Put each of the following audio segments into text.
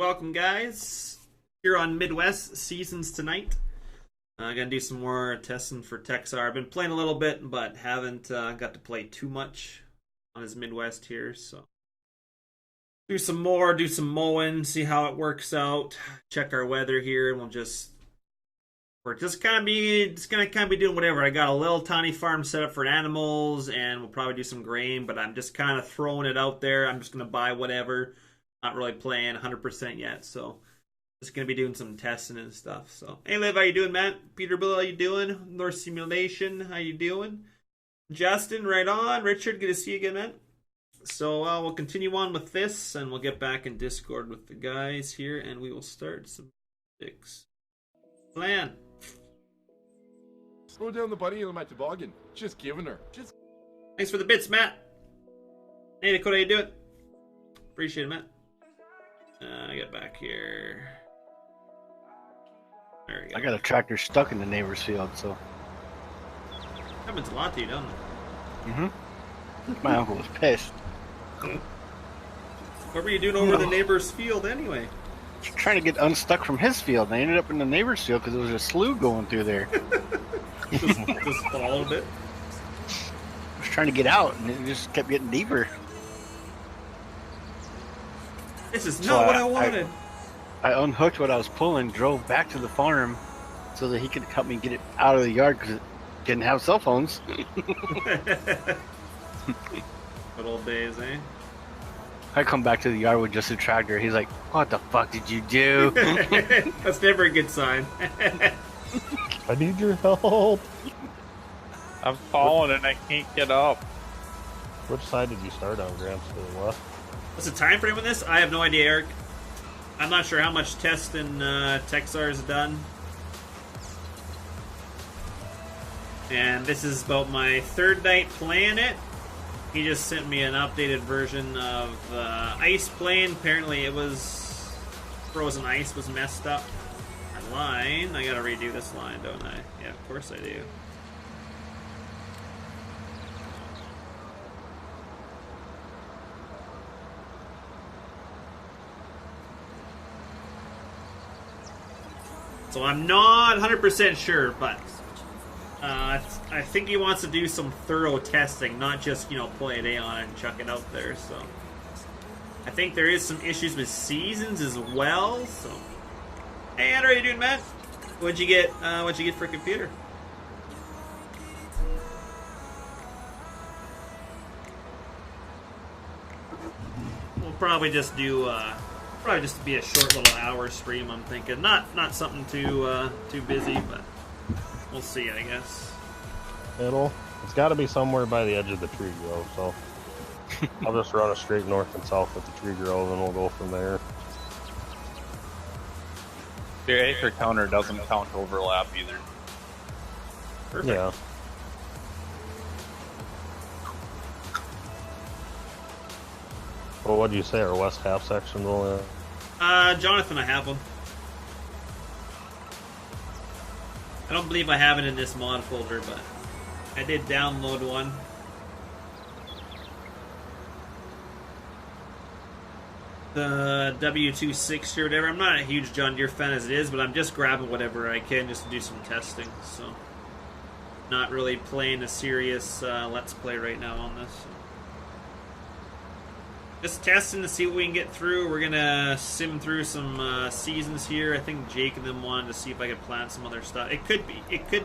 Welcome, guys. Here on Midwest Seasons tonight. I'm gonna do some more testing for Texar. I've been playing a little bit, but haven't got to play too much on his Midwest here. So do some more, do some mowing, see how it works out. Check our weather here, and we're just gonna be doing whatever. I got a little tiny farm set up for animals, and we'll probably do some grain. But I'm just kind of throwing it out there. I'm just gonna buy whatever. Not really playing 100% yet, so just gonna be doing some testing and stuff. So, hey, Liv, how you doing, Matt? Peterbilt, how you doing? North Simulation, how you doing? Justin, right on. Richard, good to see you again, man. So we'll continue on with this, and we'll get back in Discord with the guys here, and we will start some sticks. Plan. Throw down the bunny on my toboggan. Just giving her. Thanks for the bits, Matt. Hey, Dakota, how you doing? Appreciate it, Matt. Get back here. There we go. I got a tractor stuck in the neighbor's field, so. Happens a lot to you, doesn't it? Mm-hmm. My uncle was pissed. What were you doing over the neighbor's field anyway? Trying to get unstuck from his field, and I ended up in the neighbor's field because there was a slough going through there. just followed it. I was trying to get out, and it just kept getting deeper. This is not what I wanted. I unhooked what I was pulling, drove back to the farm so that he could help me get it out of the yard because it didn't have cell phones. Good old days, eh? I come back to the yard with just a tractor. He's like, "What the fuck did you do?" That's never a good sign. I need your help. I'm falling and I can't get up. Which side did you start on, Gramps? To the left? What's the time frame on this? I have no idea, Eric. I'm not sure how much testing Texar has done. And this is about my third night playing it. He just sent me an updated version of ice playing. Apparently it was frozen ice was messed up. My line. I gotta redo this line, don't I? Yeah, of course I do. So I'm not 100% sure, but I think he wants to do some thorough testing, not just, play a day on it and chuck it out there. So I think there is some issues with seasons as well. So, hey, Andrew, how you doing, man? What'd you get for a computer? We'll probably just do. Probably just be a short little hour stream, I'm thinking. Not something too busy, but we'll see, I guess. It's got to be somewhere by the edge of the tree grove, so I'll just run a straight north and south with the tree grove, and we'll go from there. Your acre counter doesn't count overlap either. Perfect. Yeah. Well, what do you say? Our west half section will. Jonathan, I have one. I don't believe I have it in this mod folder, but I did download one. The W260 or whatever. I'm not a huge John Deere fan as it is, but I'm just grabbing whatever I can just to do some testing. So, not really playing a serious Let's Play right now on this. So. Just testing to see what we can get through. We're gonna sim through some seasons here. I think Jake and them wanted to see if I could plant some other stuff. It could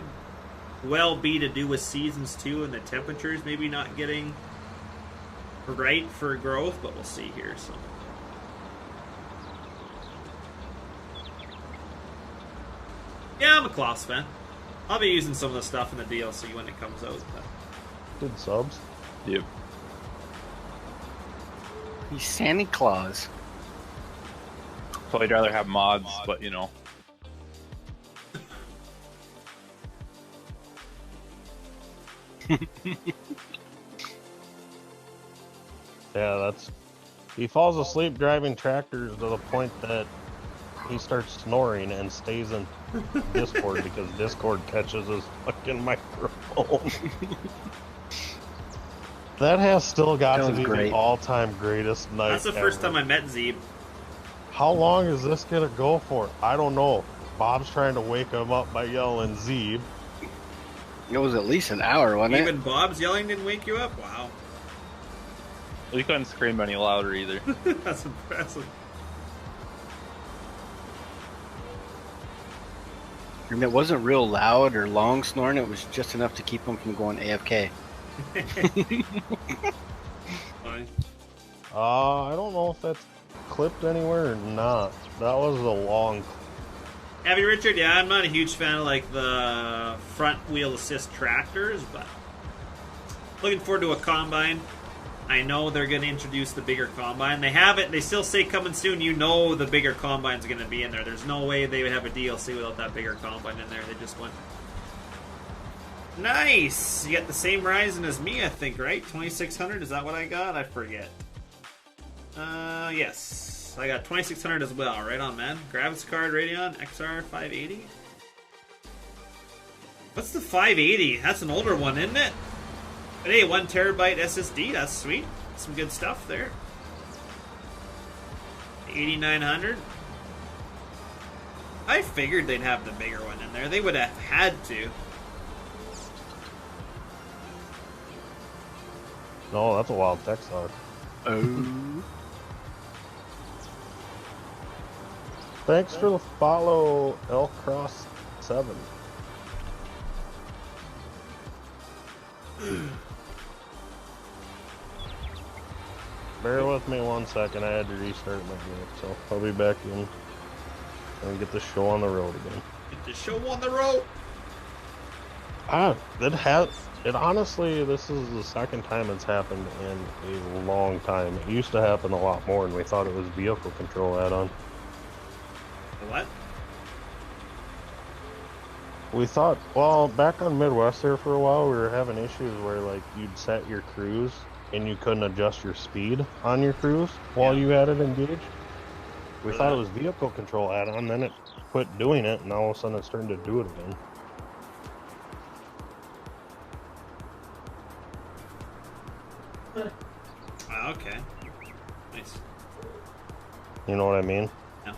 well be to do with seasons too, and the temperatures maybe not getting right for growth, but we'll see here. So. Yeah, I'm a Klaus fan. I'll be using some of the stuff in the DLC when it comes out. But. Good subs. Yep. He's Santa Claus. So I'd rather have mods, but Yeah, he falls asleep driving tractors to the point that he starts snoring and stays in Discord because Discord catches his fucking microphone. That has still got to be great. the all-time greatest night That's the first ever. time I met Zeeb. How long is this gonna go for? I don't know. Bob's trying to wake him up by yelling Zeeb. It was at least an hour, wasn't it? Even Bob's yelling didn't wake you up? Wow. We couldn't scream any louder either. That's impressive. And it wasn't real loud or long snoring. It was just enough to keep him from going AFK. Fine. I don't know if that's clipped anywhere or not. That was a long. Abby Richard, yeah, I'm not a huge fan of like the front wheel assist tractors, but looking forward to a combine. I know they're going to introduce the bigger combine. They have it. They still say coming soon. You know the bigger combine's going to be in there. There's no way they would have a DLC without that bigger combine in there. They just went. Nice! You got the same Ryzen as me, I think, right? 2600, is that what I got? I forget. Yes. I got 2600 as well. Right on, man. Graphics card, Radeon, XR 580. What's the 580? That's an older one, isn't it? But hey, 1 terabyte SSD. That's sweet. Some good stuff there. 8900. I figured they'd have the bigger one in there. They would have had to. No, that's a wild text hog. Oh. Thanks for the follow, L Cross 7. Bear with me 1 second. I had to restart my game, so I'll be back in and get the show on the road again. Get the show on the road. It honestly, this is the second time it's happened in a long time. It used to happen a lot more, and we thought it was vehicle control add-on. What? We thought, well, back on Midwest there for a while, we were having issues where, like, you'd set your cruise and you couldn't adjust your speed on your cruise while you had it engaged. We thought it was vehicle control add-on, then it quit doing it, and all of a sudden it's starting to do it again. Okay. Nice. You know what I mean? Yeah.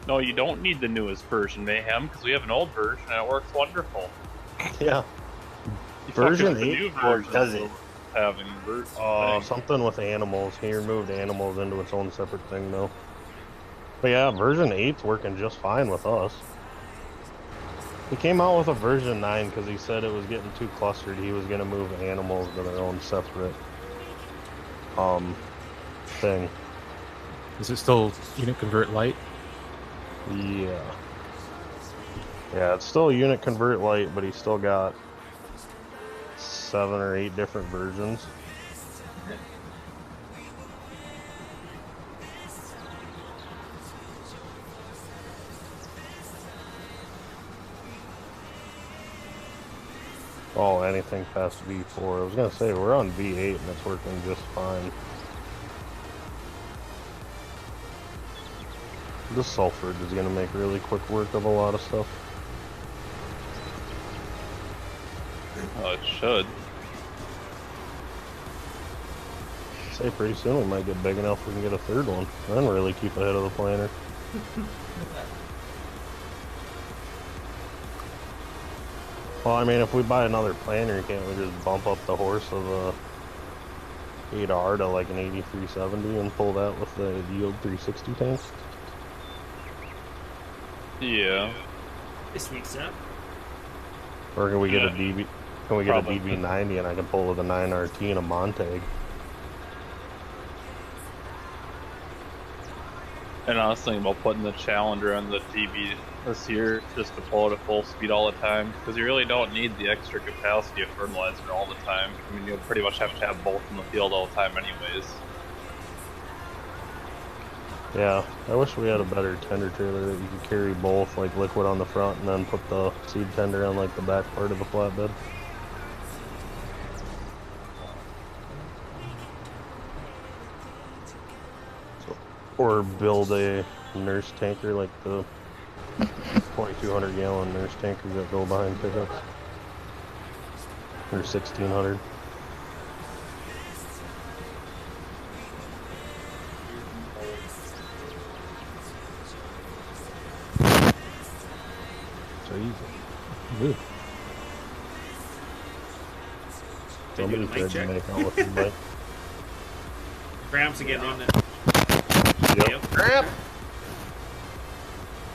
No, you don't need the newest version, Mayhem, because we have an old version and it works wonderful. Yeah. You Version fucking the 8 new or version does it? having Something with animals. He removed animals into its own separate thing now. But yeah, version 8's working just fine with us. He came out with a version 9 because he said it was getting too clustered. He was going to move animals to their own separate thing. Is it still unit convert light? Yeah. Yeah, it's still unit convert light, but he's still got 7 or 8 different versions. Oh, anything past V4. I was gonna say we're on V8 and it's working just fine. This Sulfur is gonna make really quick work of a lot of stuff. Oh, it should. Say pretty soon we might get big enough we can get a third one. Then really keep ahead of the planner. Well, I mean, if we buy another planner, can't we just bump up the horse of a 8R to like an 8370 and pull that with the Yield 360 tanks? Yeah. This week's up. Or can we get a Yeah. DB? Can we get Probably. a DB90 and I can pull with a 9RT and a Montag? And I was thinking about putting the Challenger on the DB this year just to pull it at full speed all the time, because you really don't need the extra capacity of fertilizer all the time. I mean, you'll pretty much have to have both in the field all the time anyways. Yeah, I wish we had a better tender trailer that you could carry both, like liquid on the front and then put the seed tender on like the back part of the flatbed. Or build a nurse tanker like the 2,200 gallon nurse tankers that go behind pickups. or 1600. So easy. Ooh. Somebody Mic tried check. to make out with his bike. Gramps again on it. Yep. Crap!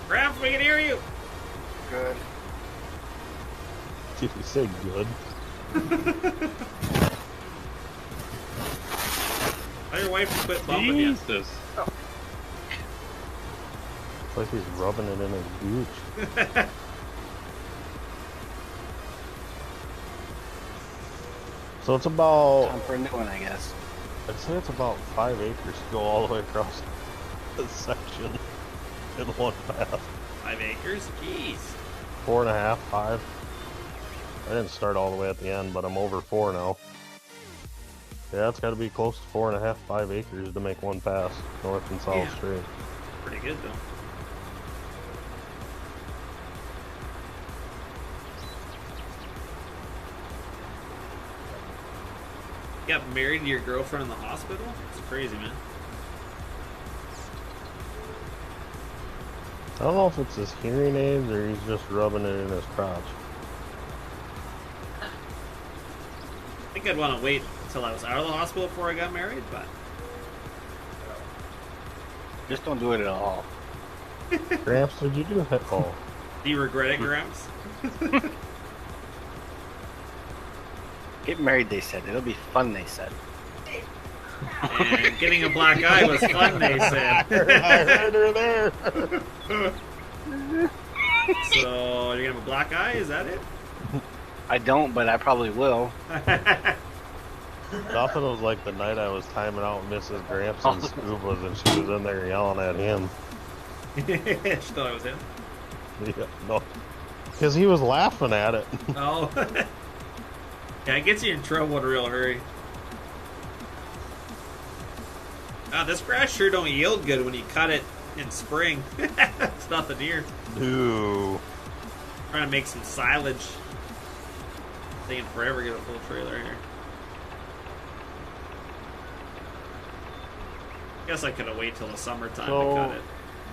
Gramps, we can hear you. Good. Did you say good? Tell your wife to quit bumping you. Jesus. It's like he's rubbing it in his gooch. So it's about, Time for a new one, I guess. I'd say it's about 5 acres to go all the way across the section in one path. 5 acres? Jeez. 4.5, 5. I didn't start all the way at the end, but I'm over 4 now. Yeah, it's got to be close to 4.5, 5 acres to make one pass, north and south Yeah. straight. Pretty good, though. You got married to your girlfriend in the hospital? It's crazy, man. I don't know if it's his hearing aids or he's just rubbing it in his crotch. I think I'd want to wait until I was out of the hospital before I got married, but Just don't do it at all. Gramps, did you do a oh? do you regret it, Gramps? Get married, they said. It'll be fun, they said. And getting a black eye was fun, they said. I heard her there. So, you're gonna have a black eye? Is that it? I don't, but I probably will. I thought it was like the night I was timing out Mrs. Gramps and Scubas, and she was in there yelling at him. She thought it was him. Yeah, no, because he was laughing at it. Oh. Yeah, it gets you in trouble in a real hurry. This grass sure don't yield good when you cut it in spring. It's not the deer. Ooh. Trying to make some silage. Taking forever to get a full trailer here. Guess I could have waited till the summertime to cut it.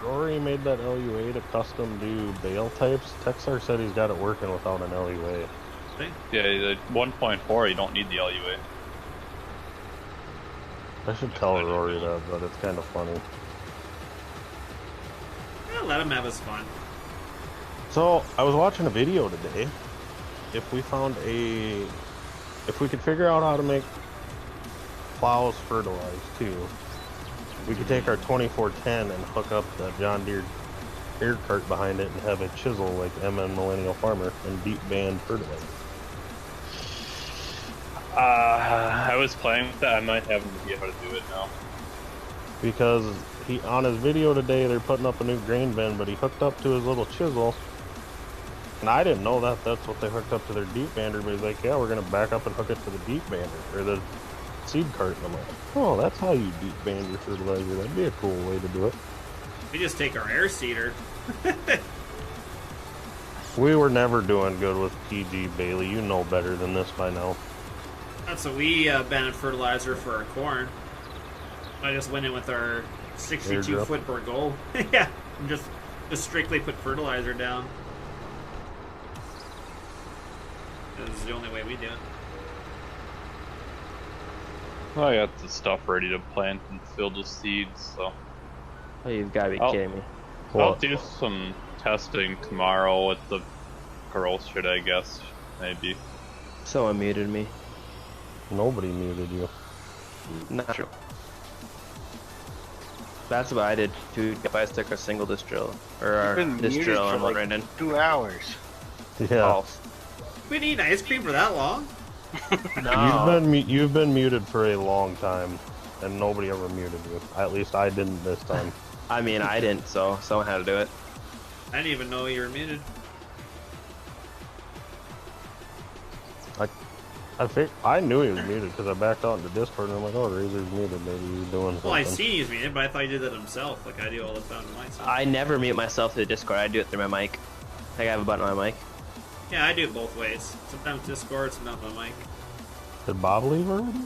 Rory made that LUA to custom do bale types. Texar said he's got it working without an LUA. Yeah, the 1.4, you don't need the LUA. I should tell Rory that, but it's kind of funny. Yeah, let him have his fun. So, I was watching a video today. If we could figure out how to make plows fertilized too, we could take our 2410 and hook up the John Deere air cart behind it and have a chisel like MN Millennial Farmer and deep band fertilizer. I was playing with that. I might have him be able to do it now. Because he on his video today, they're putting up a new grain bin, but he hooked up to his little chisel. And I didn't know that that's what they hooked up to their deep bander, but he's like, yeah, we're going to back up and hook it to the deep bander, or the seed cart. And I'm like, oh, that's how you deep band your fertilizer. That'd be a cool way to do it. We just take our air seeder. We were never doing good with PG, Bailey. You know better than this by now. That's what we banded fertilizer for our corn. I just went in with our 62 foot per goal. Yeah, and just strictly put fertilizer down. This is the only way we do it. I got the stuff ready to plant and filled with seeds, so Oh, you've got to be kidding me. I'll do some testing tomorrow with the Corsair, I guess, maybe. Someone muted me. Nobody muted you. Not true. That's what I did too. If I stick a single disc drill or our You've been disc muted drill for on like right in. 2 hours. Yeah. False. We need ice cream for that long? No. You've been muted for a long time, and nobody ever muted you. At least I didn't this time. I mean, I didn't, so someone had to do it. I didn't even know you were muted. I knew he was muted because I backed out into Discord and I'm like, oh, Razor's muted. Maybe he's doing something. Well, I see he's muted, but I thought he did that himself, like I do all the time in my stuff. I never mute myself through Discord. I do it through my mic. I have a button on my mic. Yeah, I do it both ways. Sometimes Discord, sometimes on mic. Did Bob leave already?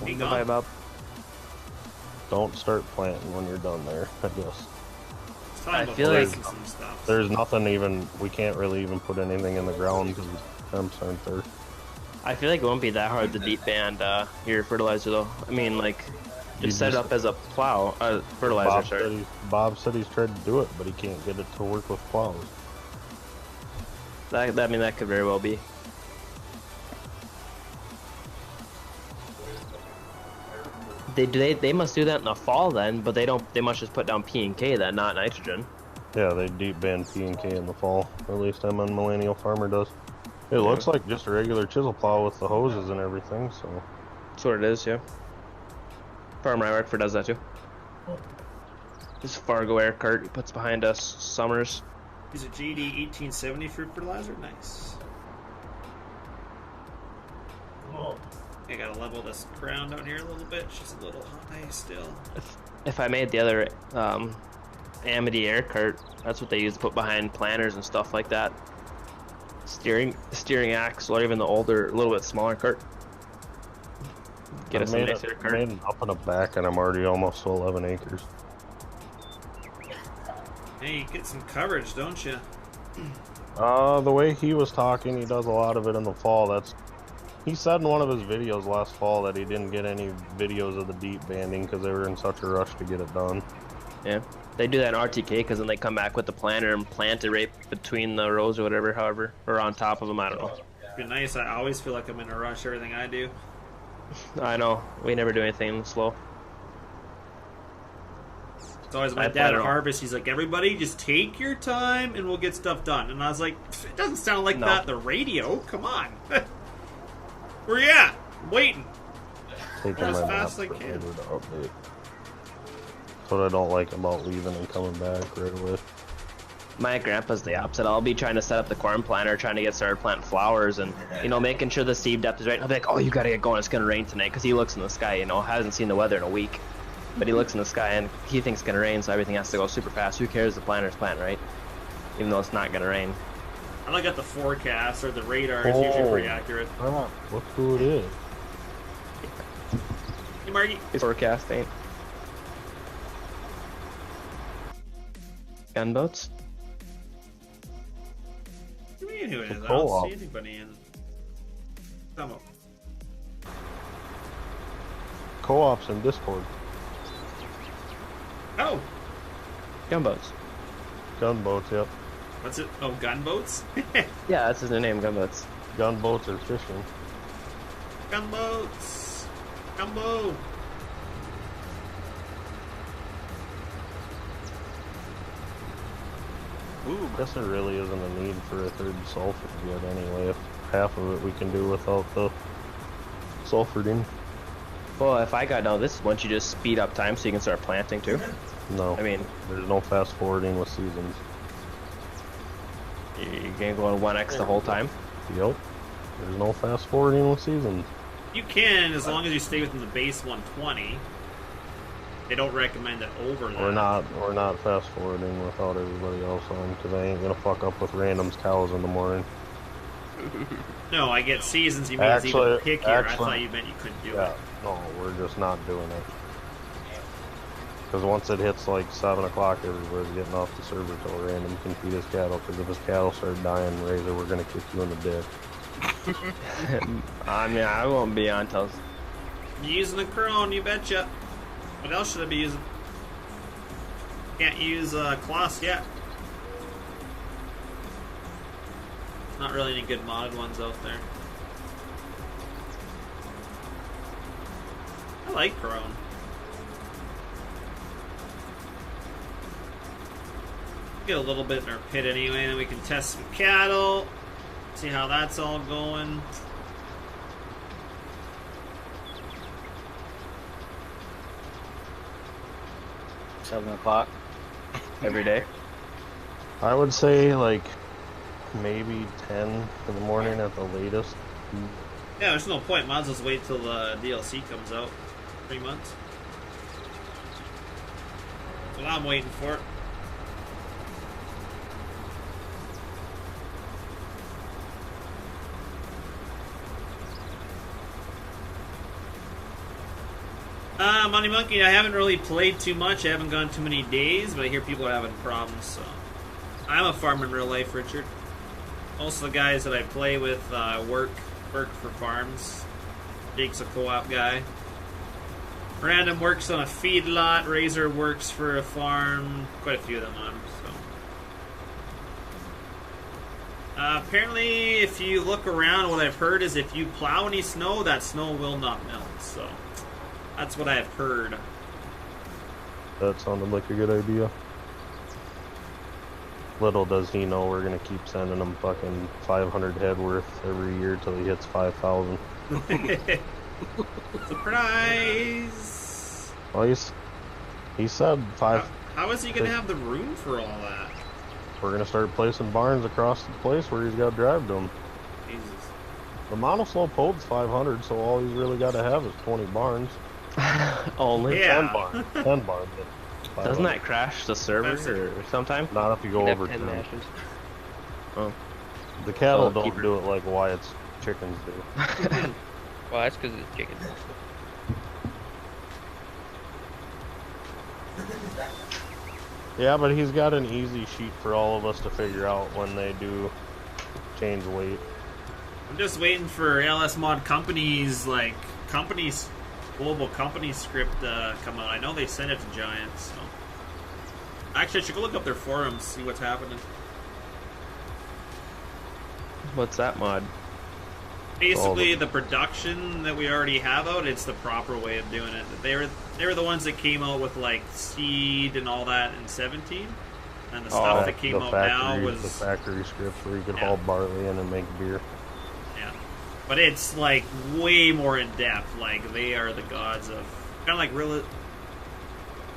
He Bye, gone. Bob. Don't start planting when you're done there, I guess. It's time I to feel place like- some stuff. There's nothing even, we can't really even put anything in the ground because the temps aren't there. I feel like it won't be that hard to deep band your fertilizer though. I mean, like, You just set it just- up as a plow, fertilizer. Bob said he's tried to do it, but he can't get it to work with plows. I mean, that could very well be. They must do that in the fall then, but they don't. They must just put down P and K then, not nitrogen. Yeah, they deep band P and K in the fall. At least I'm on Millennial Farmer does. It looks like just a regular chisel plow with the hoses and everything, so. That's what it is, yeah. Farmer I work for does that too. This Fargo air cart he puts behind us summers. Use a GD 1870 for fertilizer. Nice. I gotta level this ground down here a little bit. She's a little high still. If I made the other Amity air cart, that's what they use to put behind planters and stuff like that. Steering axle, or even the older, a little bit smaller cart. Get us a nice air I cart. made an up and a back, and I'm already almost to 11 acres. Hey, you get some coverage, don't you? The way he was talking, he does a lot of it in the fall. He said in one of his videos last fall that he didn't get any videos of the deep banding because they were in such a rush to get it done. Yeah, they do that in RTK because then they come back with the planter and plant it right between the rows or whatever, however, or on top of them. I don't know. It'd be nice. I always feel like I'm in a rush. Everything I do. I know we never do anything slow. It's always my I dad at don't know. harvest. He's like, everybody, just take your time and we'll get stuff done. And I was like, it doesn't sound like No. that. The radio, come on. Where you at? I'm waiting. Taking As my fast map as I can. forever to update. That's what I don't like about leaving and coming back right away. My grandpa's the opposite. I'll be trying to set up the corn planter, trying to get started planting flowers, and making sure the seed depth is right. I'll be like, "Oh, you gotta get going. It's gonna rain tonight." Because he looks in the sky. Hasn't seen the weather in a week, but he looks in the sky and he thinks it's gonna rain, so everything has to go super fast. Who cares? The planter's planting, right? Even though it's not gonna rain. I look at the forecast or the radar. It's usually pretty accurate. Look who it is. Hey, Margie. It's forecasting. Gunboats. What do you mean who it is? I Co-op. don't see anybody in. Come up. Co-ops in Discord. Oh, Gunboats. Gunboats, yep. what's it? Oh, gunboats? Yeah, that's his new name. Gunboats. Gunboats are fishing. Gunboats. Gumbo. Ooh, I guess there really isn't a need for a third sulfur yet anyway, if half of it we can do without the sulfuring. Well, if I got this, once you just speed up time so you can start planting too. No, I mean, there's no fast forwarding with seasons. you're gonna go on 1x the whole time. Yep, there's no fast forwarding with seasons. You can, as long as you stay within the base 120. They don't recommend it over that. We're not fast forwarding without everybody else on, because I ain't gonna fuck up with randoms cows in the morning. No, I get seasons. You mean it's even Actually- pickier. I actually- thought you meant you couldn't do Yeah, it. no, we're just not doing it. Because once it hits like 7 o'clock, everybody's getting off the server till random can feed his cattle. Because if his cattle start dying, Razor, we're gonna kick you in the dick. I mean, I won't be on till. You're using a crone, you betcha. What else should I be using? Can't use Kloss yet. Not really any good modded ones out there. I like crone. Get a little bit in our pit anyway, then we can test some cattle. See how that's all going. $7 o'clock. Every day. I would say like maybe 10 in the morning at the latest. Yeah, there's no point. Might as well just wait till the DLC comes out. 3 months. That's what I'm waiting for. Money Monkey, I haven't really played too much. I haven't gone too many days, but I hear people are having problems, so... I'm a farmer in real life, Richard. Most of the guys that I play with work for farms. Jake's a co-op guy. Random works on a feedlot. Razor works for a farm. Quite a few of them on, so... apparently, if you look around, what I've heard is if you plow any snow, that snow will not melt, so... That's what I've heard. That sounded like a good idea. Little does he know we're gonna keep sending him fucking 500 head worth every year till he hits 5,000. Surprise! Well, he said five. How is he gonna have the room for all that? We're gonna start placing barns across the place where he's got to drive to them. Jesus. The monoslope holds 500, so all he's really got to have is 20 barns. Only. Yeah. 10 barns. 10 barns. but Doesn't 500. that crash the server or sometime? Not if you go over 10. matches. Oh. The cattle Oh, don't keeper. do it like Wyatt's chickens do. Well, that's because it's chicken. Yeah, but he's got an easy sheet for all of us to figure out when they do change weight. I'm just waiting for LS Mod companies, like, global company script come out. I know they sent it to Giants, so... Actually, I should go look up their forums, see what's happening. What's that mod? Basically, the production that we already have out, it's the proper way of doing it. They were the ones that came out with, like, seed and all that in 17. And the stuff that came out now was... The factory scripts where you could Yeah. haul barley in and make beer. Yeah. But it's, like, way more in-depth. Like, they are the gods of... Kind of like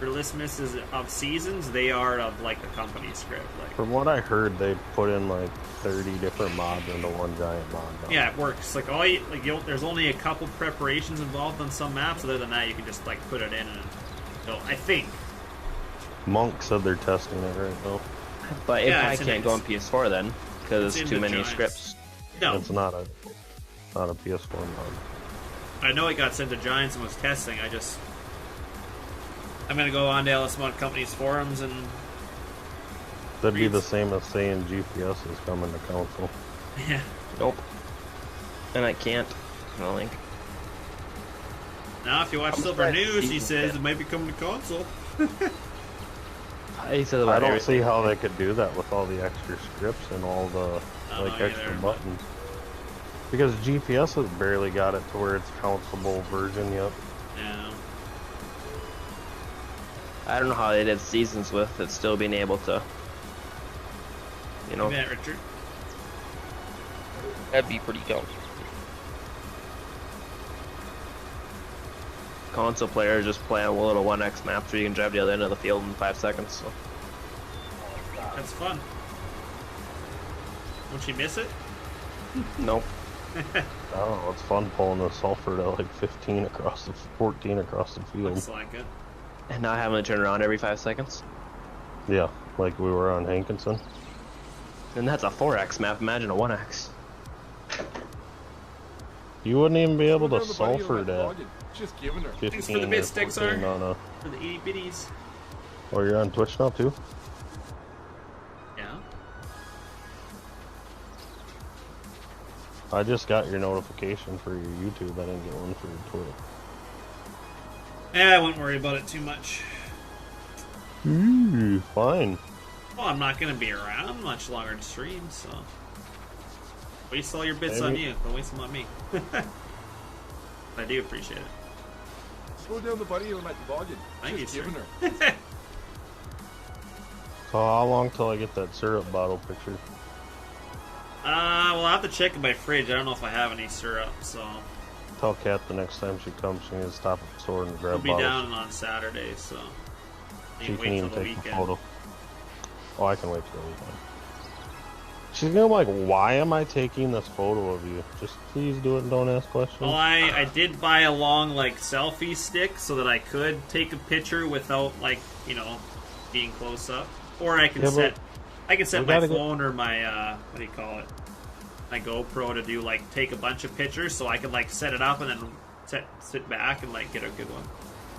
Realismus is of seasons, they are of, like, the company script. Like, From what I heard, they put in like 30 different mods into one giant mod. now. yeah, it works. Like, there's only a couple preparations involved on some maps. Other than that, you can just, like, put it in. And, so, I think. Monk said they're testing it right now. But it Yeah, probably it's in can't go on its- PS4 then, because it's there's in too the many Giants. scripts. No. It's not a PS4 mod. I know it got sent to Giants and was testing. I'm gonna go on to LS Mod Company's forums and That'd be Reads. the same as saying GPS is coming to console. yeah. Nope. And I can't. I don't think. Now, if you watch I'm Silver surprised News, he season says ten. it might be coming to console. He said I about don't see everything. how they could do that with all the extra scripts and all the I don't like know extra either, but- buttons. Because GPS has barely got it to where it's countable version yet. Yeah. I don't know how they did seasons with it still being able to, you know. Give me that, Richard. That'd be pretty dope. Console players just play on little 1x maps where you can drive to the other end of the field in 5 seconds. So. That's fun. Won't you miss it? Nope. I don't know, it's fun pulling the sulfur to like 14 across the field. Looks like it. And not having to turn around every 5 seconds. Yeah, like we were on Hankinson. And that's a 4x map. Imagine a 1x. You wouldn't even be able to Remember, buddy, sulfur like that logging. Just giving her. 15 Thanks for the or bit, Sticks, 14 sir. on a... For the itty bitties. Oh, you're on Twitch now too? Yeah. I just got your notification for your YouTube. I didn't get one for your Twitter. I wouldn't worry about it too much. Fine. Well, I'm not gonna be around much longer to stream, so waste all your bits on Maybe. you. Don't waste them on me. I do appreciate it. Slow down the buddy on that toboggan. Thank Just you, giving sir. her. So how long till I get that syrup bottle picture? Well, I'll have to check in my fridge. I don't know if I have any syrup, so Tell Kat the next time she comes she needs to stop at the store and grab we'll be bottles. down on Saturday, so She need to can wait till even the take a weekend. photo. Oh, I can wait till the weekend. She's gonna be like, why am I taking this photo of you? Just please do it and don't ask questions. Well, I did buy a long, like, selfie stick so that I could take a picture without, like, you know, being close up. Or I can Yeah, set we my gotta get- phone or my what do you call it? My GoPro to do, like, take a bunch of pictures so I can, like, set it up and then sit back and, like, get a good one.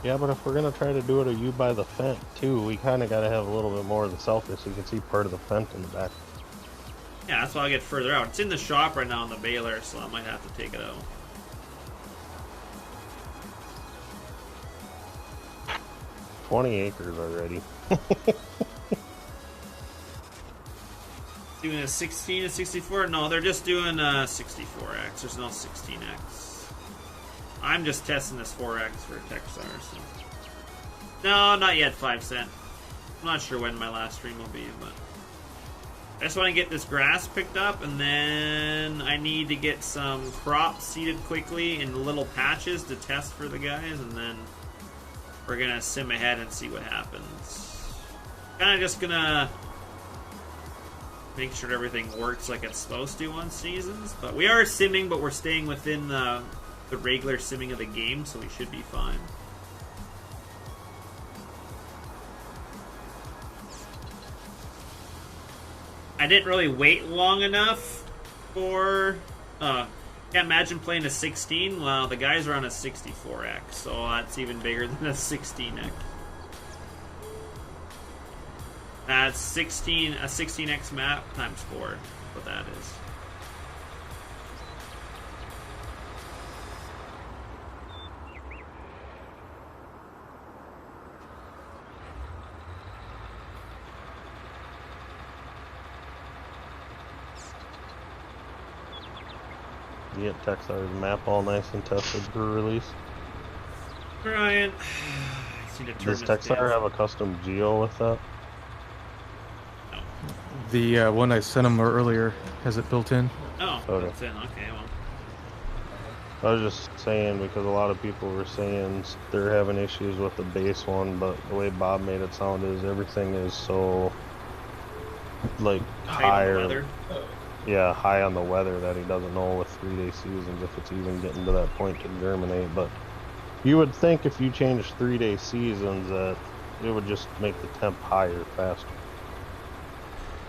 Yeah, but if we're gonna try to do it, you by the fent too, we kind of gotta have a little bit more of the selfie so you can see part of the fent in the back. Yeah, that's why I'll get further out. It's in the shop right now on the baler, so I might have to take it out. $20 already. Doing a 16 and 64? No, they're just doing 64X. There's no 16X. I'm just testing this 4X for Texar. So. No, not yet, 5 cent. I'm not sure when my last stream will be, but I just want to get this grass picked up, and then I need to get some crops seeded quickly in little patches to test for the guys, and then we're gonna sim ahead and see what happens. Kind of just gonna make sure everything works like it's supposed to on seasons. But we are simming, but we're staying within the regular simming of the game, so we should be fine. I didn't really wait long enough for... can't imagine playing a 16. Well, the guys are on a 64X, so that's even bigger than a 16X. That's 16, a 16X map times 4, what that is. You get Texar's map all nice and tested for release. Brian, does Texar have a custom geo with that? The one I sent him earlier has it built in. Oh, okay. built in. Okay, well. I was just saying because a lot of people were saying they're having issues with the base one, but the way Bob made it sound is everything is so like higher. Yeah, high on the weather that he doesn't know with 3-day seasons if it's even getting to that point to germinate. But you would think if you changed 3-day seasons that it would just make the temp higher faster.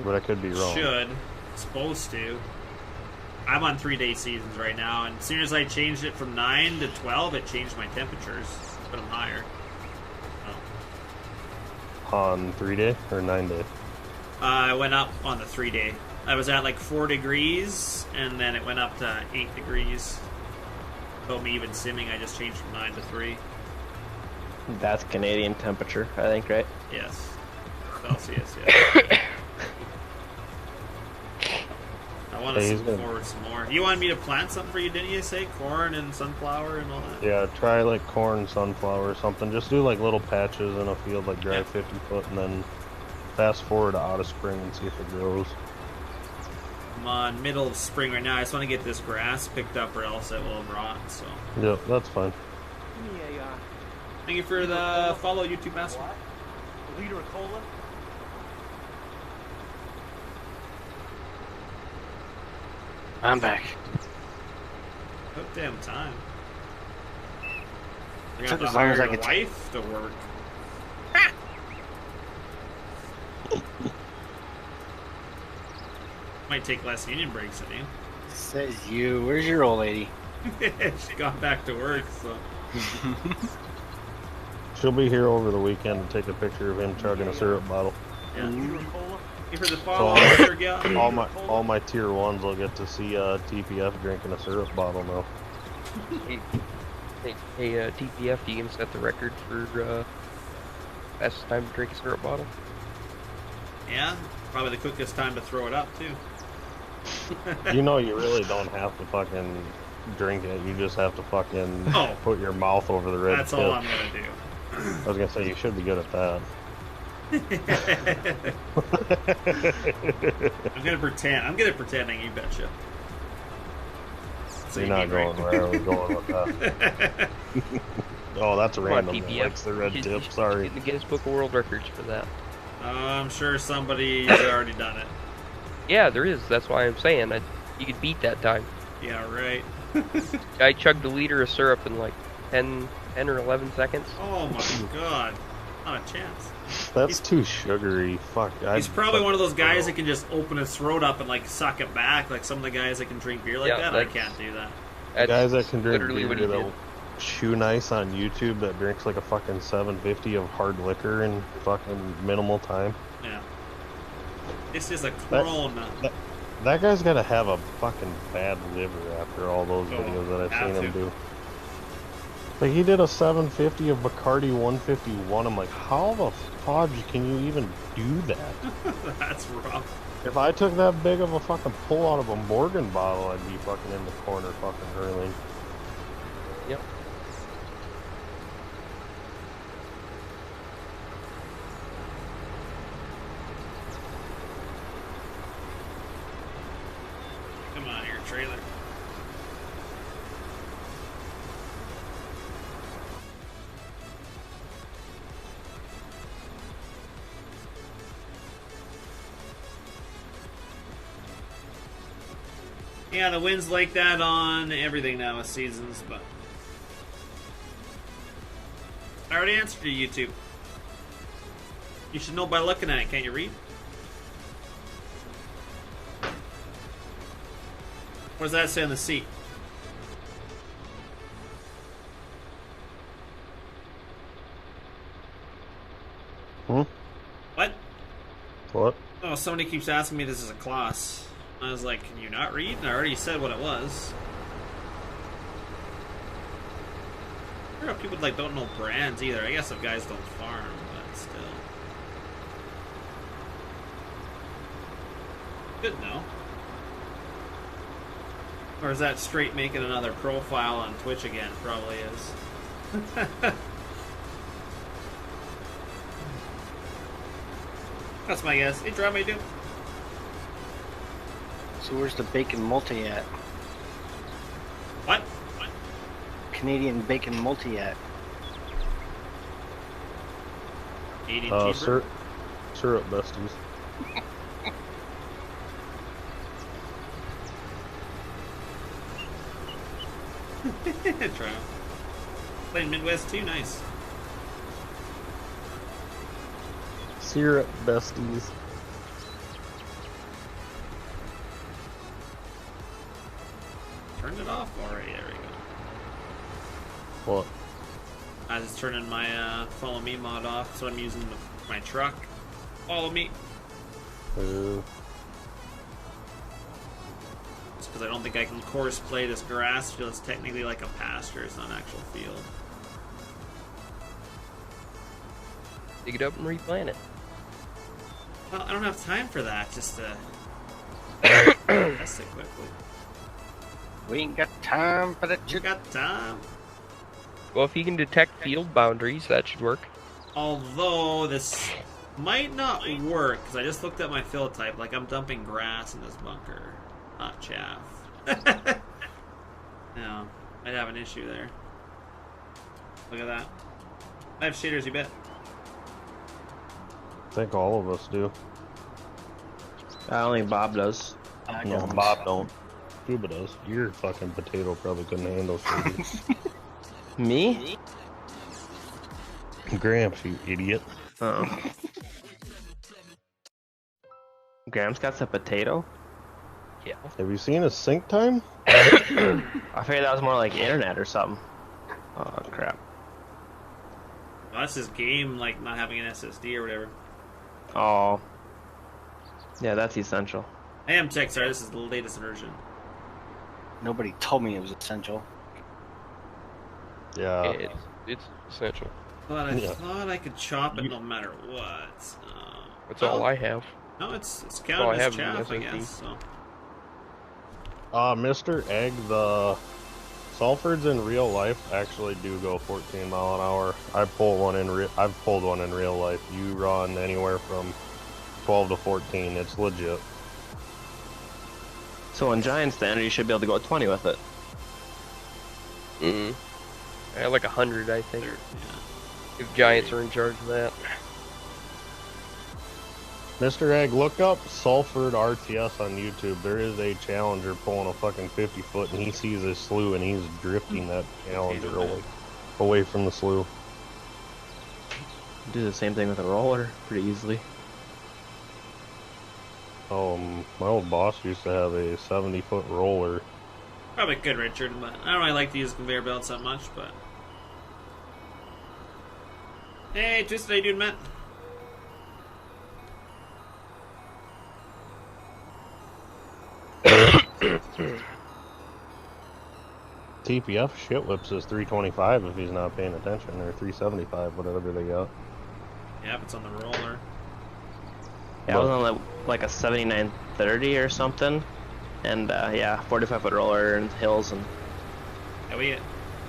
But I could be wrong. Should. Supposed to. I'm on 3-day seasons right now, and as soon as I changed it from 9 to 12, it changed my temperatures. Put them higher. Oh. On 3-day or 9-day? I went up on the 3-day. I was at like 4 degrees, and then it went up to 8 degrees. Told me even simming, I just changed from 9 to 3. That's Canadian temperature, I think, right? Yes. Celsius, yeah. I want to sim forward some more. You wanted me to plant something for you, didn't you say? Corn and sunflower and all that? Yeah, try like corn, sunflower or something. Just do like little patches in a field, like drive 50 foot, and then fast forward to out of spring and see if it grows. I'm on middle of spring right now. I just want to get this grass picked up or else it will rot, so. Yep, that's fine. Thank you for the follow, YouTube Master. A liter of cola? I'm back. About damn time. I got Took to as long as hire I a could wife to work. Might take less union breaks than you. Says you. Where's your old lady? She got back to work, so. She'll be here over the weekend to take a picture of him chugging a syrup bottle. Yeah. You heard the So follow, all my tier 1s will get to see TPF drinking a syrup bottle now. Hey, TPF, you can set the record for best time to drink a syrup bottle. Yeah, probably the quickest time to throw it up, too. You know you really don't have to fucking drink it. You just have to fucking put your mouth over the red That's tip. all I'm going to do. I was going to say, you should be good at that. I'm gonna pretend. I'm good at pretending, you betcha. So You're not going where I was going with that. Oh, that's random. PPF. Likes the red tip, sorry. In the Guinness Book of World Records for that. I'm sure somebody's already done it. Yeah, there is. That's why I'm saying you could beat that time. Yeah, right. I chugged a liter of syrup in like 10 or 11 seconds. Oh my god. Not a chance. That's too sugary. Fuck. He's probably one of those guys that can just open his throat up and like suck it back, like some of the guys that can drink beer like that. I can't do that. The guys that can drink literally beer, what he did. shoe nice on YouTube that drinks like a fucking 750 of hard liquor in fucking minimal time. Yeah. This is a Corona. That guy's gotta have a fucking bad liver after all those videos that I've seen him do. Like, he did a 750 of Bacardi 151. I'm like, how the fudge can you even do that? That's rough. If I took that big of a fucking pull out of a Morgan bottle, I'd be fucking in the corner fucking hurling. Yep. Come on here, trailer. Yeah, the wind's like that on everything now with seasons, but I already answered your YouTube. You should know by looking at it. Can't you read? What does that say on the seat? Hmm? What? What? Oh, somebody keeps asking me this is a class. I was like, can you not read? And I already said what it was. I don't know if people like don't know brands either. I guess if guys don't farm, but still. Good know. Or is that straight making another profile on Twitch again? Probably is. That's my guess. Hey, Drum, how you doing? So where's the bacon multi at? What? Canadian bacon multi at? Canadian cheeseburger? Syrup besties. Try. Playing Midwest too, nice. Syrup besties. Turned it off already. There we go. What? I was turning my follow me mod off, so I'm using my truck. Follow me. It's because I don't think I can course play this grass field. It's technically like a pasture. It's not an actual field. Dig it up and replant it. Well, I don't have time for that. Just to test it quickly. We ain't got time for that You shit. got time. Well, if you can detect field boundaries, that should work. Although this might not work, because I just looked at my fill type. Like, I'm dumping grass in this bunker, not chaff. No, I'd have an issue there. Look at that. I have shaders, you bet. I think all of us do. Only Bob does. No, Bob don't. Cuba does. Your fucking potato probably couldn't handle shaders. Me? Gramps, you idiot. Oh. Graham's got some potato? Yeah. Have you seen his sync time? I figured that was more like internet or something. Oh, crap. Well, that's his game, like not having an SSD or whatever. Oh. Yeah, that's essential. I am tech, sorry, this is the latest version. Nobody told me it was essential. Yeah. It's essential. But I thought I could chop it no matter what. That's all I have. No, it's all I counted as have is chaff, I SSD. guess. So. Mr. Egg, the Salfords in real life actually do go 14 mile an hour. I've pulled one in real life. You run anywhere from 12 to 14. It's legit. So in Giant Standard, you should be able to go 20 with it. I have like 100, I think. Yeah. If Giants are in charge of that. Mr. Egg, look up Salford RTS on YouTube. There is a challenger pulling a fucking 50 foot and he sees a slough and he's drifting that challenger away from the slough. Do the same thing with a roller pretty easily. My old boss used to have a 70 foot roller. Probably good, Richard, but I don't really like to use conveyor belts that much, but Hey, Twisted, how you doing, man? TPF shit whips is 325 if he's not paying attention, or 375, whatever they got. Yep, it's on the roller. Yeah, I was on like a 7930 or something, and yeah, 45-foot roller in the hills, and Yeah,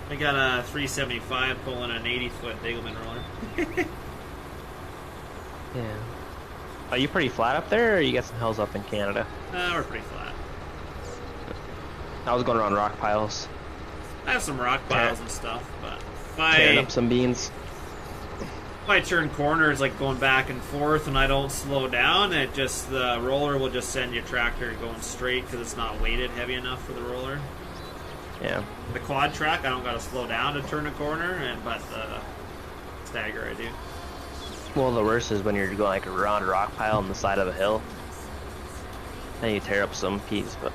we got a 375 pulling an 80-foot Degelman roller. yeah. Are you pretty flat up there, or you got some hills up in Canada? We're pretty flat. I was going around rock piles, I have some rock piles and stuff, but tearing if up some beans. I turn corners like going back and forth and I don't slow down, the roller will just send your tractor going straight because it's not weighted heavy enough for the roller. Yeah. The quad track, I don't got to slow down to turn a corner, but the stagger I do. Well, the worst is when you're going like around a rock pile on the side of a hill, and you tear up some piece, but...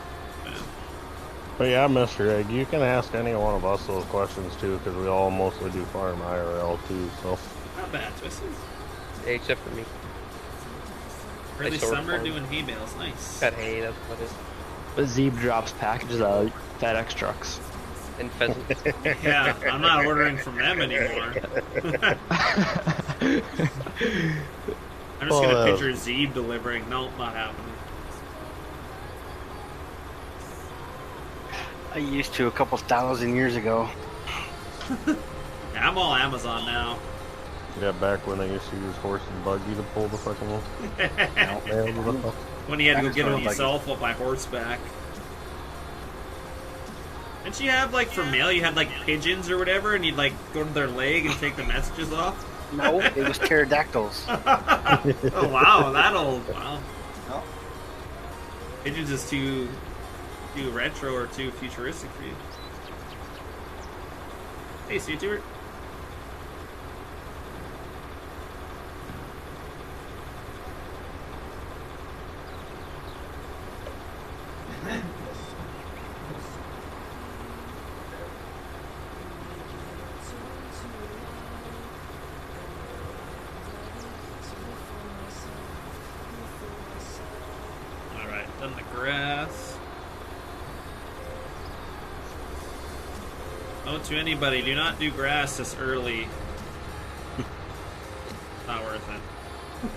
But yeah, Mr. Egg, you can ask any one of us those questions too, because we all mostly do farm IRL too, so. Not bad, Twisted. Yeah, except for me. Early sort of summer farm. doing hay bales, nice. Got hay, that's what it is. But Zeeb drops packages out of FedEx trucks. And pheasants. Yeah, I'm not ordering from them anymore. I'm just gonna picture Zeeb delivering. Nope, not happening. I used to a couple thousand years ago. Yeah, I'm all Amazon now. Yeah, back when they used to use horse and buggy to pull the fucking mail. When you had to go get them yourself up by horseback. Didn't you have, like, for mail, you had, like, pigeons or whatever, and you'd, like, go to their leg and take the messages off? No, it was pterodactyls. Oh, wow, that old, wow. No. Pigeons is too retro or too futuristic for you. Hey, see you, Stuart. Alright, done the grass. Note to anybody, do not do grass this early. Not worth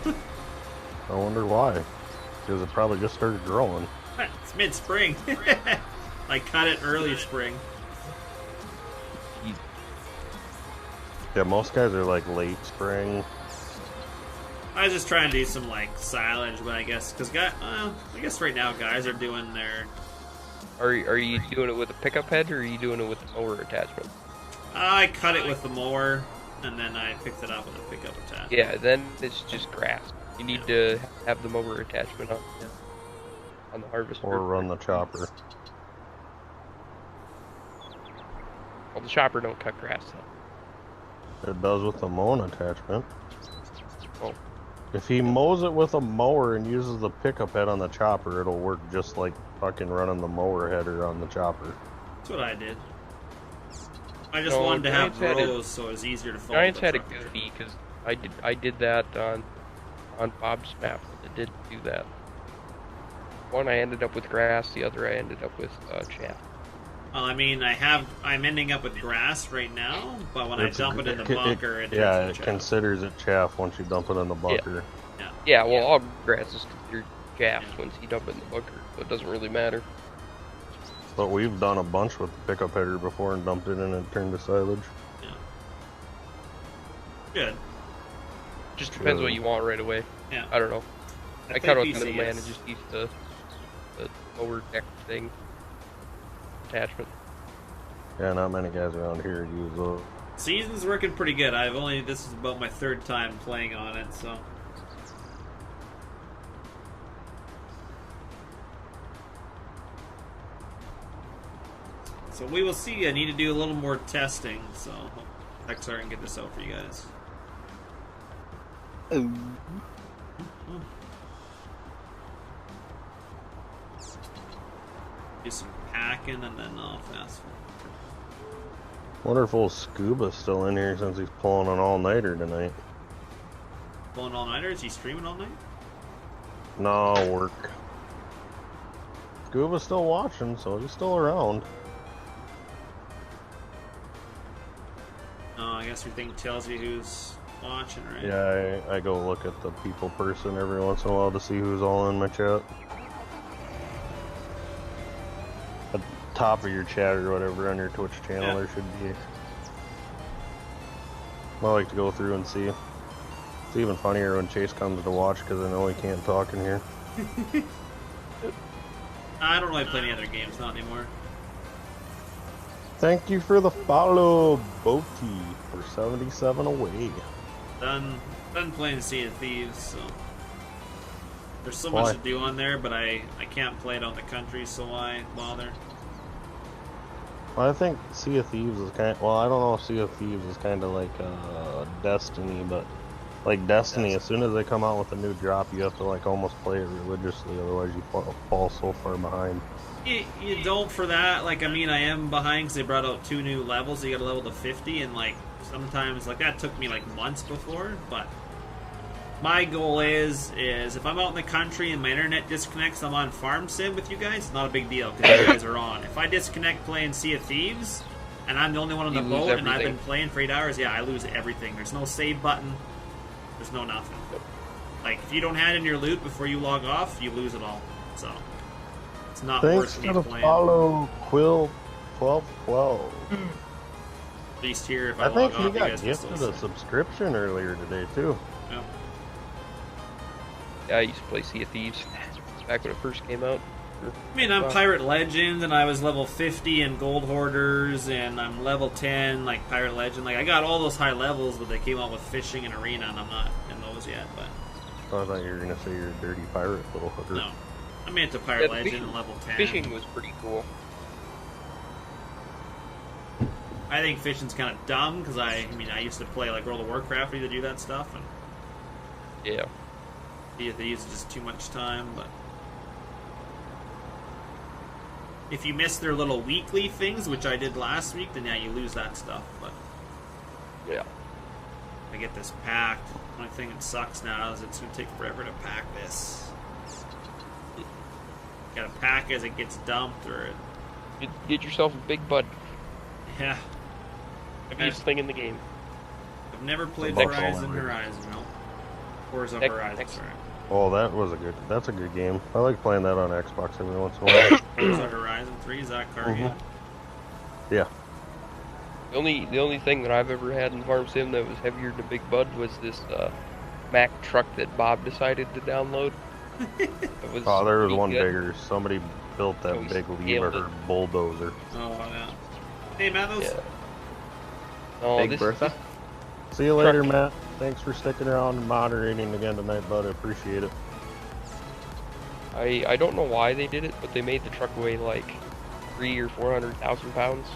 it. I wonder why. Because it probably just started growing. It's mid-spring. I cut it early spring. Yeah, most guys are like late spring. I was just trying to do some like silage, but I guess I guess right now guys are doing their. Are you doing it with a pickup head, or are you doing it with the mower attachment? I cut it with the mower, and then I picked it up with a pickup attachment. Yeah, then it's just grass. You need to have the mower attachment on the harvester. Or run the chopper. Well, the chopper don't cut grass though. It does with the mowing attachment. Oh. If he mows it with a mower and uses the pickup head on the chopper, it'll work just like fucking running the mower header on the chopper. That's what I did. I just wanted to have rows so it was easier to follow. Giants had a goofy because I did that on Bob's map. It did do that. One I ended up with grass, the other I ended up with chaff. Well, I mean, I'm ending up with grass right now, but when I dump it in the bunker, it considers it chaff once you dump it in the bunker. Yeah, well, all grass is considered chaff once you dump it in the bunker, so it doesn't really matter. But we've done a bunch with the pickup header before and dumped it in and turned to silage. Yeah. Good. Just depends what you want right away. Yeah. I don't know. I cut out the middleman and just use the lower deck thing attachment. Yeah, not many guys around here use those. Season's working pretty good. This is about my third time playing on it, so. So we will see. I need to do a little more testing, so XR can get this out for you guys. Do some packing and then I'll fast forward. Wonder if old Scuba's still in here since he's pulling an all-nighter tonight. Pulling all-nighter? Is he streaming all night? No, work. Scuba's still watching, so he's still around. Oh, I guess your thing tells you who's watching, right? Yeah, I go look at the people person every once in a while to see who's all in my chat. At the top of your chat or whatever on your Twitch channel, there should be. I like to go through and see. It's even funnier when Chase comes to watch because I know he can't talk in here. I don't really play any other games, not anymore. Thank you for the follow, Boti, for 77 away. Done playing Sea of Thieves, so there's so Why? much to do on there, but I can't play it on the country, so why bother? Well, I think Sea of Thieves is kind of, well, I don't know if Sea of Thieves is kind of like Destiny, but like Destiny, as soon as they come out with a new drop, you have to like almost play it religiously, otherwise you fall so far behind. You don't for that. Like, I mean, I am behind because they brought out 2 new levels. You got to level to 50, and like sometimes like that took me like months before. But my goal is if I'm out in the country and my internet disconnects, I'm on Farm Sim with you guys. It's not a big deal because you guys are on. If I disconnect playing Sea of Thieves and I'm the only one on the boat and I've been playing for 8 hours, yeah, I lose everything. There's no save button. There's no nothing. Like, if you don't hand in your loot before you log off, you lose it all. So, it's not Thanks worth me for the playing. follow, Quill1212. At least here, if I I log think he off, you got guys can gifted still a see. subscription earlier today, too. Yeah. Yeah, I used to play Sea of Thieves back when it first came out. I mean, I'm Pirate Legend, and I was level 50 in Gold Hoarders, and I'm level 10, like, Pirate Legend. Like, I got all those high levels, but they came out with Fishing and Arena, and I'm not in those yet, but... I thought you were going to say you're a dirty pirate, little hooker. No. I'm into Pirate Legend and level 10. Fishing was pretty cool. I think fishing's kind of dumb, because I mean, I used to play, like, World of Warcraft to do that stuff, and... Yeah. Sea of Thieves is just too much time, but... If you miss their little weekly things, which I did last week, then yeah, you lose that stuff, but... Yeah. I get this packed. The only thing that sucks now is it's going to take forever to pack this. Gotta pack as it gets dumped, or... Get yourself a big bud. Yeah. Heaviest thing in the game. I've never played Next Horizon, one. no. Forza Next- Horizon, next- sorry. Oh, that's a good game. I like playing that on Xbox every once in a while. Forza Horizon 3, is that car game? Yeah. The only thing that I've ever had in Farm Sim that was heavier than a big bud was this Mack truck that Bob decided to download. It was Oh, there was pretty one good. bigger. Somebody built that Oh, he big scaled lever it. bulldozer. Oh, yeah. Hey, man, those... Yeah. Oh, Big this Bertha? See you later, Matt. Thanks for sticking around and moderating again tonight, bud. I appreciate it. I don't know why they did it, but they made the truck weigh like 300,000 or 400,000 pounds.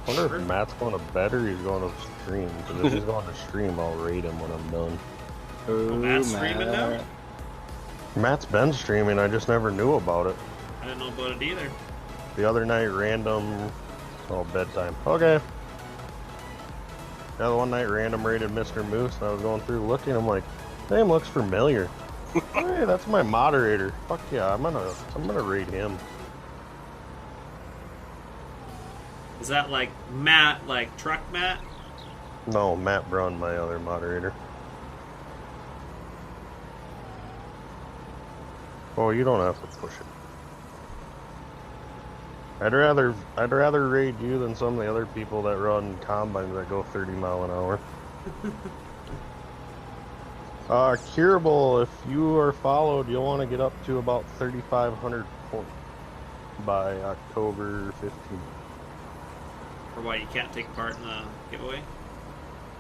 I wonder if Matt's going to bed or he's going to stream. Because if he's going to stream, I'll raid him when I'm done. Oh, Matt's streaming now? Matt's been streaming. I just never knew about it. I didn't know about it either. The other night, random... Oh, bedtime. Okay. The other one night, random rated Mr. Moose, and I was going through looking. I'm like, name looks familiar. Hey, that's my moderator. Fuck yeah, I'm gonna raid him. Is that like Matt, like Truck Matt? No, Matt Brunn, my other moderator. Oh, you don't have to push it. I'd rather raid you than some of the other people that run combines that go 30 mile an hour. Curable, if you are followed, you'll want to get up to about 3,500 points by October 15th. Or why you can't take part in the giveaway?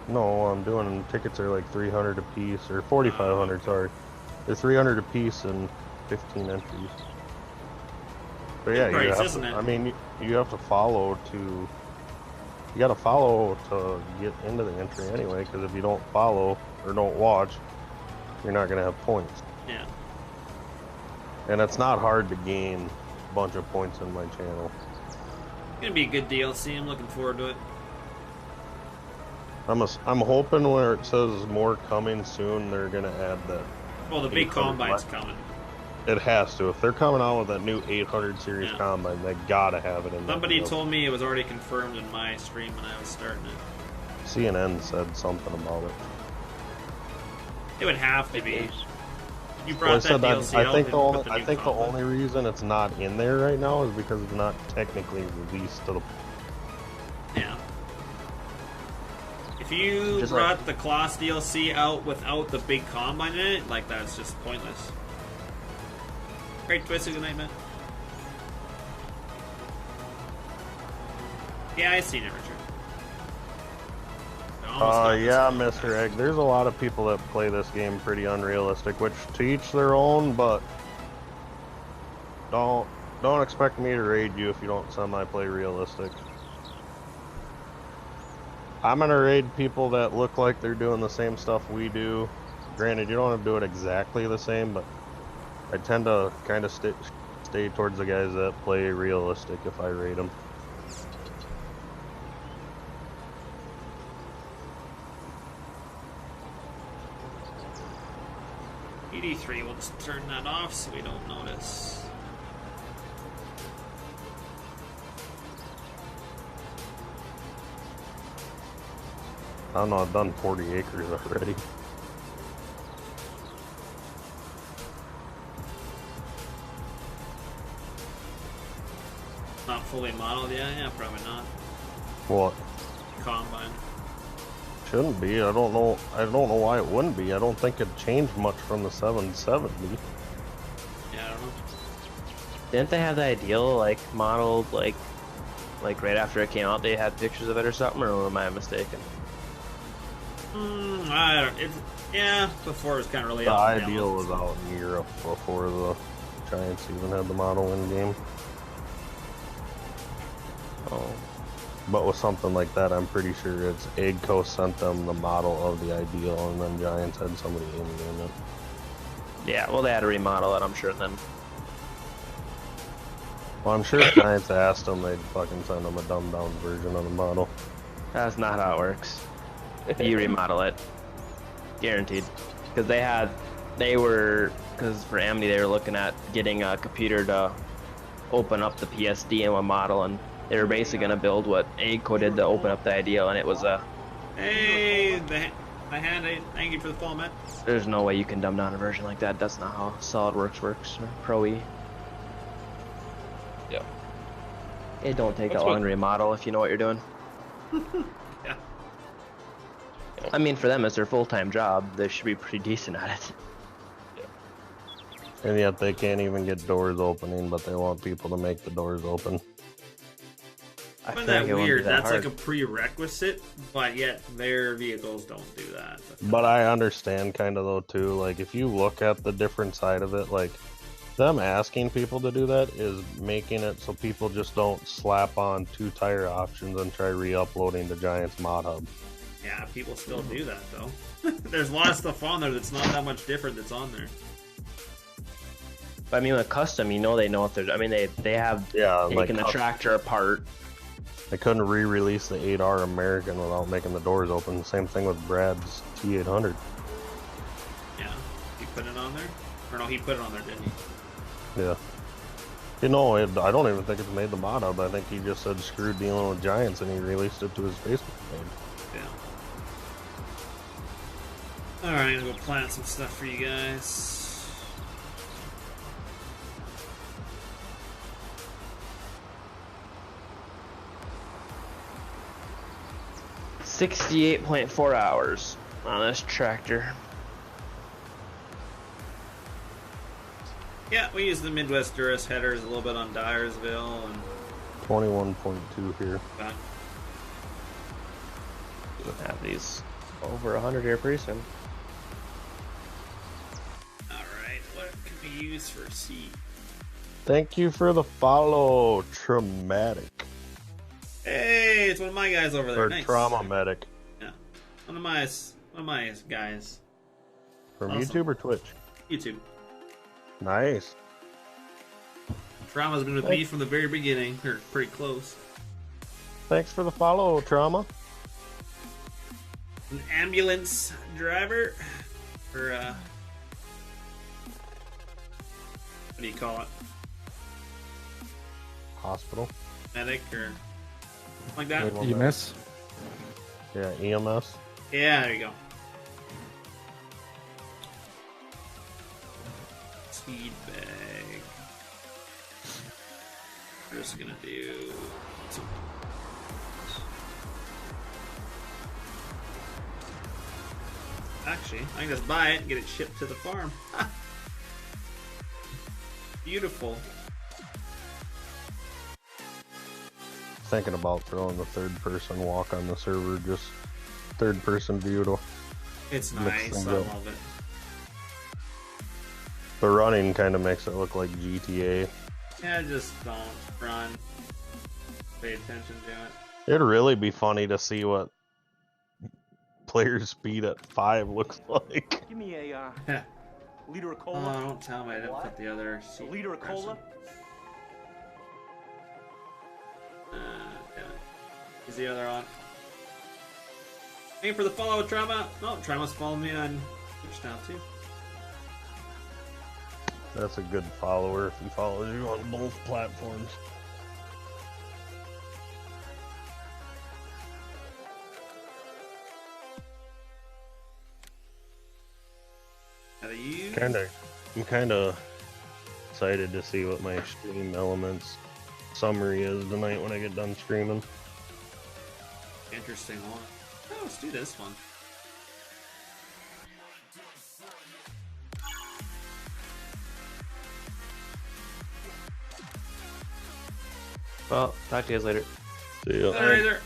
No, I'm doing tickets are like 300 a piece, or 4,500, sorry. They're 300 a piece and 15 entries. But yeah, Good price, you have isn't to, it? I mean, you have to follow to... You gotta follow to get into the entry anyway, because if you don't follow or don't watch, you're not gonna have points. Yeah. And it's not hard to gain a bunch of points in my channel. It's gonna be a good DLC. I'm looking forward to it. I'm hoping where it says more coming soon, they're gonna add that. Well, the big 800 combine's coming. It has to. If they're coming out with that new 800 series Yeah. combine, they gotta have it in. Somebody told me it was already confirmed in my stream when I was starting it. CNN said something about it. It would have to be. You Well, I brought that said that, DLC I out. think they the put only, the I new think the combine. only reason it's not in there right now is because it's not technically released to the. Yeah. If you Just brought the Kloss DLC out without the big combine in it, like that's just pointless. Great Twisted, good night, man. Yeah, I seen it, Richard. I almost got this Yeah, one. Mr. Egg. There's a lot of people that play this game pretty unrealistic, which to each their own, but don't expect me to raid you if you don't semi-play realistic. I'm gonna raid people that look like they're doing the same stuff we do. Granted, you don't have to do it exactly the same, but I tend to kind of stay towards the guys that play realistic if I raid them. ED3, we'll just turn that off so we don't notice. I don't know, I've done 40 acres already. Not fully modeled yet? Yeah, probably not. What? Combine. Shouldn't be. I don't know why it wouldn't be. I don't think it changed much from the 770. Yeah, I don't know. Didn't they have the ideal like modeled like right after it came out? They had pictures of it or something, or am I mistaken? I don't. Yeah, before it was kind of really The out of ideal was balance. out in Europe before the Giants even had the model in game. Oh, But with something like that, I'm pretty sure it's Agco sent them the model of the ideal, and then Giants had somebody in it. yeah. Well, they had to remodel it, I'm sure. Then Well, I'm sure if Giants asked them, they'd fucking send them a dumbed down version of the model. that's not how it works. You remodel it, guaranteed. Because because for Amity they were looking at getting a computer to open up the PSD in one model, and they were basically going to build what Agco did to open up the ideal, and it was a. Hey, the hand. Thank you for the follow, man. There's no way you can dumb down a version like that. That's not how SolidWorks works, or Pro E. Yeah. It don't take That's that long what- to remodel if you know what you're doing. Yeah. I mean, for them, it's their full-time job. They should be pretty decent at it. And yet they can't even get doors opening, but they want people to make the doors open. I Isn't feel that like it wouldn't be weird? that That's hard. like a prerequisite, but yet their vehicles don't do that. But I understand kind of though too, like if you look at the different side of it, like them asking people to do that is making it so people just don't slap on 2 tire options and try re-uploading the Giants mod hub. Yeah, people still do that though. There's a lot of stuff on there that's not that much different that's on there. But I mean, with custom, they know if there's. I mean, they have like taken the tractor apart. They couldn't re-release the 8R American without making the doors open. Same thing with Brad's T800. Yeah, he put it on there, or no, he put it on there, didn't he? Yeah. You know, I don't even think it's made the mod hub. I think he just said screw dealing with Giants and he released it to his Facebook page. Yeah. All right, I'm gonna go plant some stuff for you guys. $68.4 hours on this tractor. Yeah, we use the Midwest Durus headers a little bit on Dyersville and 21.2 here. back. Have these over 100 here pretty soon. Alright, what can we use for seed? Thank you for the follow, Traumatic. Hey, it's one of my guys over there. Or Nice. Trauma Medic. Yeah, one of my guys. From Awesome. YouTube or Twitch? YouTube. Nice. Trauma's been with me from the very beginning, or pretty close. Thanks for the follow, Trauma. an ambulance driver, or what do you call it? Hospital. Medic or something like that? EMS? Yeah, EMS. Yeah, there you go. Speed bag. We're just gonna do some. Actually, I can just buy it and get it shipped to the farm. Beautiful. Thinking about throwing the third person walk on the server, just third person view to It's mix nice. things I up. love it. The running kind of makes it look like GTA. Yeah, just don't run. Pay attention to it. It'd really be funny to see what player speed at 5 looks like. Give me a liter of cola. Oh, don't tell me I didn't put the other A seat liter of cola. Damn it. Is the other on? Aim for the follow, Trauma. No, Trauma's following me on Twitch now too. That's a good follower if he follows you on both platforms. I'm kind of excited to see what my stream elements summary is tonight when I get done streaming. Interesting one. Oh, let's do this one. Well, talk to you guys later. See ya. Later.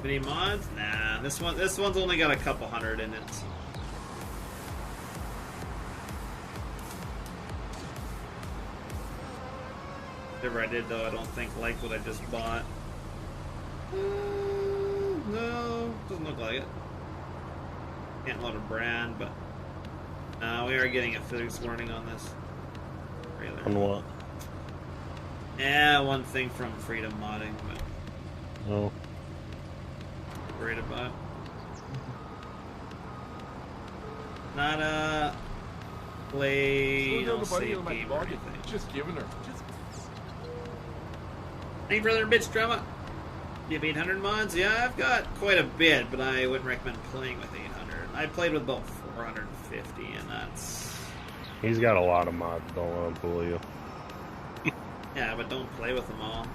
Any mods? Nah, this one's only got a couple hundred in it. Whatever I did though, I don't think like what I just bought. No, doesn't look like it. Can't load a brand, but we are getting a physics warning on this. Trailer. On what? Yeah, one thing from Freedom Modding, but Oh. worried about. Not a play, Slow down the buddy save on my game or toboggan. anything. Just giving her. Any brother bitch drama? You have 800 mods? Yeah, I've got quite a bit, but I wouldn't recommend playing with 800. I played with about 450, and that's... He's got a lot of mods, don't let him fool you. Yeah, but don't play with them all.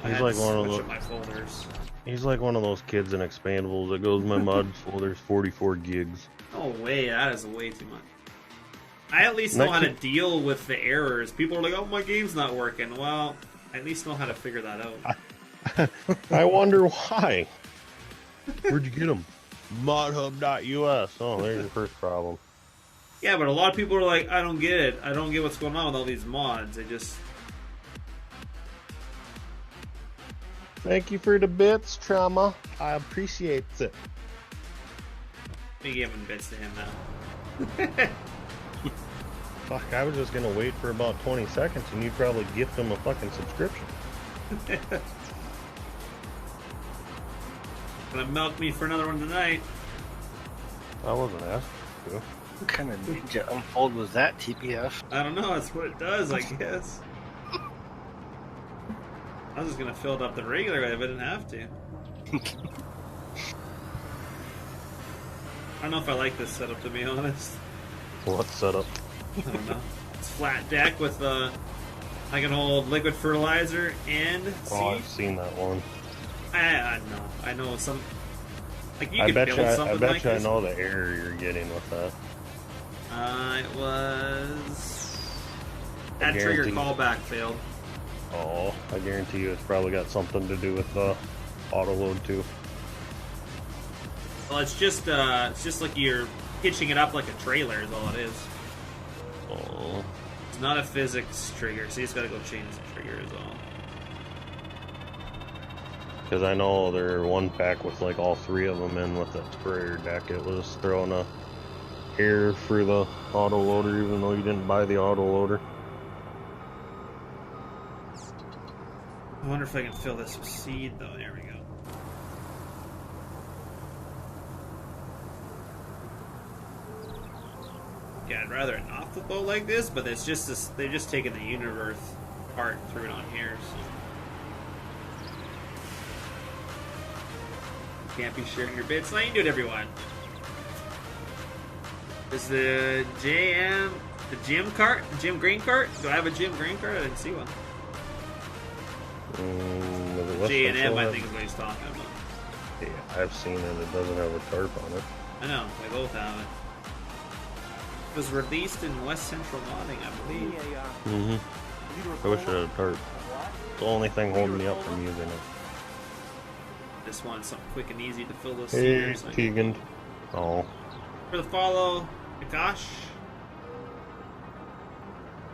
I He's had like to one of switch the- up my folders. He's like one of those kids in Expandables that goes, my mod folder's 44 gigs. No way, that is way too much. I at least know how to deal with the errors. People are like, oh, my game's not working. Well, I at least know how to figure that out. I wonder why. Where'd you get them? Modhub.us. Oh, there's your first problem. Yeah, but a lot of people are like, I don't get it. I don't get what's going on with all these mods. They just... Thank you for the bits, Trauma. I appreciate it. Me giving bits to him now. Fuck, I was just gonna wait for about 20 seconds and you'd probably gift him a fucking subscription. Gonna milk me for another one tonight. I wasn't asked to. What kind of ninja unfold was that, TPF? I don't know, that's what it does, I guess. I was just gonna fill it up the regular way if I didn't have to. I don't know if I like this setup, to be honest. What setup? I don't know. It's flat deck with I can hold liquid fertilizer and seed. Oh, I've seen that one. I know some. Like you I could bet build you, something I bet like you this. I know the error you're getting with that. It was That trigger guarantee- callback failed. Oh, I guarantee you it's probably got something to do with the auto load too. Well, it's just like you're hitching it up like a trailer is all it is. Oh. It's not a physics trigger, so you just gotta go change the trigger is all. Because I know there one pack with like all three of them in with that sprayer deck. It was throwing a air through the auto loader even though you didn't buy the auto loader. I wonder if I can fill this with seed though. There we go. Yeah, I'd rather it not football like this, but it's just this. They're just taking the universe part and threw it on here. So. You can't be sharing your bits. Now you can do it, everyone. Is the JM the gym cart? The gym green cart? Do I have a gym green cart? I didn't see one. J&M, I think is what he's talking about. Yeah, I've seen it. It doesn't have a tarp on it. I know, we both have it. It was released in West Central Modding, I believe. Mm-hmm. I wish it had a tarp. It's the only thing holding me up from using it. Just wanted something quick and easy to fill those Hey, seats. Tegan. Oh. For the follow, Nakash.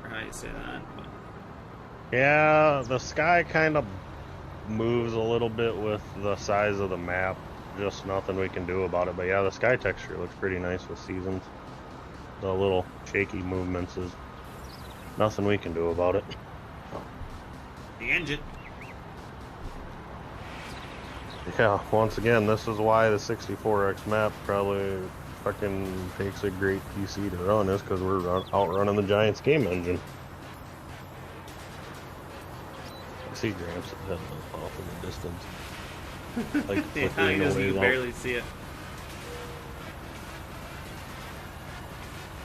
Or how you say that. But... Yeah, the sky kind of moves a little bit with the size of the map. Just nothing we can do about it. But yeah, the sky texture looks pretty nice with seasons. The little shaky movements is nothing we can do about it. The engine. Yeah, once again, this is why the 64X map probably fucking takes a great PC to run, is because we're outrunning the Giants game engine. I see Gramps heading off in the distance. Like, Yeah, you can barely see it.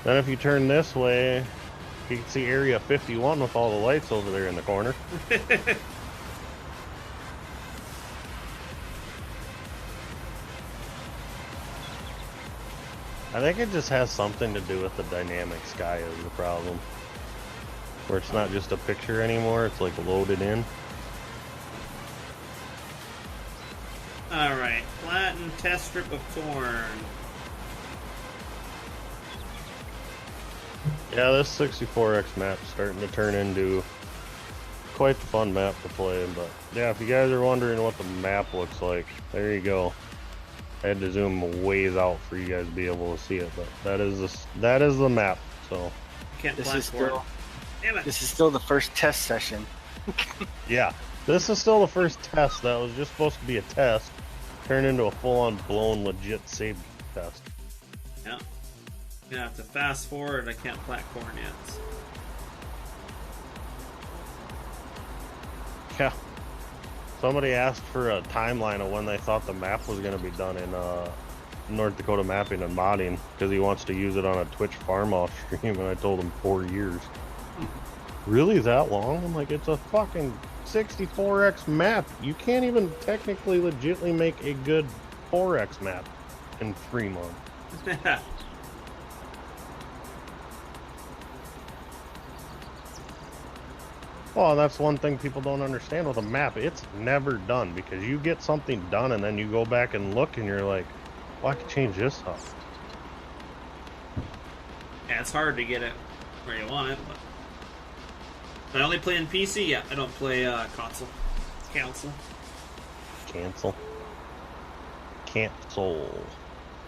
Then if you turn this way, you can see Area 51 with all the lights over there in the corner. I think it just has something to do with the dynamic sky is the problem. Where it's not just a picture anymore, it's like loaded in. Alright, flatten test strip of corn. Yeah, this 64X map's starting to turn into quite the fun map to play, but yeah, if you guys are wondering what the map looks like, there you go. I had to zoom ways out for you guys to be able to see it, but that is the map. So Can't This plant is corn. still Damn it. this is still the first test session. yeah, this is still the first test. That was just supposed to be a test, turned into a full-on blown legit save test. Yeah. I'm gonna have to fast forward. I can't plant corn yet. Yeah. Somebody asked for a timeline of when they thought the map was going to be done in North Dakota Mapping and Modding, because he wants to use it on a Twitch farm-off stream, and I told him 4 years. Really that long? I'm like, it's a fucking 64X map. You can't even technically legitimately make a good 4X map in 3 months. Well, that's one thing people don't understand with a map. It's never done, because you get something done and then you go back and look and you're like, well, I can change this up. Yeah, it's hard to get it where you want it, but I only play in PC. Yeah, I don't play console. Cancel.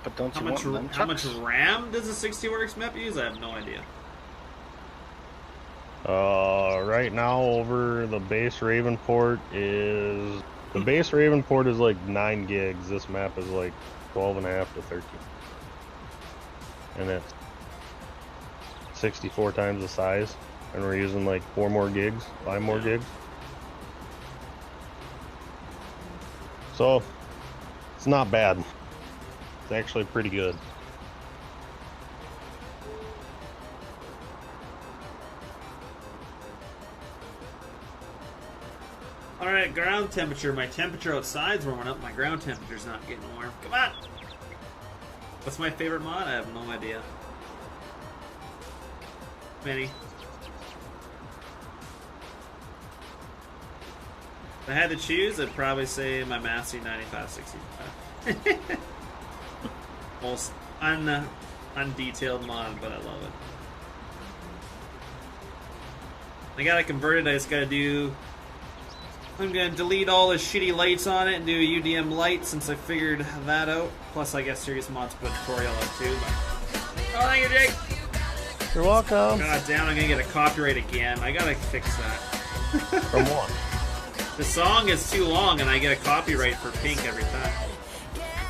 But don't How you much want how much RAM does a 64X map use? I have no idea. Right now over the base Raven port is... The base Raven port is like 9 gigs. This map is like 12.5 to 13. And it's 64 times the size. And we're using like 4 more gigs, 5 more gigs. So, it's not bad. It's actually pretty good. Alright, ground temperature. My temperature outside's warming up. My ground temperature's not getting warm. Come on! What's my favorite mod? I have no idea. Many. If I had to choose, I'd probably say my Massey 9565. Most undetailed mod, but I love it. I got it converted. I just gotta do. I'm gonna delete all the shitty lights on it and do a UDM light since I figured that out. Plus, I guess Serious Mods put a tutorial up too. But... Oh, thank you, Jake. You're welcome. God damn, I'm gonna get a copyright again. I gotta fix that. From what? The song is too long, and I get a copyright for Pink every time.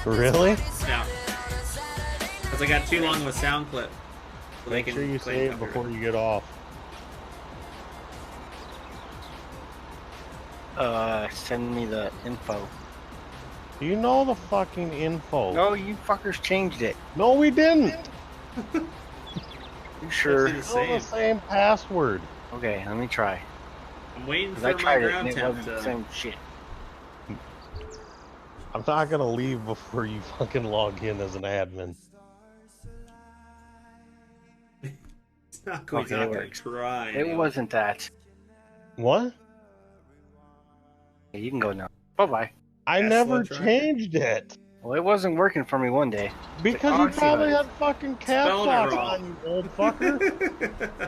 Really? Yeah. Because I got too long of a sound clip. So Make sure you save before you get off. Send me the info. You know the fucking info. No, you fuckers changed it. No, we didn't. You sure? It's Still the same password. Okay, let me try. I'm waiting for I my tried it ground and it temp wasn't the to... same shit. I'm not gonna leave before you fucking log in as an admin. It's not going Okay, to it works. try. It wasn't that. What? Okay, you can go now. Bye-bye. I Tesla never tracker. changed it. Well, it wasn't working for me one day. Because you probably had fucking caps Spelling it lock wrong. on, you old fucker.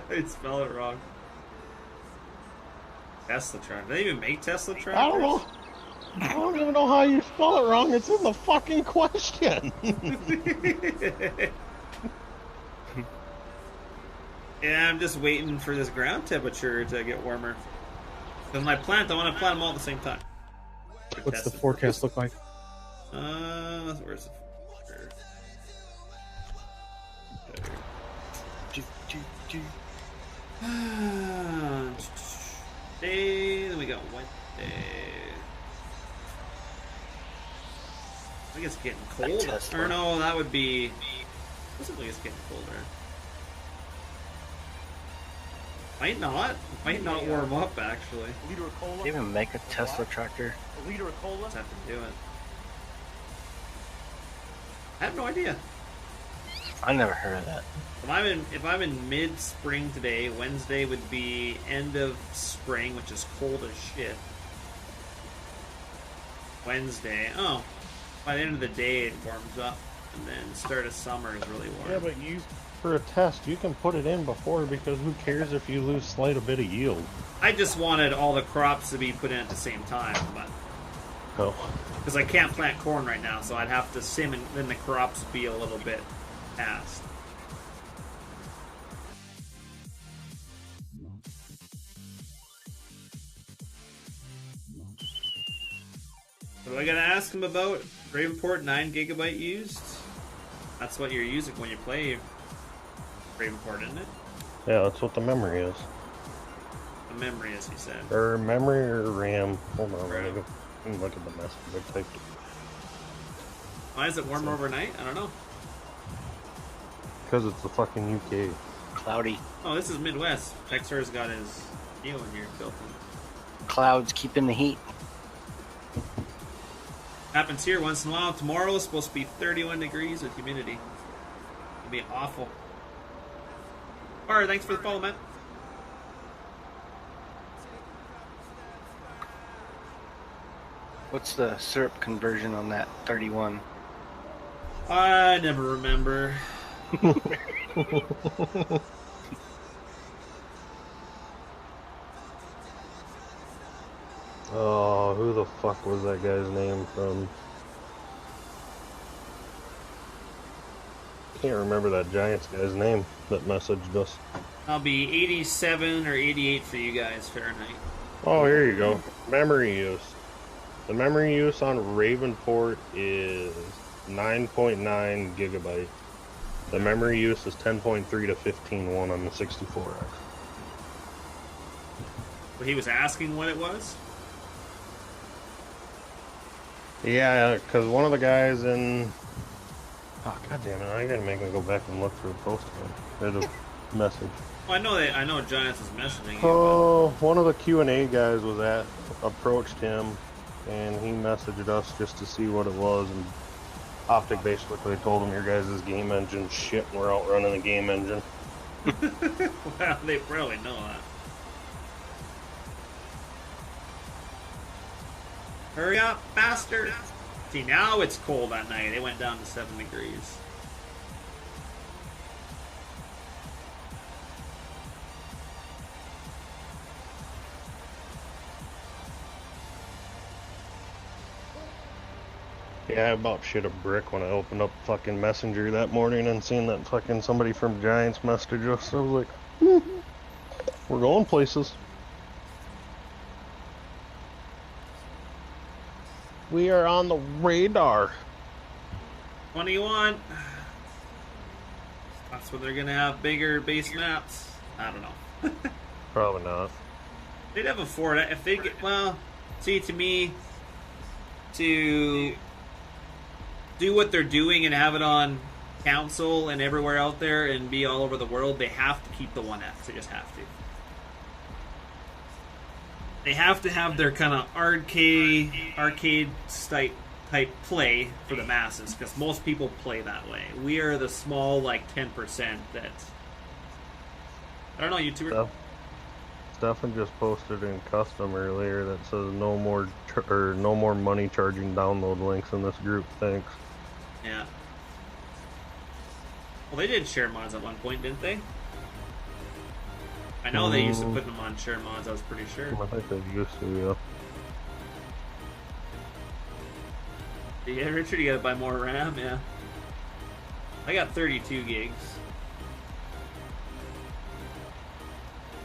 I spelled it wrong. Tesla tracker. Do they even make Tesla trackers? I don't know. I don't even know how you spell it wrong. It's in the fucking question. Yeah, I'm just waiting for this ground temperature to get warmer. Because my plant, I want to plant them all at the same time. What's the forecast look like? Where's the... Day, then we got Wednesday. I think it's getting cold. Or no, that would be... Doesn't think it's getting colder. Might not. Might not warm up, actually. A liter of cola. They even make a Tesla tractor. A liter of cola. Just have to do it. I have no idea. I never heard of that. If I'm in mid-spring today, Wednesday would be end of spring, which is cold as shit. Wednesday, oh, by the end of the day it warms up, and then start of summer is really warm. Yeah, but for a test, you can put it in before because who cares if you lose slight a bit of yield? I just wanted all the crops to be put in at the same time, but because I can't plant corn right now, so I'd have to sim and then the crops be a little bit past. So I gotta ask him about Ravenport 9GB used. That's what you're using when you play Ravenport, isn't it? Yeah, that's what the memory is. The memory, as he said. Or memory or RAM. Hold on, let me go and look at the message I typed. Why is it warmer overnight? I don't know. Because it's the fucking UK. Cloudy. Oh, this is Midwest. Texar's got his deal in here built in. Clouds keeping the heat. Happens here once in a while. Tomorrow is supposed to be 31 degrees with humidity. It'll be awful. Alright, thanks for the follow, man. What's the syrup conversion on that 31? I never remember. Oh, who the fuck was that guy's name from? Can't remember that Giants guy's name that messaged us. I'll be 87 or 88 for you guys, Fahrenheit. Oh, here you go. Memory use. The memory use on Ravenport is 9.9 gigabyte. The memory use is 10.3 to 15.1 on the 64X. But he was asking what it was? Yeah, because one of the guys in... Oh, god damn it, I gotta make me go back and look for the post again. There's a message. Well, I know Giants is messaging you. Oh, one of the Q&A guys approached him, and he messaged us just to see what it was, and Optic basically told him your guys' game engine shit, and we're outrunning the game engine. Well, they probably know that. Hurry up, faster! See, now it's cold at night. It went down to 7 degrees. Yeah, I about shit a brick when I opened up fucking Messenger that morning and seen that fucking somebody from Giants messaged us. I was like, we're going places. We are on the radar. What do you want? That's when they're gonna have bigger base maps. I don't know. Probably not. They'd have a Ford if they get, well, see, to me, to do what they're doing and have it on console and everywhere out there and be all over the world, they have to keep the 1X. They just have to. They have to have their kind of arcade type play for the masses, because most people play that way. We are the small, like, 10% that, I don't know, YouTuber. Stefan just posted in custom earlier that says no more money charging download links in this group. Thanks. Yeah. Well, they did share mods at one point, didn't they? I know they used to put them on share mods. I was pretty sure. I think they used to, yeah. Yeah, Richard, you gotta buy more RAM. Yeah. I got 32 gigs.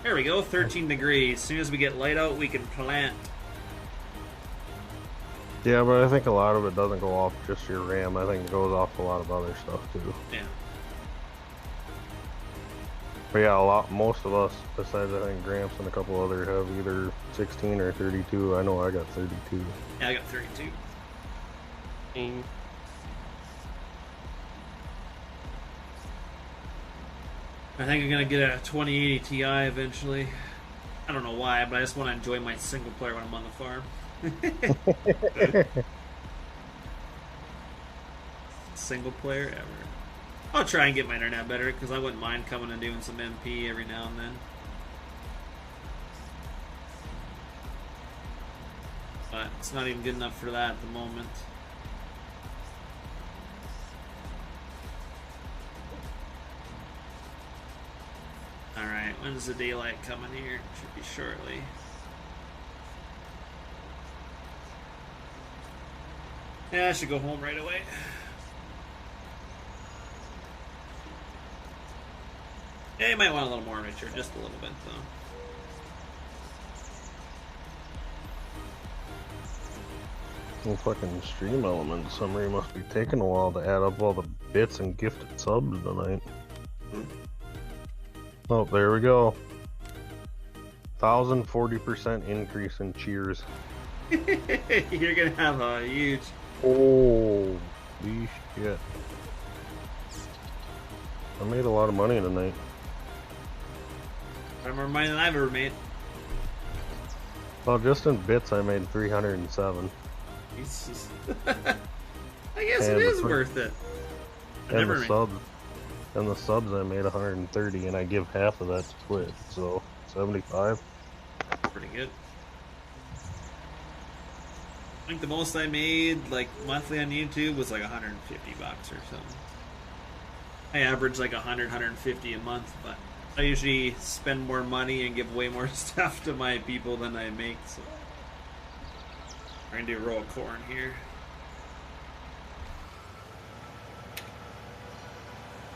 There we go, 13 degrees. As soon as we get light out, we can plant. Yeah, but I think a lot of it doesn't go off just your RAM. I think it goes off a lot of other stuff too. Yeah. But yeah, most of us, besides I think Gramps and a couple other, have either 16 or 32. I know I got 32. Yeah, I got 32. I think I'm gonna get a 2080 Ti eventually. I don't know why, but I just want to enjoy my single player when I'm on the farm. Single player ever. I'll try and get my internet better, because I wouldn't mind coming and doing some MP every now and then. But it's not even good enough for that at the moment. Alright, when's the daylight coming here? Should be shortly. Yeah, I should go home right away. Yeah, you might want a little more, Richard. Just a little bit, though. Well, fucking stream element summary must be taking a while to add up all the bits and gifted subs tonight. Oh, there we go. 1,040% increase in cheers. You're gonna have a huge... Holy shit. I made a lot of money tonight. More money than I've ever made. Well, just in bits I made 307. Jesus. I guess it is worth it. And the subs I made 130, and I give half of that to Twitch, so 75. Pretty good. I think the most I made, like, monthly on YouTube was like $150 or something. I average like 100, 150 a month, but I usually spend more money and give way more stuff to my people than I make, so. I'm gonna do a row of corn here.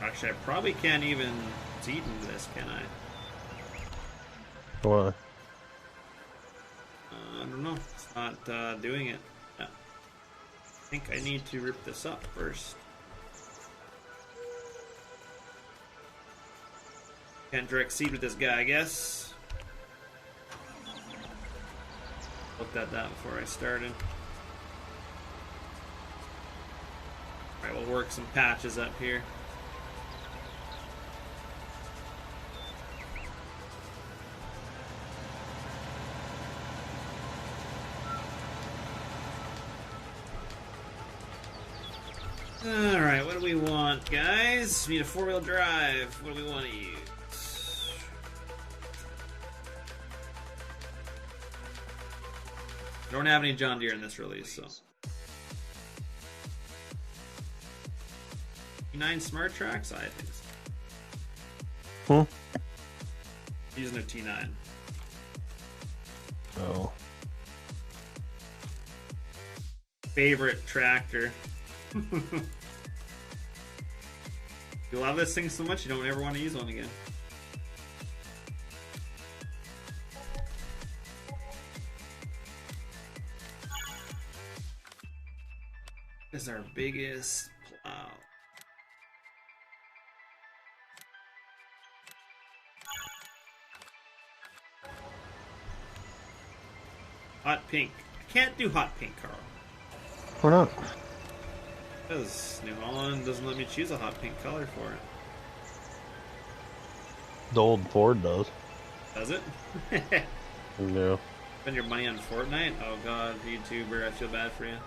Actually, I probably can't even eat into this, can I? Why? I don't know. It's not doing it. Yeah. I think I need to rip this up first. Can't direct seed with this guy, I guess. Looked at that before I started. Alright, we'll work some patches up here. Alright, what do we want, guys? We need a 4-wheel drive. What do we want to use? Don't have any John Deere in this release, so. T9 Smart Tracks? I think so. Using a T9. Oh. Favorite tractor. You love this thing so much you don't ever want to use one again. This is our biggest plow. Hot pink. I can't do hot pink, Carl. Why not? Because New Holland doesn't let me choose a hot pink color for it. The old Ford does. Does it? No. Spend your money on Fortnite? Oh god, YouTuber, I feel bad for you.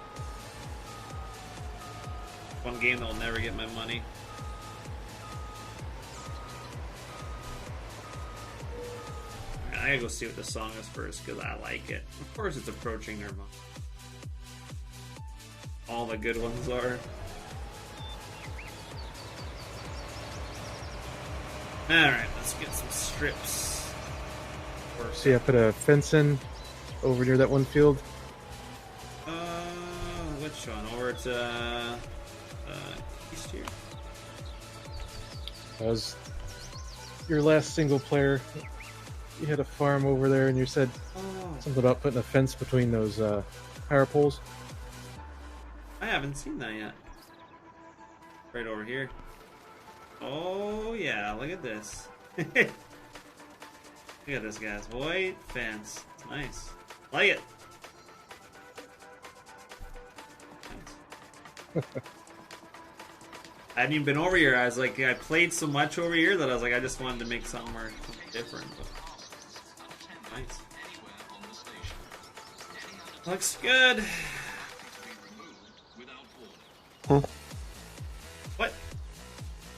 One game that will never get my money. I gotta go see what the song is first because I like it. Of course, it's approaching Nirvana. All the good ones are. Alright, let's get some strips. See, I put a fence in over near that one field. Which one? Over to east here? I was your last single player. You had a farm over there, and you said something about putting a fence between those power poles. I haven't seen that yet. Right over here. Oh yeah, look at this. Look at this, guys. White fence. It's nice. Like it. I hadn't even been over here. I was like, I played so much over here that I was like, I just wanted to make something more different. But nice. Looks good. What?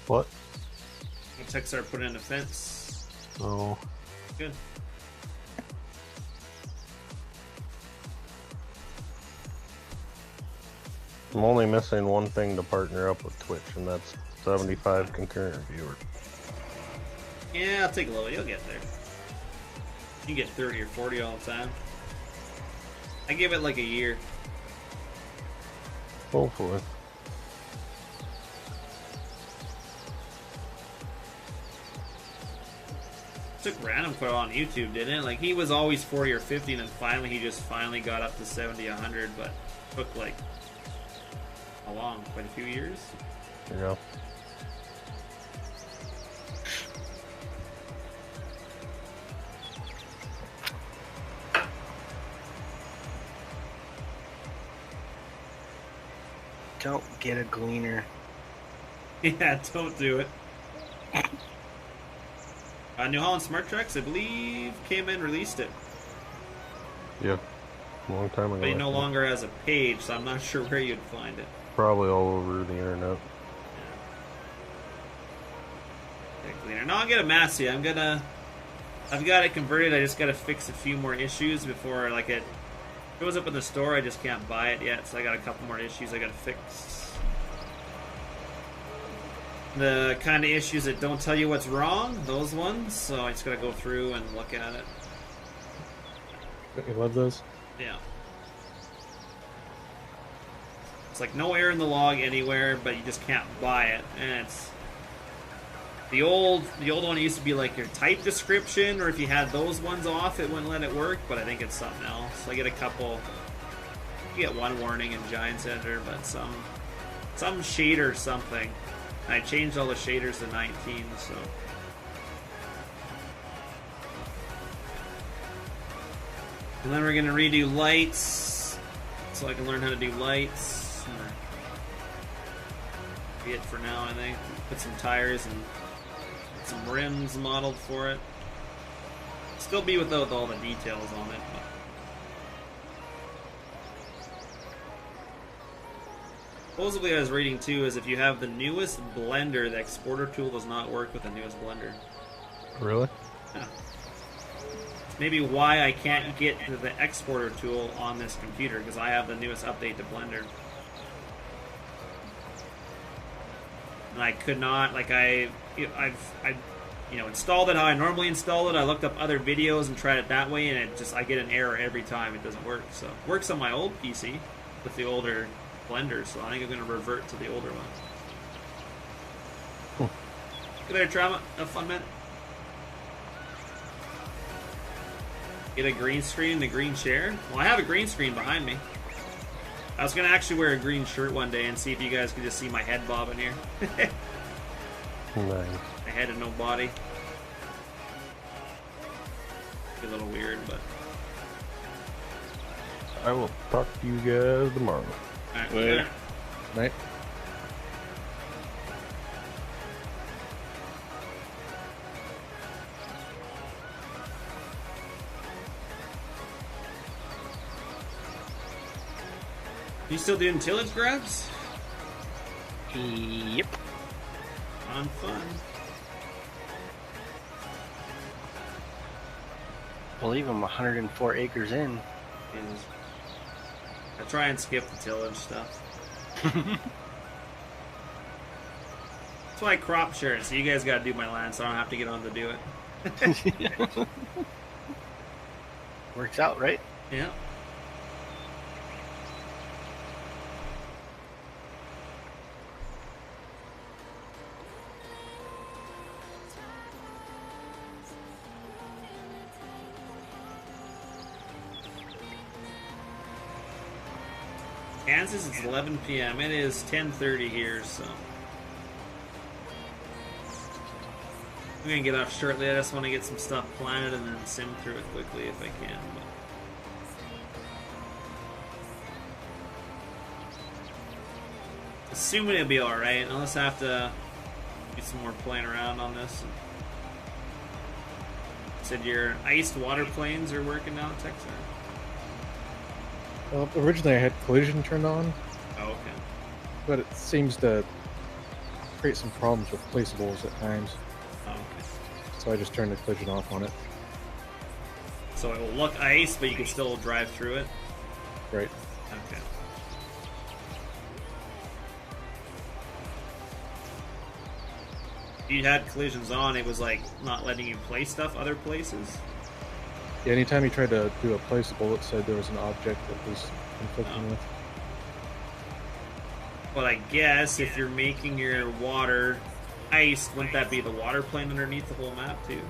What? Texar put in a fence. Oh. Good. I'm only missing one thing to partner up with Twitch, and that's 75 concurrent viewers. Yeah, I'll take a little. You'll get there. You get 30 or 40 all the time. I give it like a year. Hopefully. It took Random quite a while on YouTube, didn't it? Like, he was always 40 or 50, and then finally he just finally got up to 70, 100, but it took like, how long? Quite a few years? Yeah. Don't get a gleaner. Yeah, don't do it. New Holland Smart Tracks, I believe, came and released it. Yeah. Long time ago. But he no longer has a page, so I'm not sure where you'd find it. Probably all over the internet. Yeah. No, I'll get a Massey. I've got it converted. I just got to fix a few more issues before, like, it goes up in the store. I just can't buy it yet, so I got a couple more issues I got to fix. The kind of issues that don't tell you what's wrong, those ones. So I just got to go through and look at it. You love those? Yeah. It's like no error in the log anywhere, but you just can't buy it, and it's the old one used to be like your type description, or if you had those ones off, it wouldn't let it work. But I think it's something else. I get a couple. You get one warning in Giants Editor, but some shader something. I changed all the shaders to 19, so. And then we're gonna redo lights, so I can learn how to do lights. Be it for now, I think. Put some tires and some rims modeled for it. Still be without all the details on it. But. Supposedly, I was reading too, is if you have the newest blender, the exporter tool does not work with the newest blender. Really? Yeah. maybe why I can't get to the exporter tool on this computer, because I have the newest update to Blender. And I could not, like, I've installed it how I normally install it. I looked up other videos and tried it that way, and I get an error every time. It doesn't work. So it works on my old PC with the older Blender, so I think I'm going to revert to the older one. Get there, Trauma. Have fun, man. Get a green screen, the green chair. Well, I have a green screen behind me. I was going to actually wear a green shirt one day and see if you guys could just see my head bobbing here. Nice. A head and no body. Be a little weird, but... I will talk to you guys tomorrow. Alright, Later. Night. You still doing tillage grabs? Yep. On fun. I believe I'm 104 acres in. Is I try and skip the tillage stuff. That's why I crop share it, so you guys gotta do my land so I don't have to get on to do it. Works out, right? Yeah. Kansas, it's 11 p.m. It is 10:30 here, so I'm gonna get off shortly. I just want to get some stuff planted and then sim through it quickly if I can. But assuming it'll be all right, unless I have to do some more playing around on this. Said your iced water planes are working now, Texas. Well, originally I had collision turned on, Oh, okay. but it seems to create some problems with placeables at times. Oh, okay. So I just turned the collision off on it. So it will look ice, but you can still drive through it. Right. Okay. If you had collisions on, it was like not letting you place stuff other places. Yeah, anytime you tried to do a placeable, it said there was an object that was conflicting with. But I guess if you're making your water ice, wouldn't that be the water plane underneath the whole map too?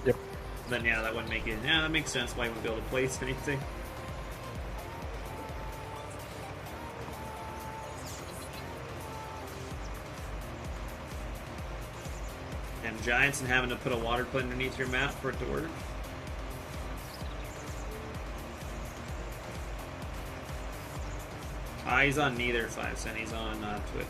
Yep. Then yeah, that wouldn't make it. Yeah, that makes sense why you wouldn't be able to place anything. And giants and having to put a water plane underneath your map for it to work. He's on neither 5 cent. He's on Twitch.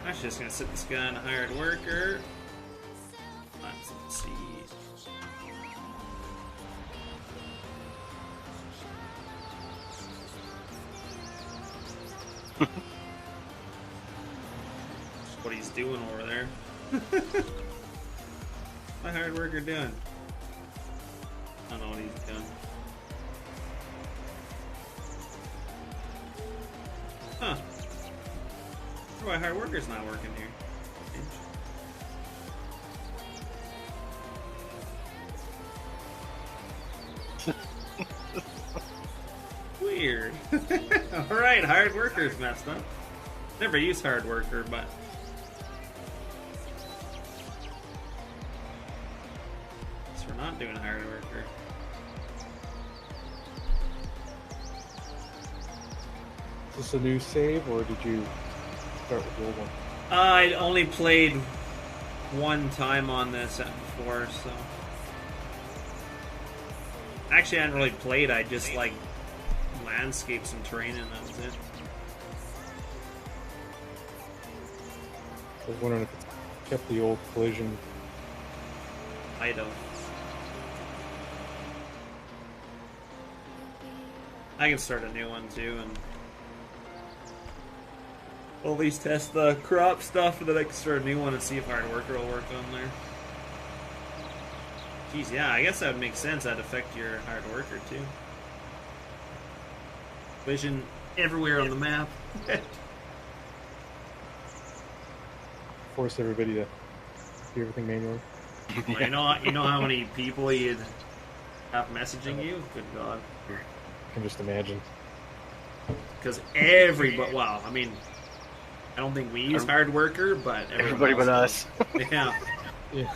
I'm just gonna sit this guy on a hired worker. Let's see. What he's doing over there. My hired worker doing? I don't know what he's doing. Huh. Why hard worker's not working here? Weird. Alright, hard worker's messed up. Never used hard worker, but so we're not doing hard worker. Is this a new save, or did you start with the old one? I only played one time on this before, so Actually, I hadn't really played. I just like landscapes and terrain, and that was it. I was wondering if it's kept the old collision. I don't. I can start a new one too, and at least test the crop stuff, and then I can start a new one and see if hard worker will work on there. Geez, yeah, I guess that would make sense. That'd affect your hard worker too. Vision everywhere on the map. Force everybody to do everything manually. Well, you know how many people you'd have messaging you? Good God. I can just imagine. Because everybody, wow, I mean, I don't think we use hard worker, but everybody but us. Yeah. Yeah.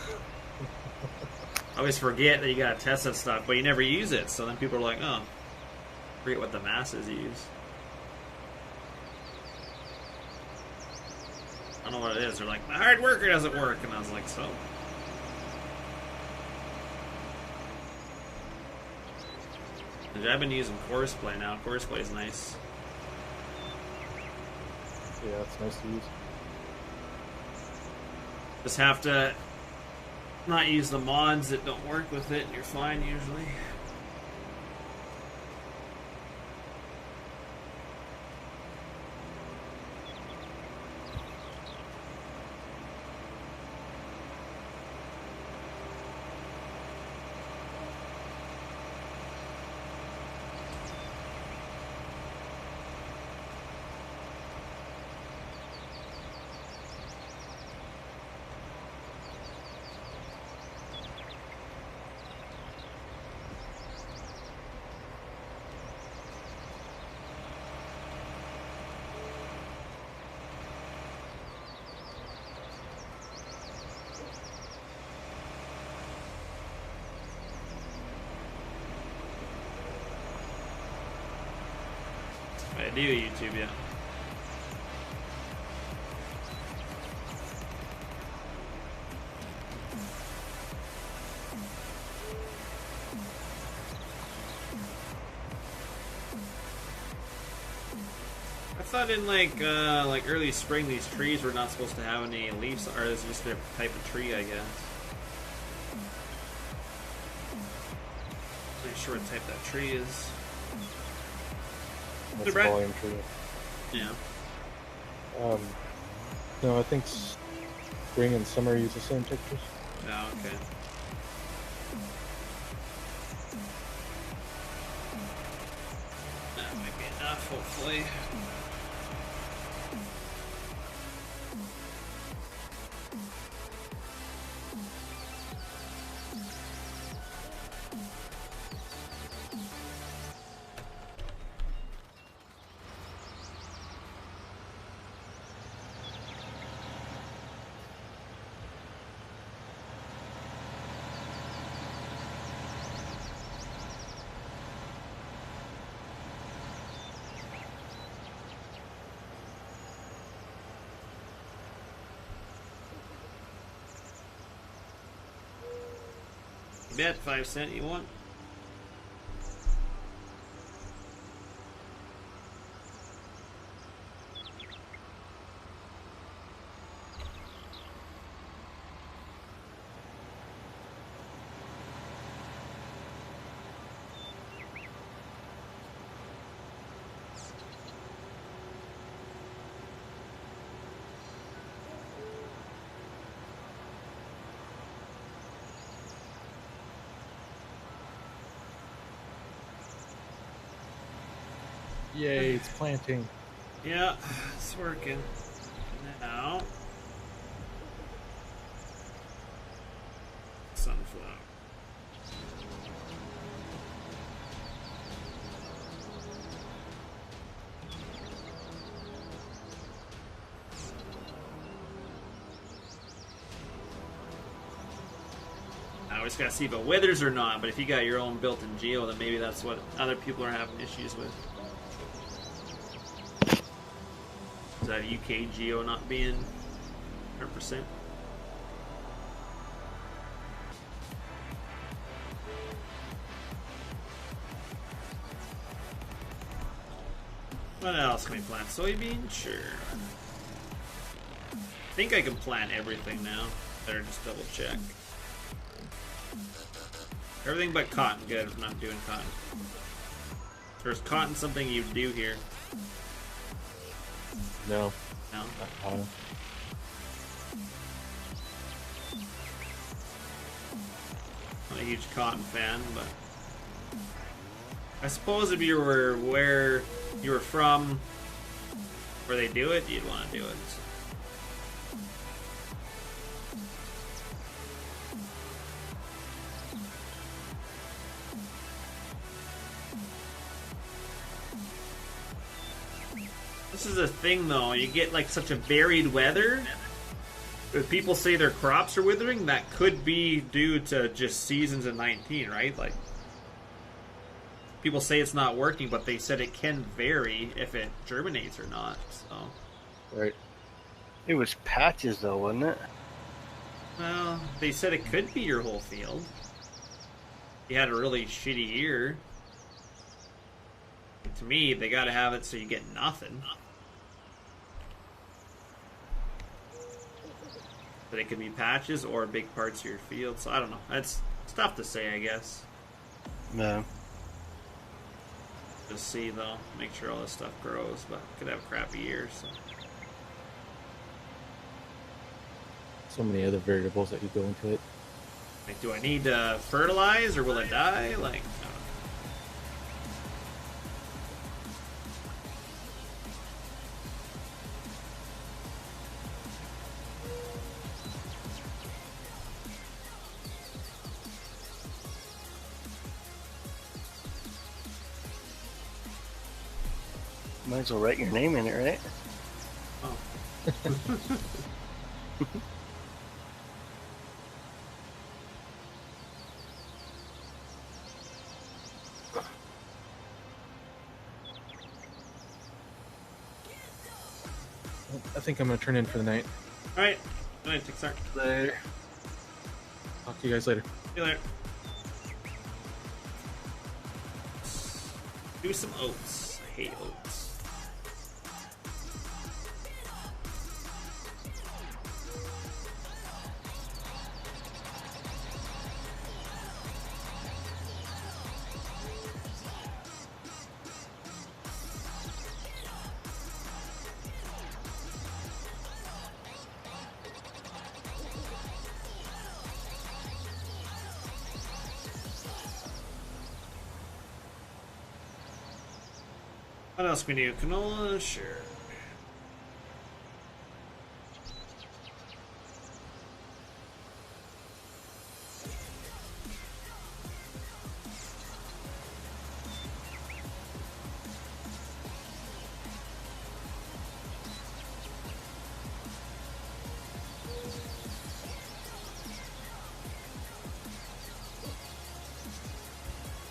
I always forget that you gotta test that stuff, but you never use it, so then people are like, oh, forget what the masses use. I don't know what it is. They're like, the hard worker doesn't work, and I was like, so. And I've been using Courseplay now. Courseplay is nice. Yeah, it's nice to use. Just have to not use the mods that don't work with it, and you're fine usually. I do YouTube, yeah. I thought in like early spring these trees were not supposed to have any leaves, or is it just their type of tree, I guess. Not sure what type that tree is. That's a volume tree. Yeah. No, I think spring and summer use the same pictures. Oh, okay. That might be enough, hopefully. Bet 5 cents you want? Yay, it's planting. Yeah, it's working. Now, sunflower. I always gotta see if it withers or not, but if you got your own built-in geo, then maybe that's what other people are having issues with. Is that UK geo not being 100%? What else can we plant? Soybean? Sure. I think I can plant everything now. Better just double check. Everything but cotton. Good, I'm not doing cotton. There's cotton something you do here? No. No? Not a huge cotton fan, but I suppose if you were where you were from, where they do it, you'd want to do it. This is a thing though, you get like such a varied weather. If people say their crops are withering, that could be due to just seasons in 19, right? Like, people say it's not working, but they said it can vary if it germinates or not, so. Right. It was patches though, wasn't it? Well, they said it could be your whole field. You had a really shitty year. To me, they gotta have it so you get nothing. But it could be patches or big parts of your field, so I don't know. It's tough to say, I guess. No. Just see, though. Make sure all this stuff grows, but could have a crappy year, so. So many other variables that you go into it. Like, do I need to fertilize, or will it die? Like, I don't know. Might as well write your name in it, right? Oh. I think I'm gonna turn in for the night. Alright. Good night, Pixar. Later. Talk to you guys later. See you later. Do some oats. I hate oats. What else can we do? Canola? Sure.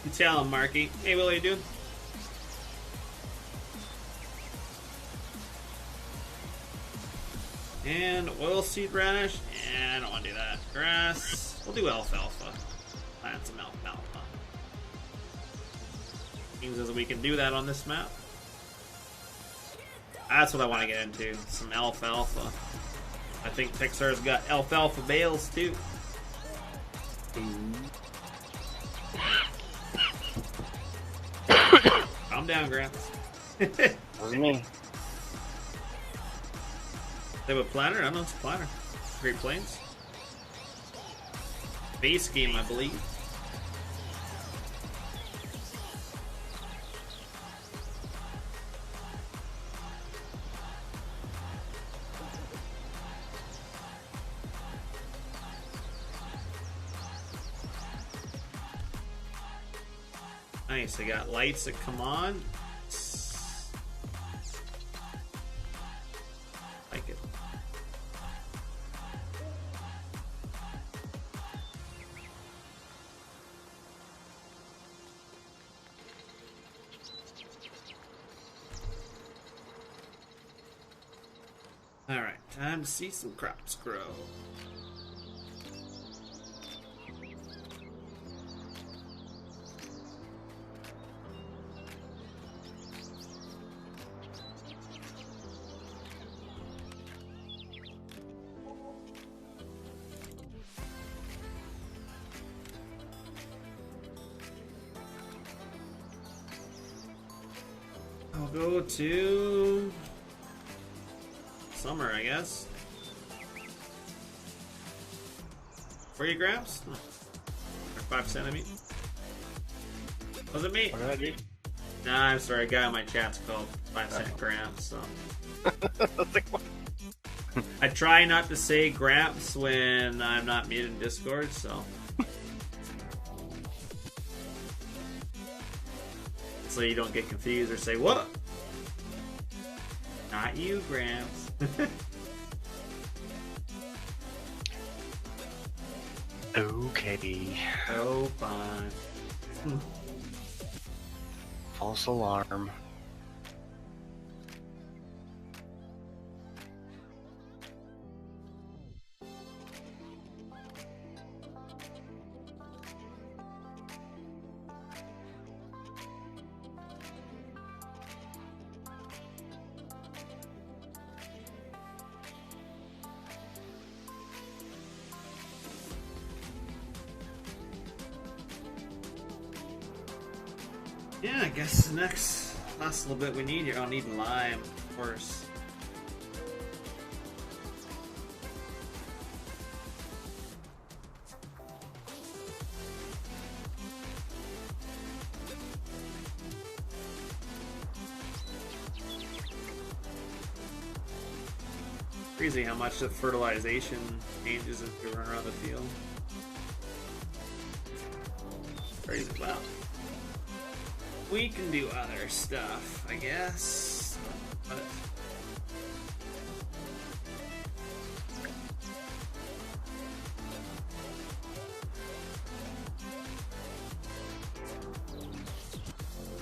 You tell him, Marky. Hey, what are you doing? And oilseed radish, and I don't want to do that. Grass, we'll do alfalfa. Plant some alfalfa. Seems as we can do that on this map. That's what I want to get into, some alfalfa. I think Pixar's got alfalfa bales too. Calm down, Gramps. Wasn't me. They have a planner? I don't know, it's a planner. Great Plains. Base game, I believe. Nice, they got lights that come on. Like it. Alright, time to see some crops grow. go to summer, I guess. For you, Gramps? Or 5%, I mean. Was it me? What did I do? Nah, I'm sorry. A guy on my chat's called 5% Gramps, so. I try not to say Gramps when I'm not muted in Discord, so. So you don't get confused or say, what? Not you, Gramps. Okay. Oh, fine. False alarm. Yeah, I guess the last little bit we need here. I'll need lime, of course. Crazy how much the fertilization changes as you run around the field. Crazy. Wow. We can do other stuff, I guess. But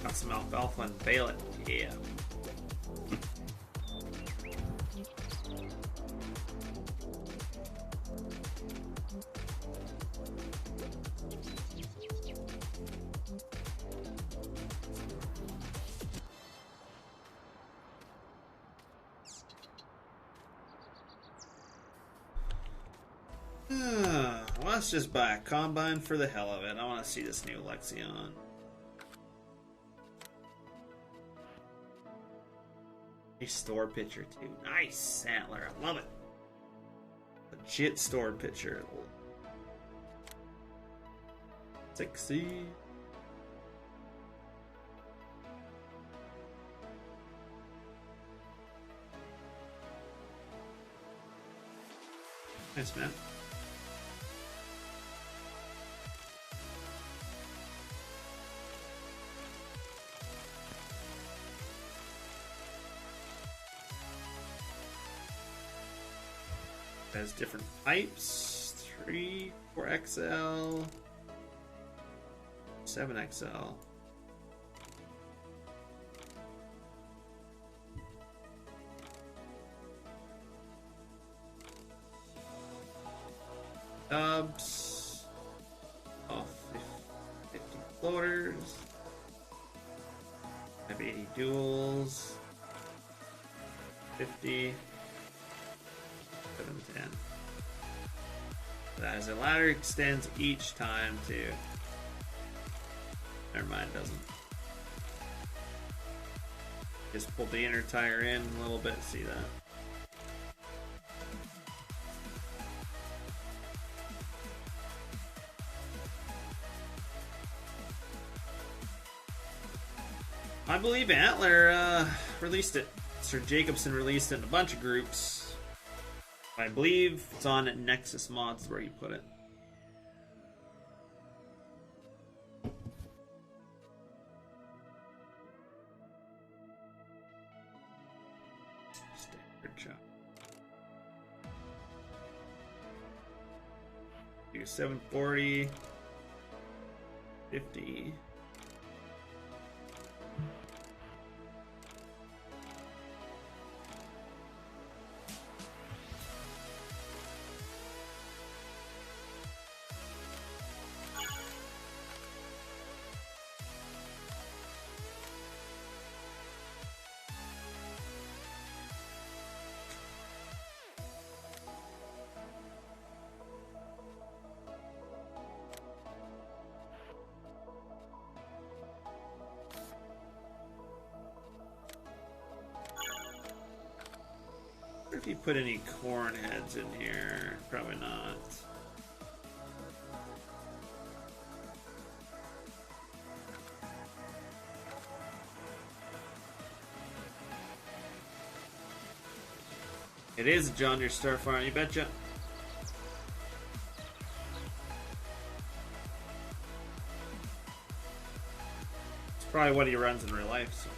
got some alfalfa and bale it. Yeah. Let's just buy a combine for the hell of it. I want to see this new Lexion. A store picture too. Nice antler. I love it. Legit store picture. Sexy. Nice, man. Has different types: 3, 4XL, 7XL. Dubs. Oh, 50 floaters. 580 duals. 50. 710. That as a ladder extends each time too. Never mind, it doesn't. Just pull the inner tire in a little bit, see that? I believe Antler released it. Sir Jacobson released it in a bunch of groups. I believe it's on Nexus Mods where you put it. Standard shot. Do 740, 50. wonder if you put any corn heads in here. Probably not. It is John Deere Star Farm, you betcha. It's probably what he runs in real life, so.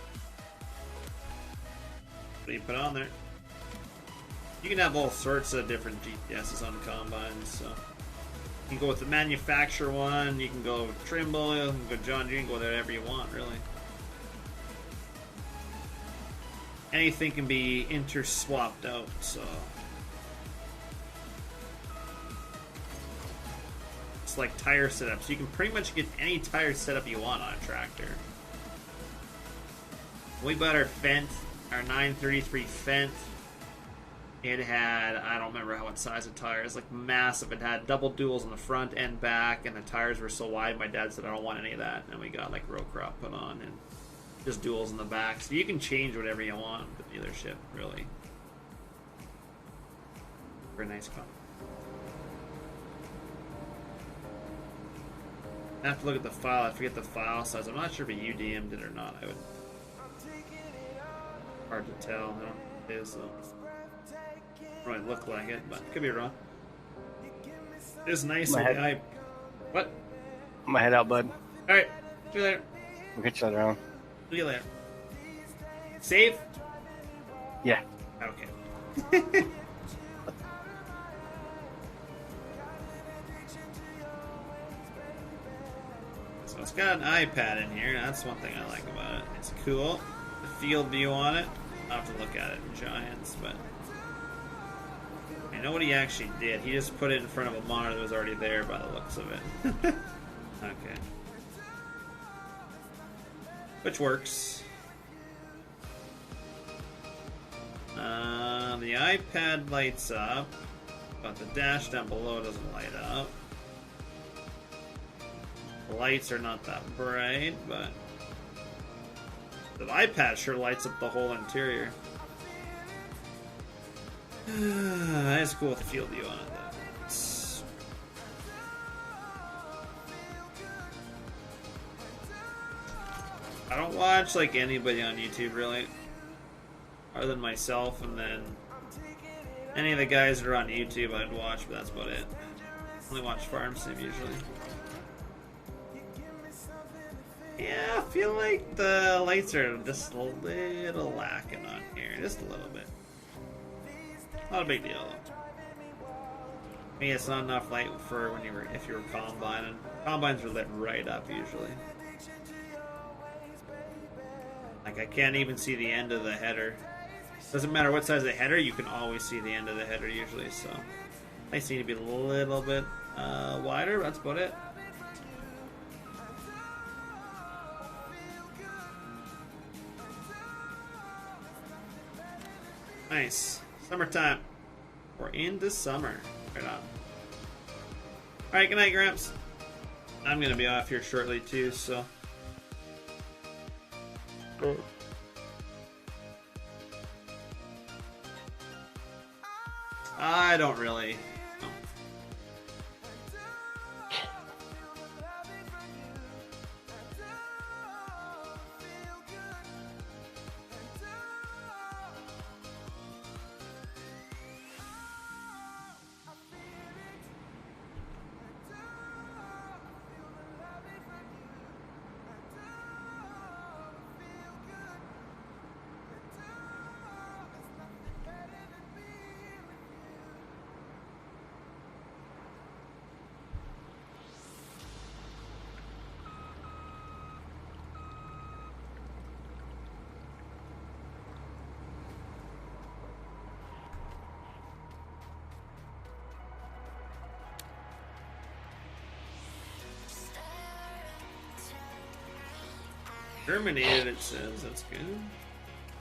What do you put on there? You can have all sorts of different GPSs on combines, so. You can go with the manufacturer one, you can go Trimble, you can go John Deere, you can go whatever you want, really. Anything can be inter-swapped out, so. It's like tire setups. You can pretty much get any tire setup you want on a tractor. We bought our Fendt, our 933 Fendt. It had, I don't remember what size of tires, like massive. It had double duals on the front and back, and the tires were so wide, my dad said, I don't want any of that. And we got like row crop put on, and just duals in the back. So you can change whatever you want with the dealership, really. Very nice car. I have to look at the file. I forget the file size. I'm not sure if a UDM'd it or not. I would. Hard to tell. I don't know if it is, though. Probably look like it, but could be wrong. It is nice. What? I'm gonna head out, bud. Alright. See you later. We'll get you later on. See you later. Save? Yeah. Okay. So it's got an iPad in here. That's one thing I like about it. It's cool. The field view on it. I'll have to look at it in Giants, but I know what he actually did. He just put it in front of a monitor that was already there by the looks of it. Okay. Which works. The iPad lights up, but the dash down below doesn't light up. The lights are not that bright, but the iPad sure lights up the whole interior. That's cool with the field view on it, though. I don't watch like anybody on YouTube really, other than myself, and then any of the guys that are on YouTube I'd watch, but that's about it. Only watch Farm Sim usually. Yeah, I feel like the lights are just a little lacking on here, just a little bit. Not a big deal though. I mean, it's not enough light for when if you were combining. Combines are lit right up usually. Like I can't even see the end of the header. Doesn't matter what size of the header, you can always see the end of the header usually. So I need to be a little bit wider. But that's about it. Nice. Summertime. We're into summer. Right on. Alright, good night, Gramps. I'm gonna be off here shortly too, so. I don't really. No. Terminated, it says. That's good.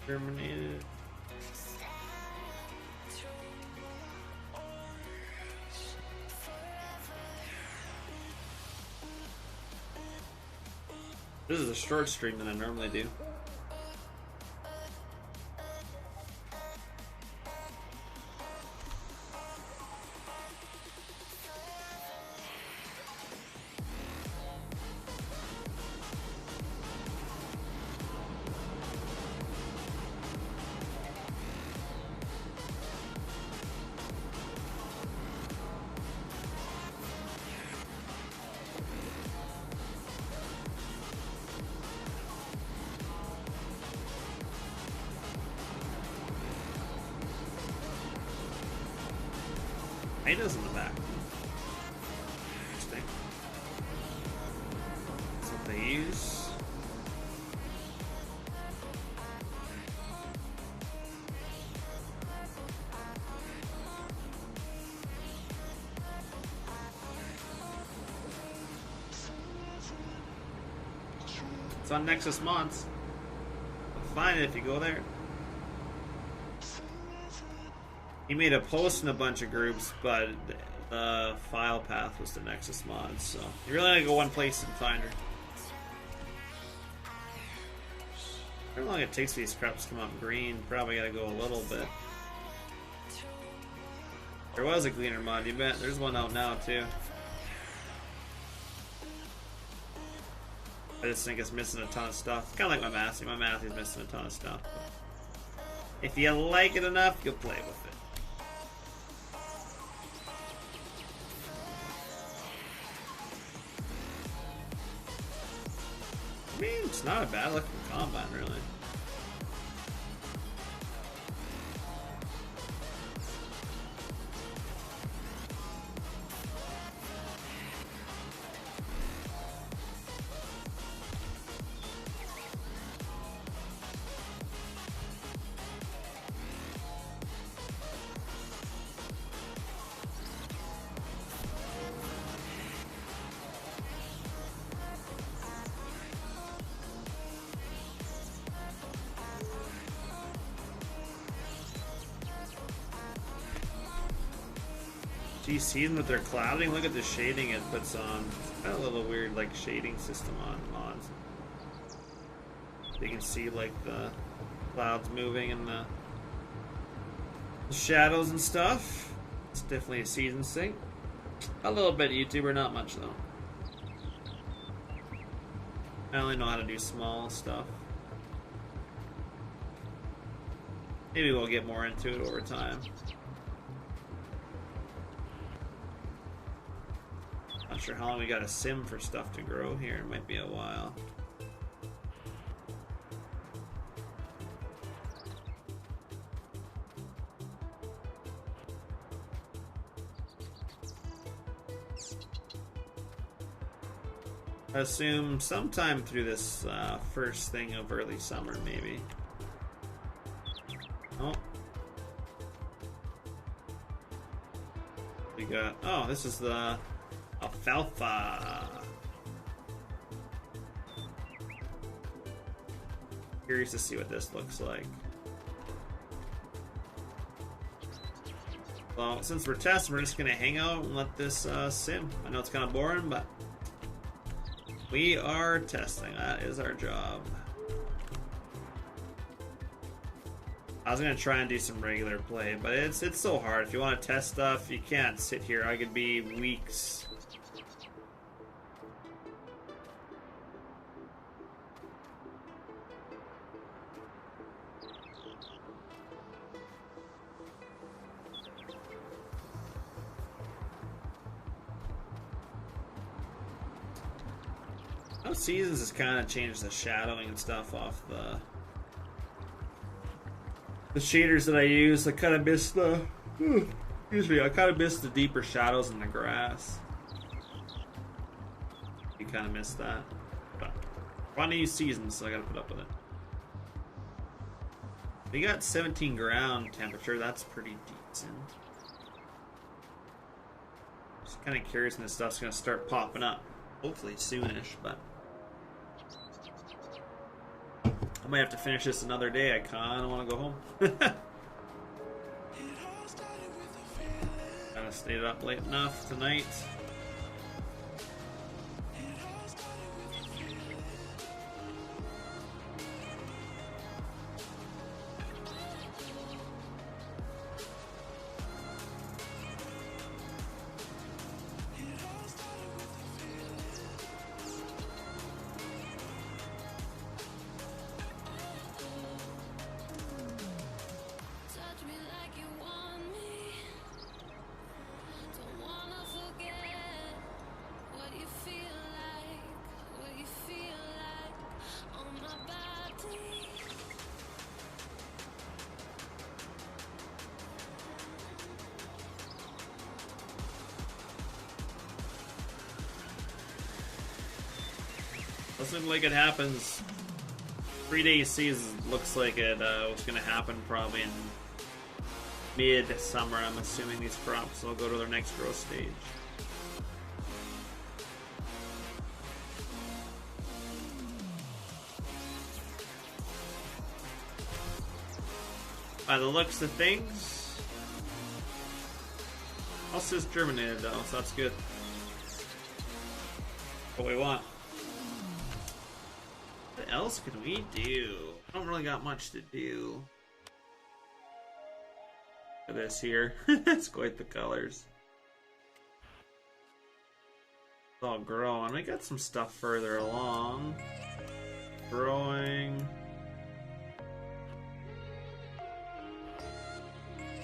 Terminated. This is a short stream than I normally do. Tomatoes in the back. Interesting. That's what they use. It's on Nexus Mods. You'll find it if you go there. He made a post in a bunch of groups, but the file path was the Nexus Mods, so you really gotta go one place and find her. How long it takes for these crops to come up green? Probably gotta go a little bit. There was a gleaner mod, you bet. There's one out now too. I just think it's missing a ton of stuff. Kind of like my Matthew. My Matthew's missing a ton of stuff. If you like it enough, you'll play with it. I mean, it's not a bad looking combine, really. Geez, seeing with their clouding, look at the shading it puts on. It's got a little weird like shading system on mods. You can see like the clouds moving and the shadows and stuff. It's definitely a season thing. A little bit YouTuber, not much though. I only know how to do small stuff. Maybe we'll get more into it over time. Not sure how long we got to sim for stuff to grow here. It might be a while. I assume sometime through this first thing of early summer, maybe. Oh. We got... Oh, this is the... alfalfa. Curious to see what this looks like. Well, since we're testing, we're just gonna hang out and let this sim. I know it's kind of boring, but we are testing. That is our job. I was gonna try and do some regular play, but it's so hard. If you want to test stuff, you can't sit here. I could be weeks. Seasons has kind of changed the shadowing and stuff off the shaders that I use. I kind of miss the excuse me. I kind of miss the deeper shadows in the grass. You kind of miss that. But I want to use seasons, so I gotta put up with it. We got 17 ground temperature. That's pretty decent. Just kind of curious when this stuff's gonna start popping up. Hopefully soonish, but. I might have to finish this another day. I kind of want to go home. Kind of stayed up late enough tonight. Doesn't look like it happens. 3-day season looks like it was going to happen probably in mid-summer. I'm assuming these crops will go to their next growth stage. By the looks of things, also is germinated though, so that's good. What we want. What else can we do? I don't really got much to do. Look at this here. It's quite the colors. It's all growing. We got some stuff further along. Growing.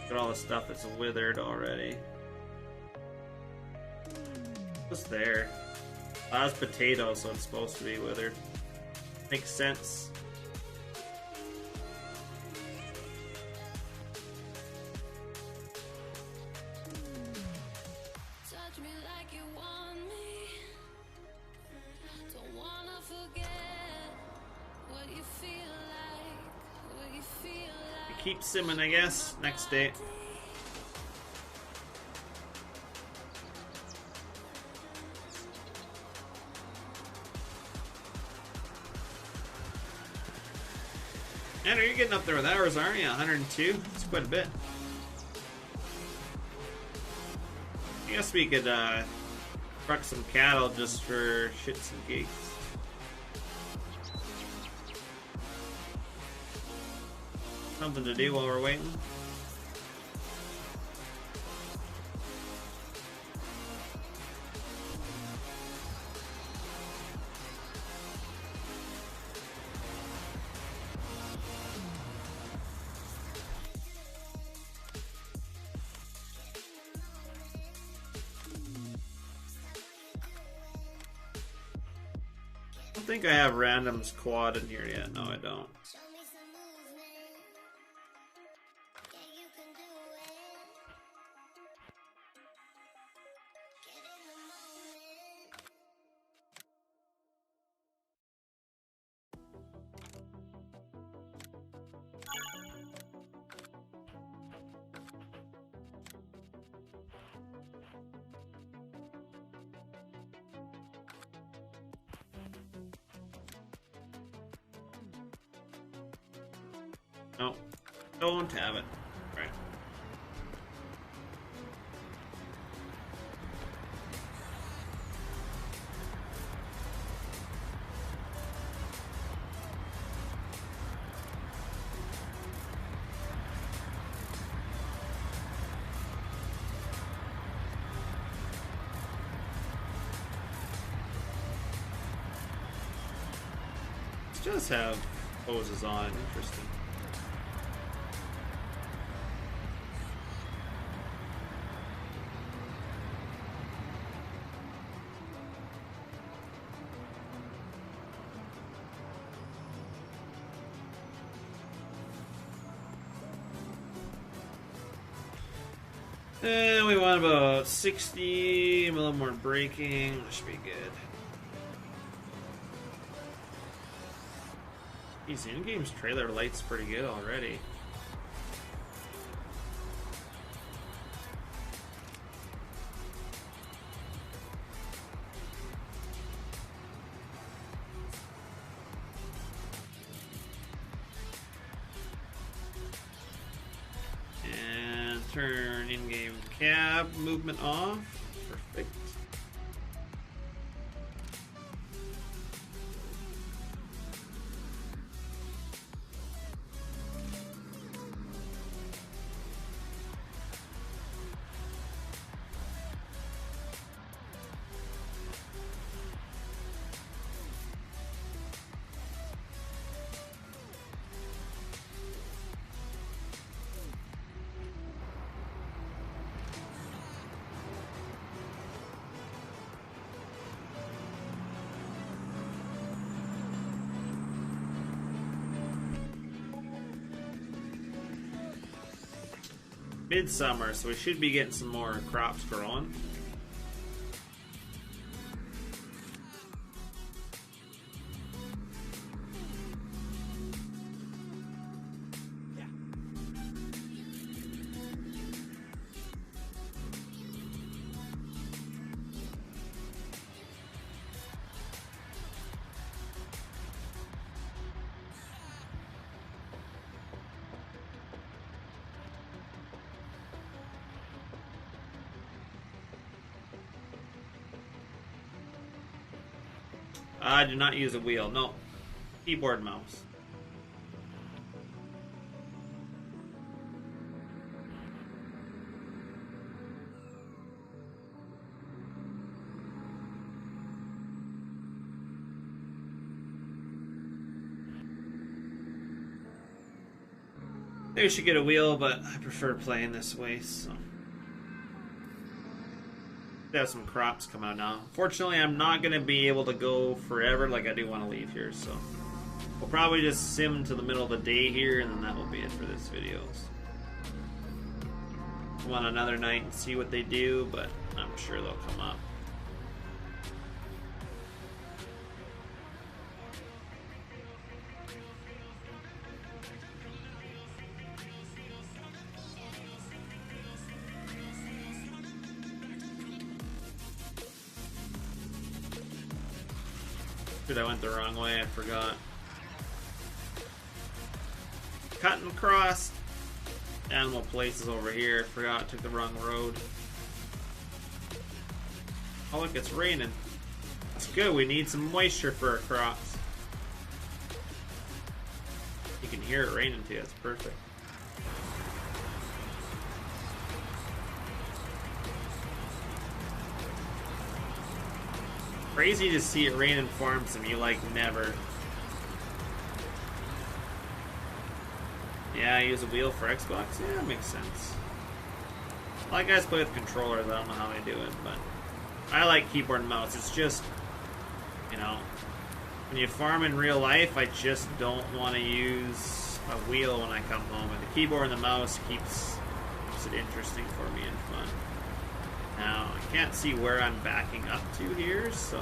Look at all the stuff that's withered already. What's there? Oh, that's potato, so it's supposed to be withered. Makes sense. Touch me like you want me. Don't wanna forget what you feel like. What you feel like. Keep simming, I guess. Next day. Andrew, you're getting up there with hours, aren't you? 102? That's quite a bit. I guess we could truck some cattle just for shits and gigs. Something to do while we're waiting. I don't think I have randoms quad in here yet. No, I don't. No, don't have it. Right. It does have hoses on. Interesting. And we want about 60, a little more braking. That should be good. Easy. In-game's trailer light's pretty good already. Turn in-game cab movement off. Perfect. Midsummer, so we should be getting some more crops growing. I do not use a wheel. No. Keyboard and mouse. Maybe we should get a wheel, but I prefer playing this way, so. We have some crops coming out now. Fortunately, I'm not going to be able to go forever like I do want to leave here, so. We'll probably just sim to the middle of the day here, and then that will be it for this video. Come on another night and see what they do, but I'm sure they'll come up. Dude, I went the wrong way, I forgot. Cutting across. Animal places over here. I forgot, I took the wrong road. Oh look, it's raining. That's good, we need some moisture for our crops. You can hear it raining too, that's perfect. Crazy to see it rain in farms and you like never. Yeah, I use a wheel for Xbox. Yeah, that makes sense. A lot of guys play with controllers. I don't know how they do it, but I like keyboard and mouse. It's just, you know, when you farm in real life, I just don't want to use a wheel when I come home. And the keyboard and the mouse keeps it interesting for me and fun. Now, I can't see where I'm backing up to here, so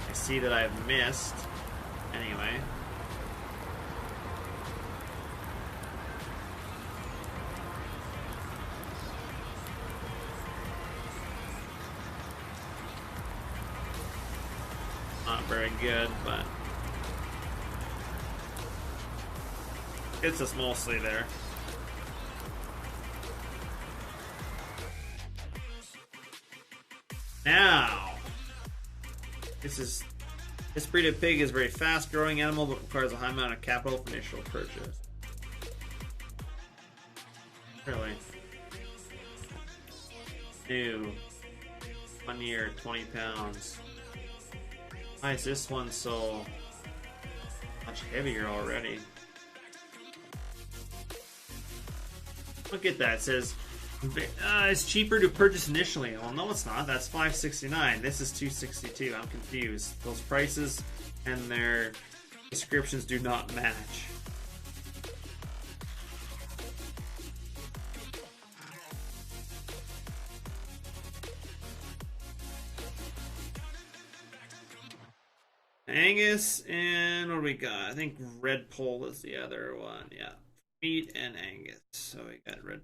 I see that I've missed. Anyway. Not very good, but it's just mostly there. Now, this breed of pig is a very fast-growing animal, but requires a high amount of capital for initial purchase. Really? New. 1 year, 20 pounds. Why is this one so much heavier already? Look at that. It says it's cheaper to purchase initially. Well, no, it's not. That's $569. This is $262. I'm confused. Those prices and their descriptions do not match. Angus and what do we got? I think Red Pole is the other one. Yeah, meat and Angus. So we got Red.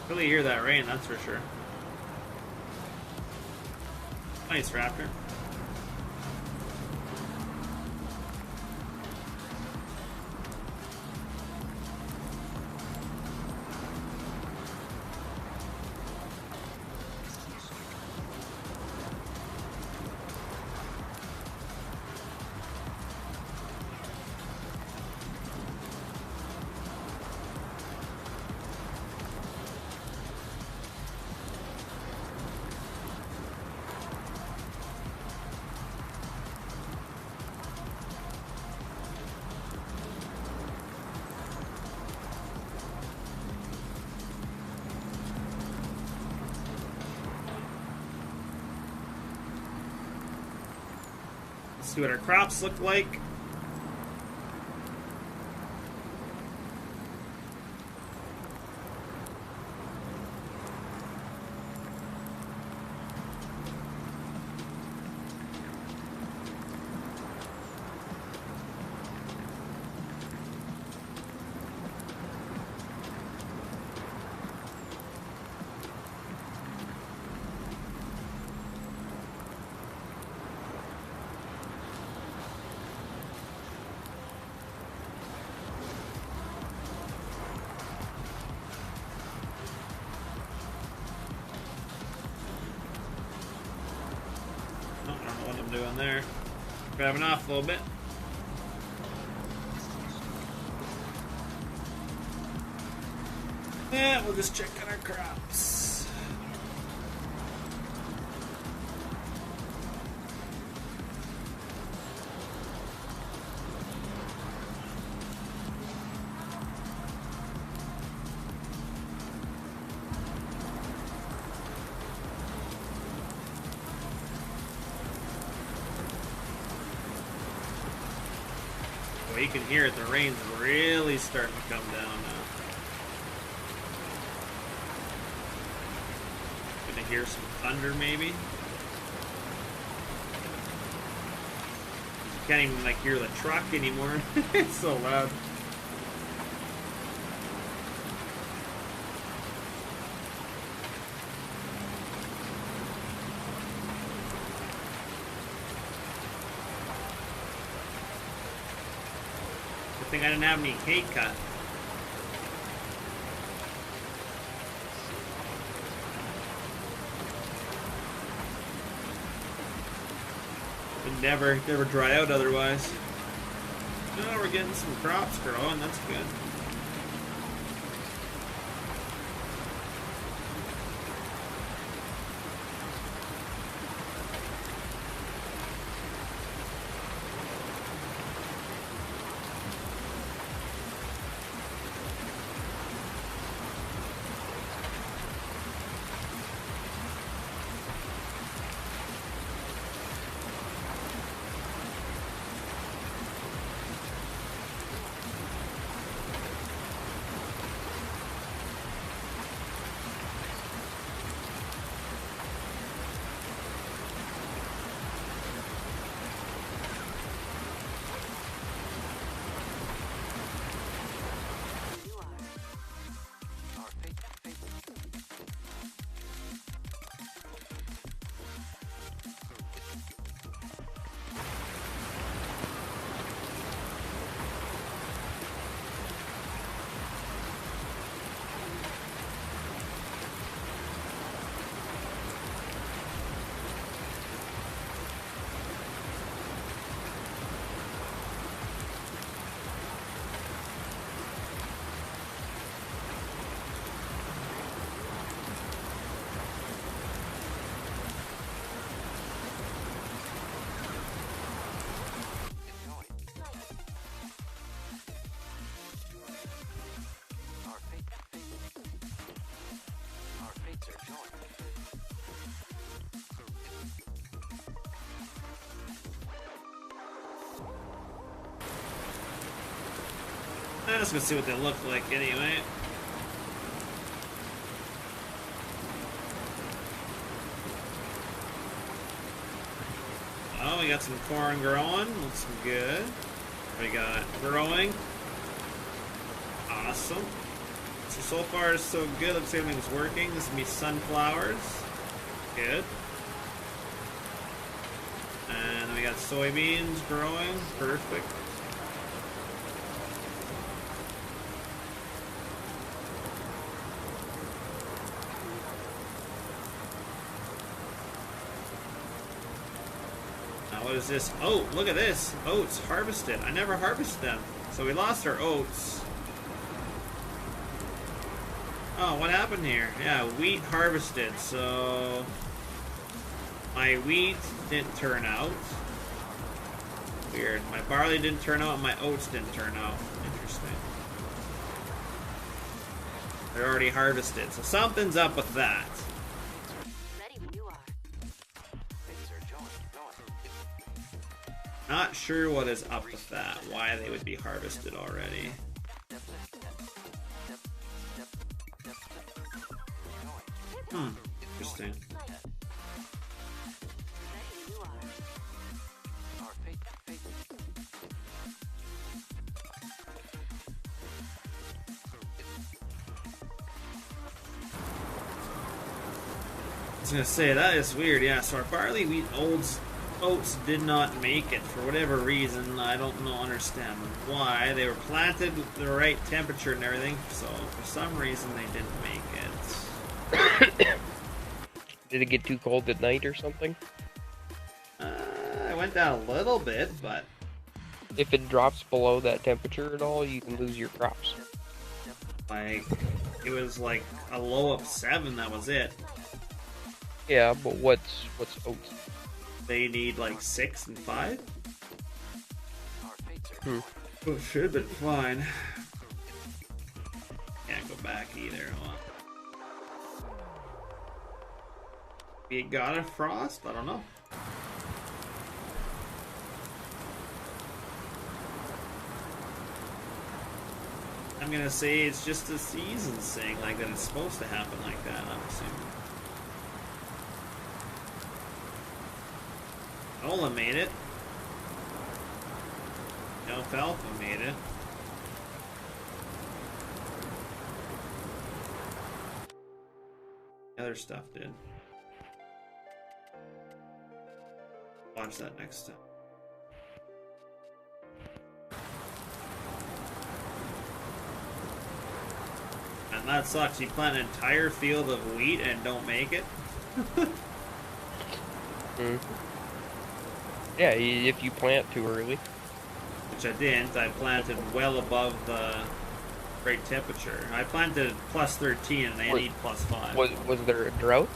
Really hear that rain, that's for sure. Nice, Raptor. See what our crops look like. doing there. Grabbing off a little bit. Yeah, we'll just check on our crops. Well, you can hear it, the rain's really starting to come down now. Gonna hear some thunder maybe. You can't even like hear the truck anymore. It's so loud. I think I didn't have any hay cut. Would never dry out otherwise. No, we're getting some crops growing, that's good. I'm just gonna see what they look like anyway. Oh, we got some corn growing. Looks good. We got growing. Awesome. So far so good. Looks like everything's working. This is gonna be sunflowers. Good. And then we got soybeans growing. Perfect. What is this? Oh, look at this. Oats harvested. I never harvested them. So we lost our oats. Oh, what happened here? Yeah, wheat harvested. So my wheat didn't turn out. Weird. My barley didn't turn out and my oats didn't turn out. Interesting. They're already harvested. So something's up with that. Not sure what is up with that, why they would be harvested already. Interesting. I was gonna say, that is weird, yeah, so our barley, wheat, oats did not make it for whatever reason. I don't understand why. They were planted with the right temperature and everything, so for some reason they didn't make it. Did it get too cold at night or something? I went down a little bit, but If it drops below that temperature at all, you can lose your crops. like it was like a low of 7. That was it. Yeah, but what's oats? They need like 6 and 5. Hmm. Oh, should have been fine. Can't go back either. Hold on. You got a frost? I don't know. I'm gonna say it's just a season thing, like that it's supposed to happen like that, I'm assuming. Ola made it. Alfalfa made it. The other stuff did. Watch that next time. And that sucks. You plant an entire field of wheat and don't make it. Yeah, if you plant too early. Which I didn't. I planted well above the great temperature. I planted plus 13 and I need plus 5. Was there a drought?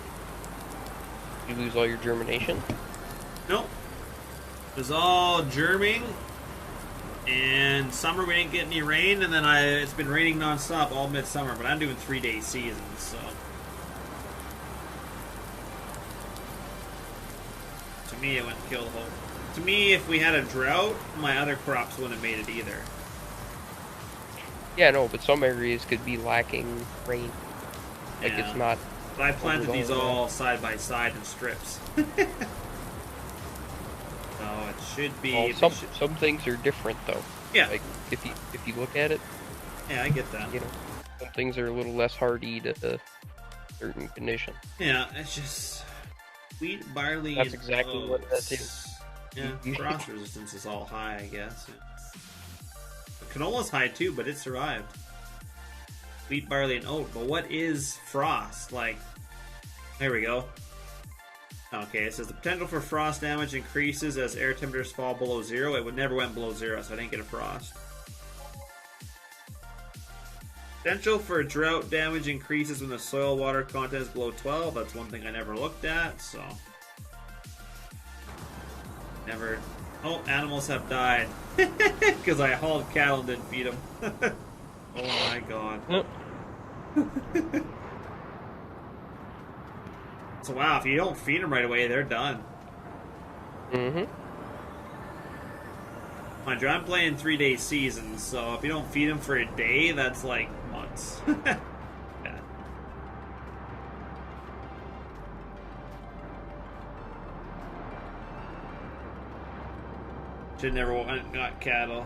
Did you lose all your germination? Nope. It was all germing. And summer we didn't get any rain, and then it's been raining non-stop all midsummer, but I'm doing 3-day seasons, so. To me, it went kill the whole. To me, if we had a drought, my other crops wouldn't have made it either. Yeah, no, but some areas could be lacking rain. Like Yeah. it's not. But I planted these all side by side in strips. So it should be. Well, some things are different though. Yeah. Like if you look at it. Yeah, I get that. You know, some things are a little less hardy to certain conditions. Yeah, it's just wheat, barley. That's and exactly what that oats. is. Yeah, frost resistance is all high, I guess. Yeah. The canola's high too, but it survived. Wheat, barley, and oat. But what is frost? Like, there we go. Okay, it says the potential for frost damage increases as air temperatures fall below 0. It would never went below 0, so I didn't get a frost. Potential for drought damage increases when the soil water content is below 12. That's one thing I never looked at, so. Never. Oh, animals have died. Because I hauled cattle and didn't feed them. Oh my god. So wow, if you don't feed them right away, they're done. Mm-hmm. Mind you, I'm playing 3-day seasons, so if you don't feed them for a day, that's like months. Yeah. Should never got cattle.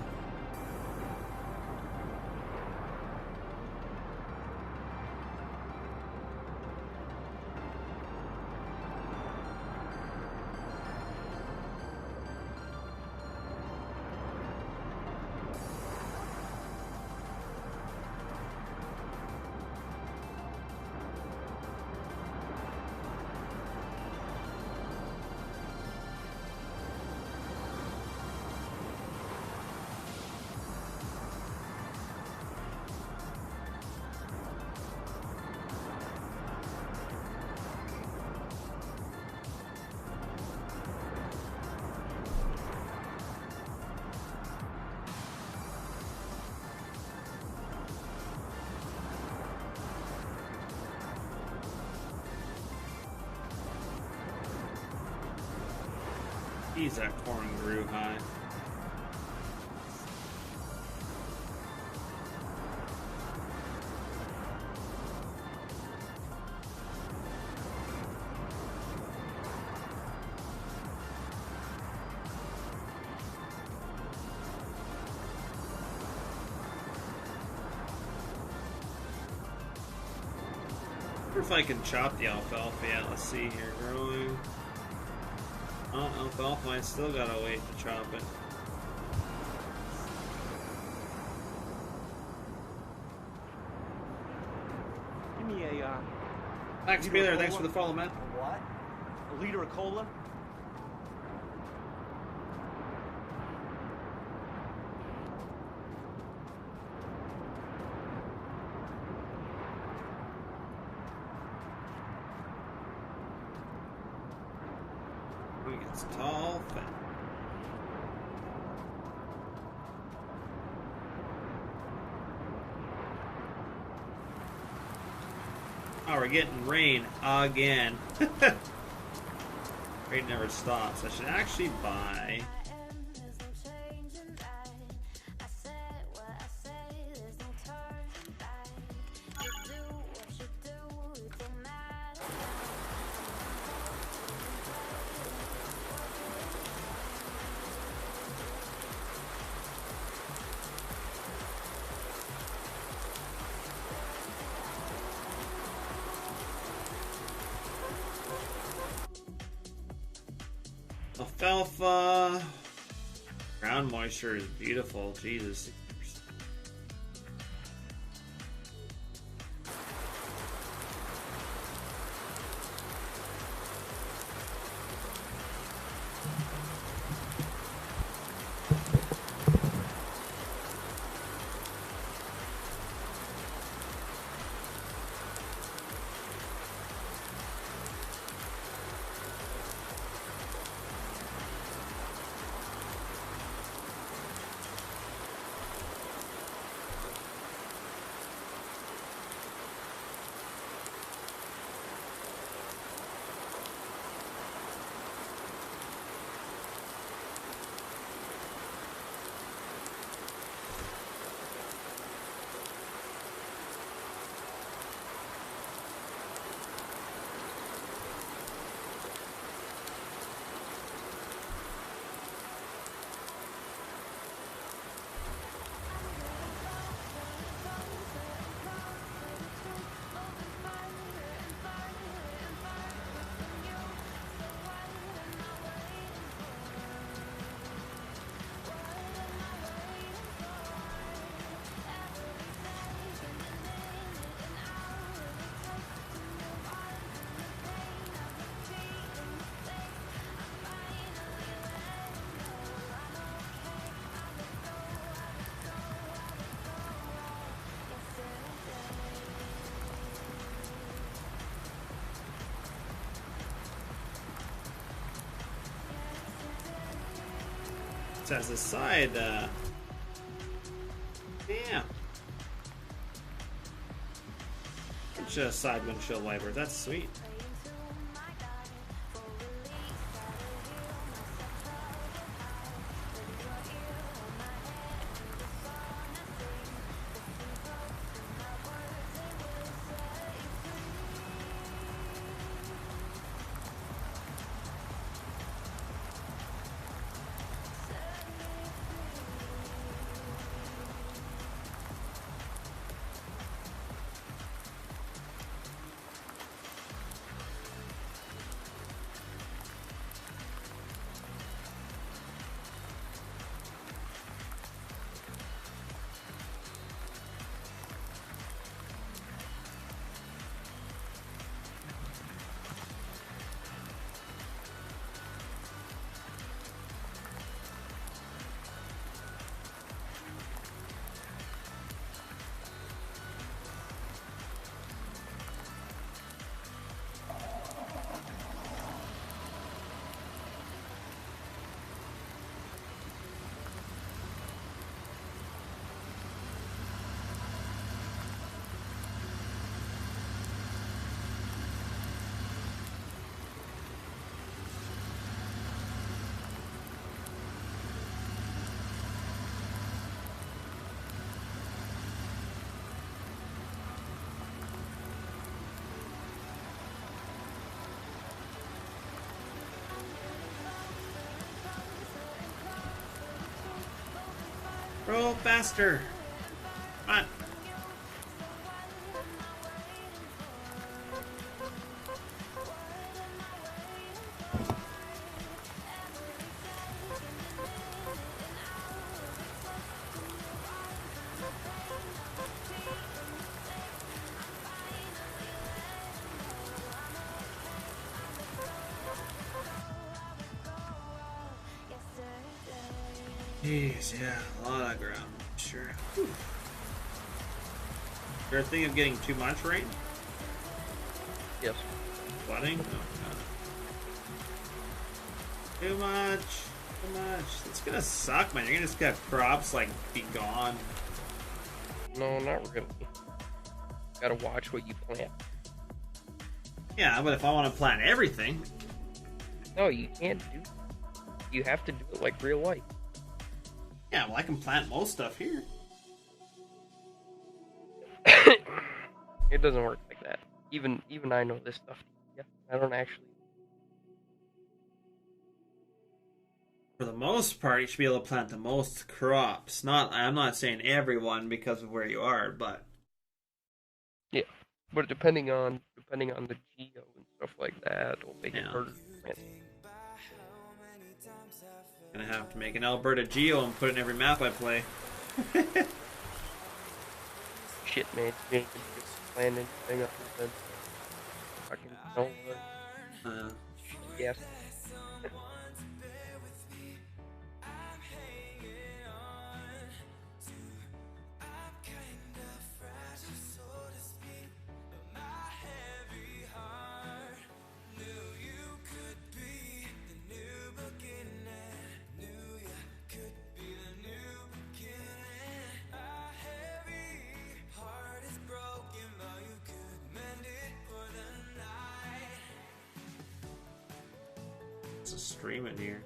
Jeez, that corn grew high. I wonder if I can chop the alfalfa. Yeah, let's see here. Growing. Oh, alfalfa, I still gotta wait to chop it. Give me a, Max Baylor, thanks for the follow, man. What? A liter of cola? He gets tall, fat. Oh, we're getting rain again. Rain never stops. I should actually buy. Alfalfa. Ground moisture is beautiful. Jesus. As a side, yeah. It's a side windshield wiper. That's sweet. Roll faster. Come on. Jeez, yeah, a lot of ground. Sure. Whew. You're thinking of getting too much rain? Yes. Flooding? Oh, God. Too much. Too much. It's gonna suck, man. You're gonna just get crops like be gone. No, not really. Gotta watch what you plant. Yeah, but if I want to plant everything, No, you can't do. You have to do it like real life. yeah, well, I can plant most stuff here. It doesn't work like that. Even I know this stuff. Yeah, I don't actually. For the most part, you should be able to plant the most crops. I'm not saying everyone because of where you are, but Yeah, but depending on the geo and stuff like that, will make it Yeah. harder to plant. gonna have to make an Alberta geo and put it in every map I play. Shit, man, you ain't gonna just plan anything up with the fucking no. Yes. It's a stream in here.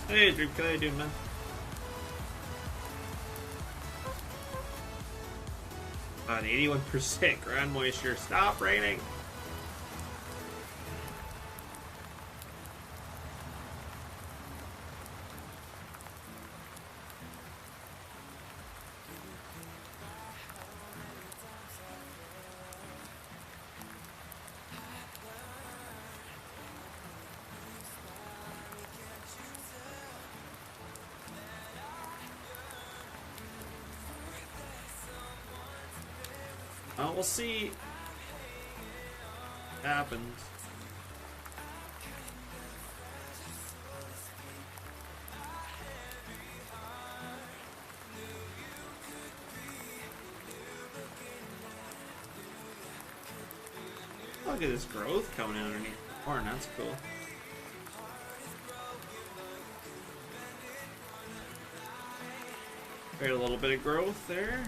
Hey, Dream, how you doing, man? An 81% ground moisture. Stop raining. We'll see what happens. Look at this growth coming out underneath the corn. That's cool. Got a little bit of growth there.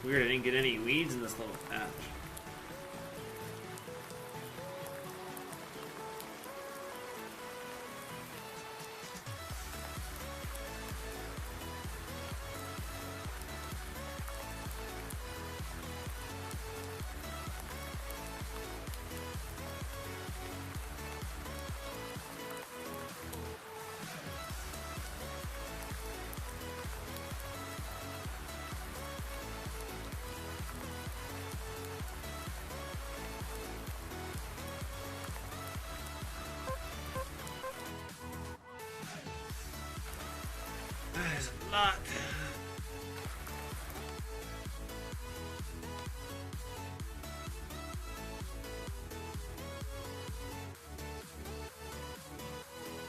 Weird, I didn't get any weeds in this little patch. That is a lot.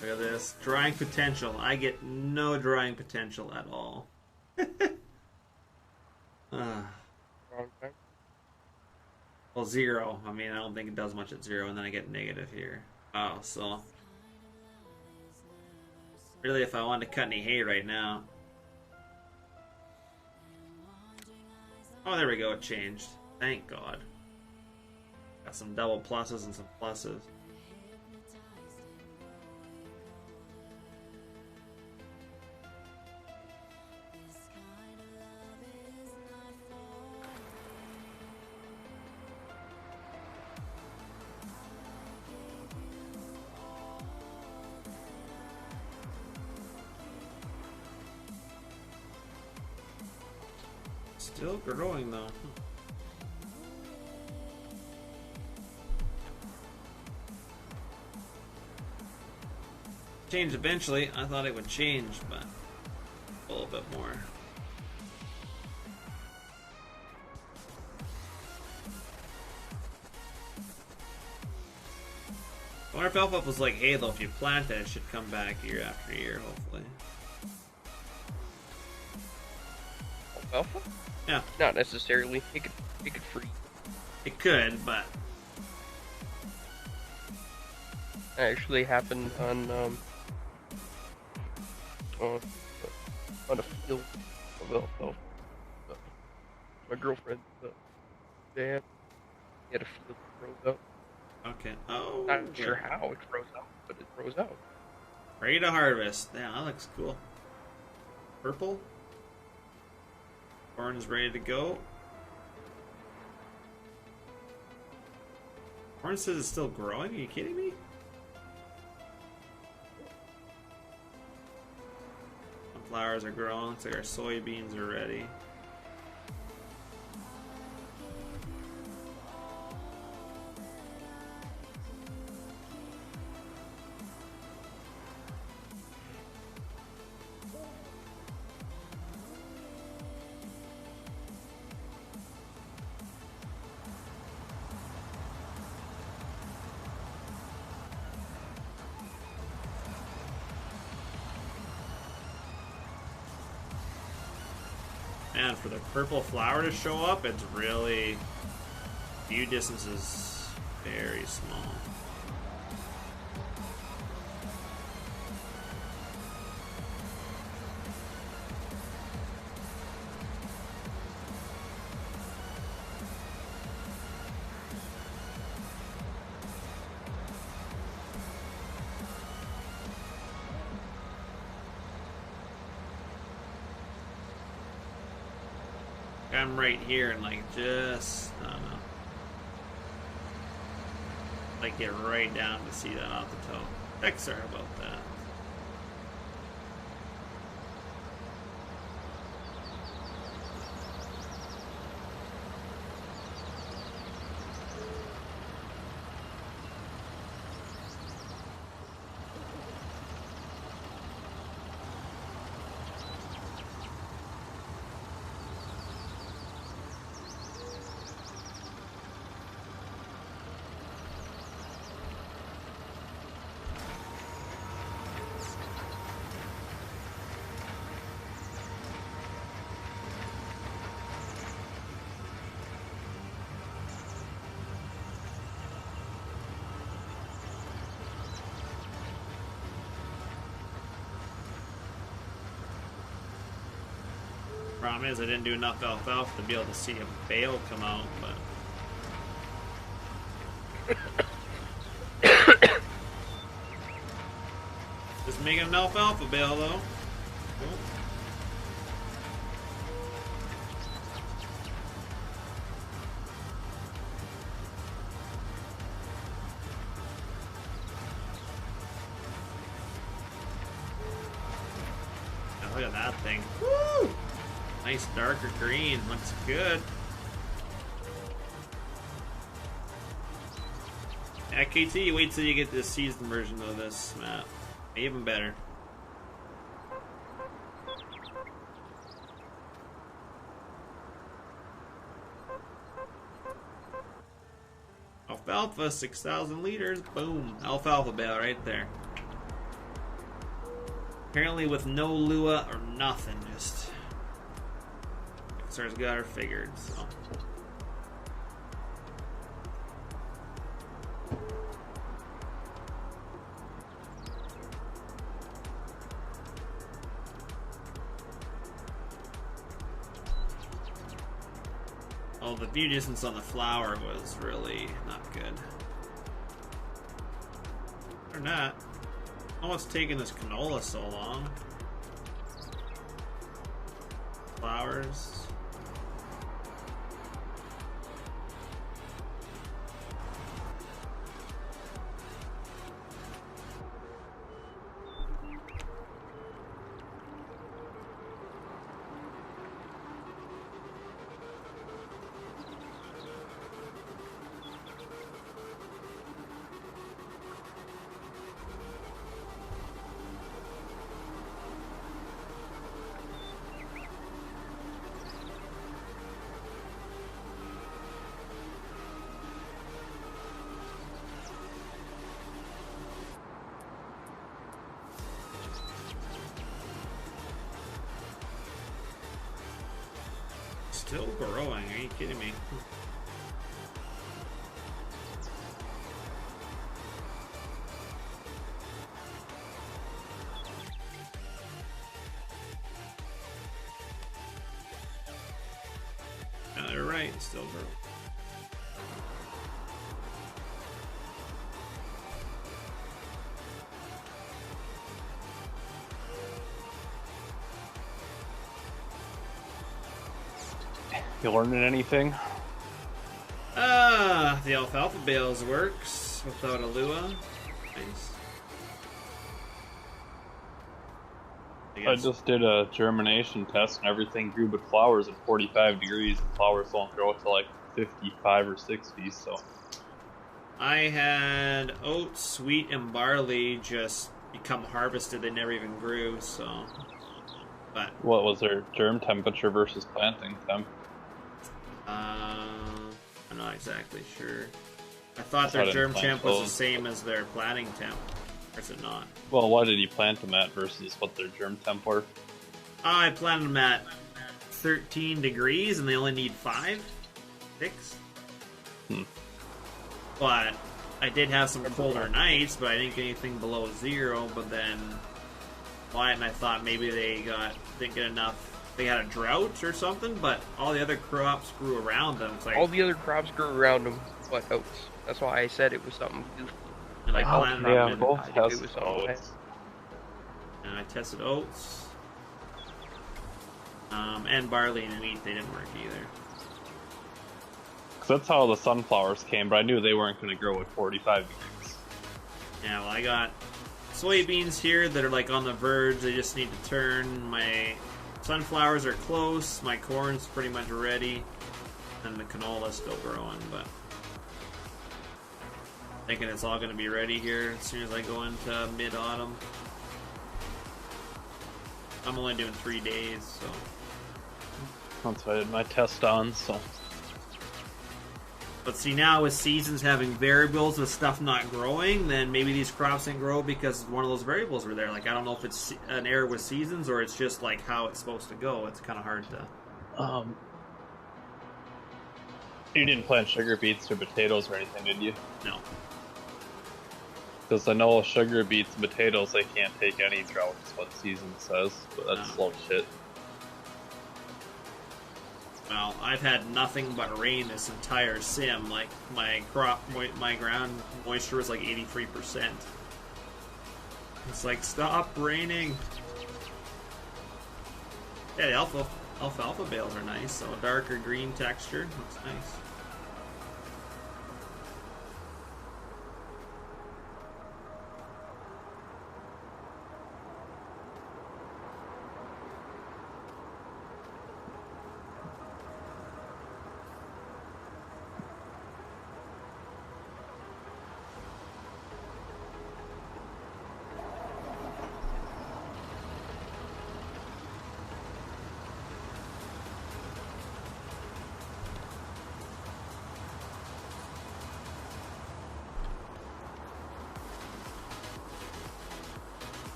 Look at this. Drying potential. I get no drying potential at all. Well, 0. I mean, I don't think it does much at 0, and then I get negative here. Oh, so... Really, if I wanted to cut any hay right now... Oh, there we go. It changed. Thank God. Got some double pluses and some pluses. Still growing though. Change eventually. I thought it would change, but a little bit more. I wonder if alfalfa was like Halo. If you plant it, it should come back year after year, hopefully. Alpha? Yeah. Not necessarily. It could freeze. It could, but It actually happened on a field of alfalfa. My girlfriend, dad, he had a field that froze out. okay. Oh, Not sure how it froze out, but it froze out. Ready to harvest. Yeah, that looks cool. Purple. Corn is ready to go. Corn says it's still growing. Are you kidding me? Sunflowers are growing. Looks like our soybeans are ready. And for the purple flower to show up, it's really view distance is very small. I'm right here and like just, I don't know, like get right down to see that off the toe. Sorry about that. Problem is I didn't do enough alfalfa to be able to see a bale come out, but just making an alfalfa bale though. Cool. Now look at that thing. Woo! Nice darker green, looks good. Yeah, KT, wait till you get the seasoned version of this map. Even better. Alfalfa, 6,000 liters, boom. Alfalfa bale right there. Apparently with no Lua or nothing, just... Corsair's got her figured, so. Oh, the view distance on the flower was really not good. Or not. Oh, what's taking this canola so long? Flowers. still growing. Are you kidding me? No, you're right. Still growing. You learning anything? The alfalfa bales works without a lua. Nice. I just did a germination test and everything grew but flowers at 45 degrees. And flowers don't grow to like 55 or 60, so. I had oats, wheat, and barley just become harvested. They never even grew, so. But. What was their germ temperature versus planting temp? I'm not exactly sure. I thought their germ temp was the same as their planting temp. Or is it not? Well, what did you plant them at versus what their germ temp were? I planted them at 13 degrees and they only need 5? 6? But I did have some colder nights, but I didn't get anything below 0. But then Wyatt and I thought maybe they didn't get enough. They had a drought or something, but all the other crops grew around them. It's like, all the other crops grew around them, but oats. That's why I said it was something goofy. And I planted them in, both it was oats. And I tested oats. And barley and wheat, they didn't work either. Because that's how the sunflowers came, but I knew they weren't going to grow at 45 degrees. Yeah, well, I got soybeans here that are like on the verge. They just need to turn. My sunflowers are close. My corn's pretty much ready. And the canola's still growing, but thinking it's all going to be ready here as soon as I go into mid-autumn. I'm only doing 3 days, so. That's what I did my test on, so. But see, now with seasons having variables with stuff not growing, then maybe these crops didn't grow because one of those variables were there. Like, I don't know if it's an error with seasons or it's just like how it's supposed to go. It's kind of hard to. You didn't plant sugar beets or potatoes or anything, did you? No. Because I know sugar beets and potatoes, they can't take any drought, is what season says, but that's slow shit. Well, I've had nothing but rain this entire sim. Like, my ground moisture was like 83%. It's like, stop raining. Yeah, the alfalfa bales are nice, so a darker green texture. Looks nice.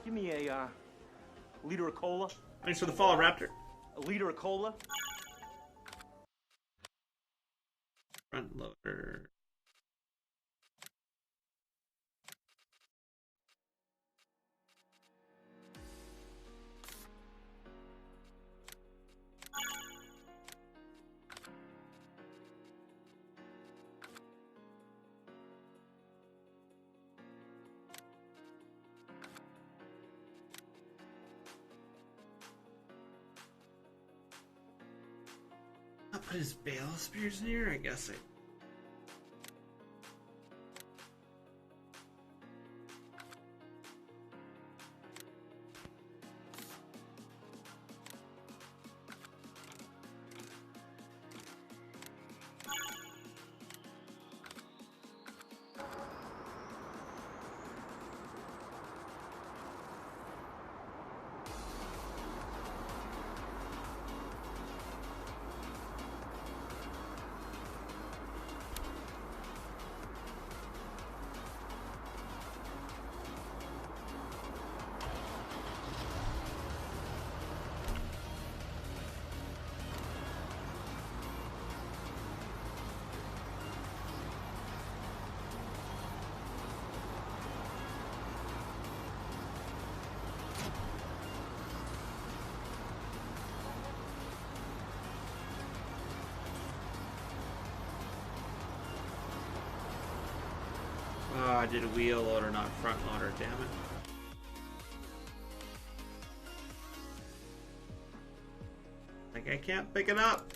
Give me a liter of cola. Thanks for the follow, Raptor. A liter of cola. Front loader. What is bale spears in here? I guess I. Oh, I did a wheel loader, not front loader, damn it. Like, I can't pick it up.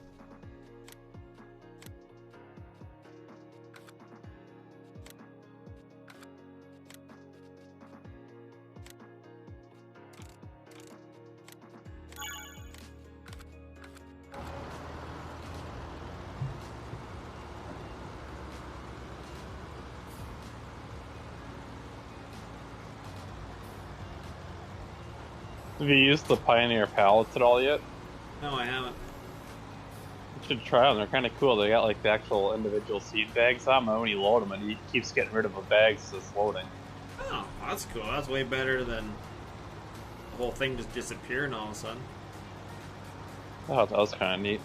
Have you used the Pioneer pallets at all yet? No, I haven't. You should try them. They're kind of cool. They got like the actual individual seed bags on them, and when you load them, and he keeps getting rid of a bag as it's loading. Oh, that's cool. That's way better than the whole thing just disappearing all of a sudden. Oh, that was kind of neat.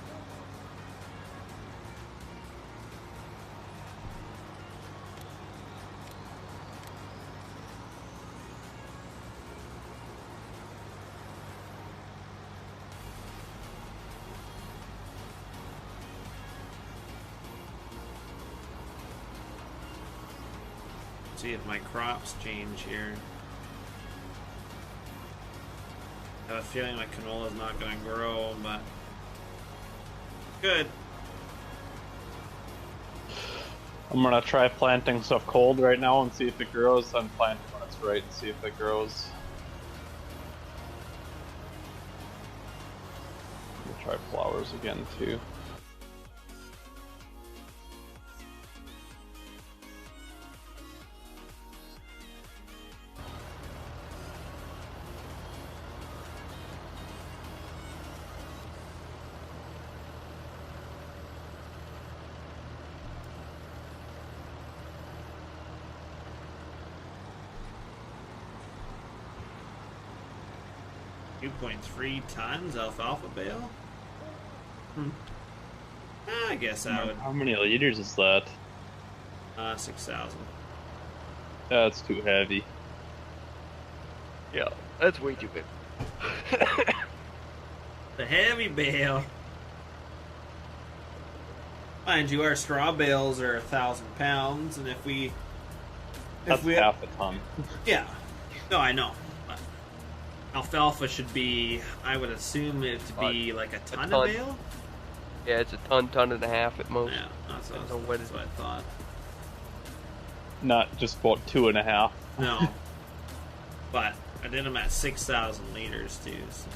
See if my crops change here. I have a feeling my canola is not going to grow, but good. I'm gonna try planting stuff cold right now and see if it grows. I'm planting when it's right and see if it grows. I'm gonna try flowers again too. .3 tons alfalfa bale? I guess I would. How many liters is that? 6,000. That's too heavy. Yeah, that's way too big. The heavy bale. Mind you, our straw bales are 1,000 pounds, and if we... That's half a ton. Yeah. No, I know. But alfalfa should be, I would assume it to be like a ton of bale? Yeah, it's a ton and a half at most. Yeah, that's what I thought. Not just about 2.5. No. But I did them at 6,000 liters too. So.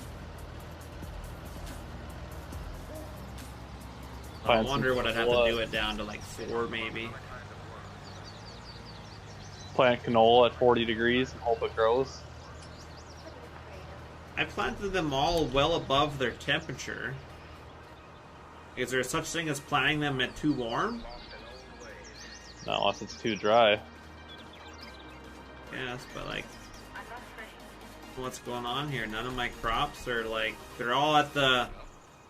I wonder what I'd have to do it down to like 4 maybe. Plant canola at 40 degrees and hope it grows. I planted them all well above their temperature. Is there such thing as planting them at too warm? Not unless it's too dry. Yes, but like, what's going on here? None of my crops are like, they're all at the...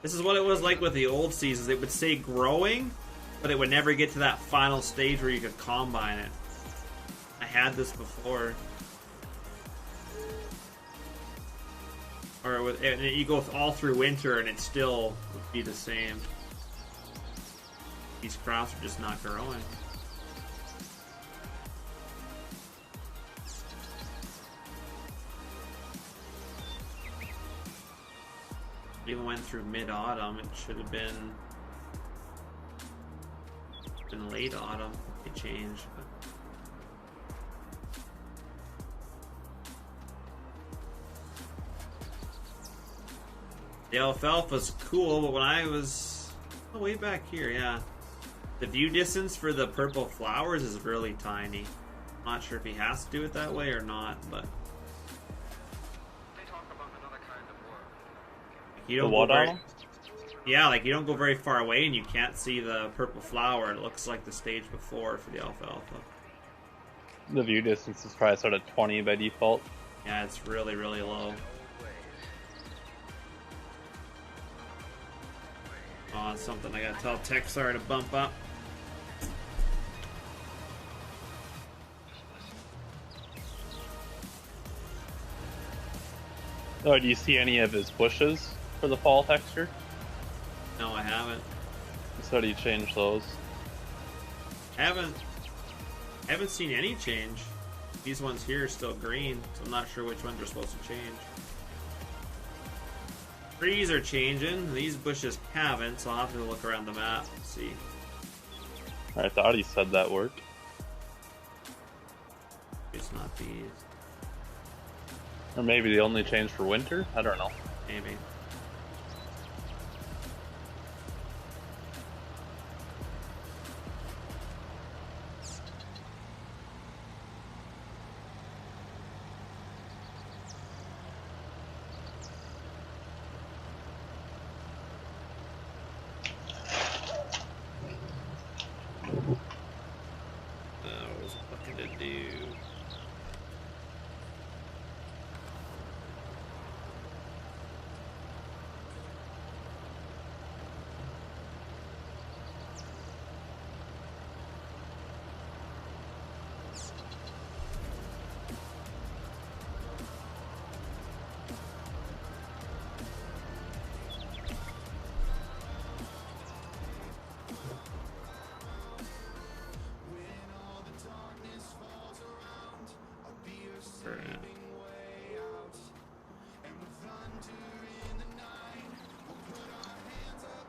This is what it was like with the old seasons. It would say growing, but it would never get to that final stage where you could combine it. I had this before. Or it would, and you go all through winter and it still would be the same. These crops are just not growing. Even went through mid-autumn. It should have been In late autumn, it changed. But... the alfalfa's cool, but when I was way back here, yeah, the view distance for the purple flowers is really tiny. I'm not sure if he has to do it that way or not, but you don't go very, yeah, like you don't go very far away and you can't see the purple flower. It looks like the stage before for the alfalfa. The view distance is probably sort of 20 by default. Yeah, it's really, really low. Oh, it's something I gotta tell Texar to bump up. Oh, do you see any of his bushes for the fall texture? No, I haven't. So do you change those? I haven't seen any change. These ones here are still green, so I'm not sure which ones are supposed to change. Trees are changing. These bushes haven't, so I'll have to look around the map and see. I thought he said that worked. It's not these. Or maybe the only change for winter? I don't know. Maybe. What did it do?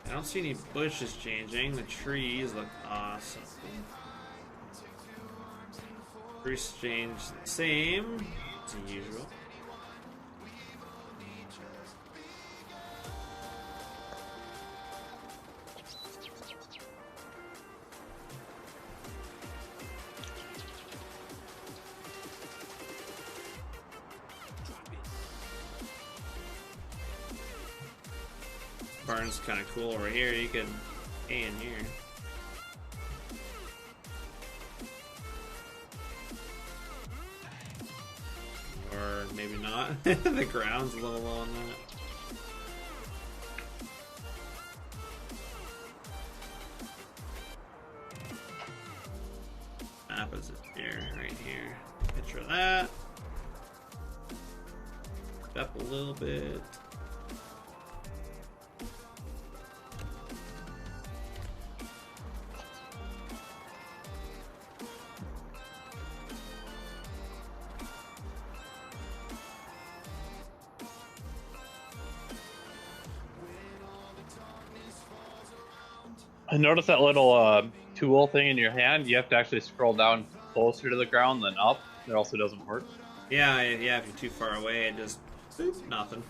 I don't see any bushes changing. The trees look awesome. Trees change the same as usual. Barn's kind of cool over here. You could stay in here. Or maybe not. The ground's a little low on that. Map is here, right here. Picture of that. Up a little bit. I noticed that little tool thing in your hand. You have to actually scroll down closer to the ground than up. It also doesn't work. Yeah, if you're too far away, it just boop, nothing.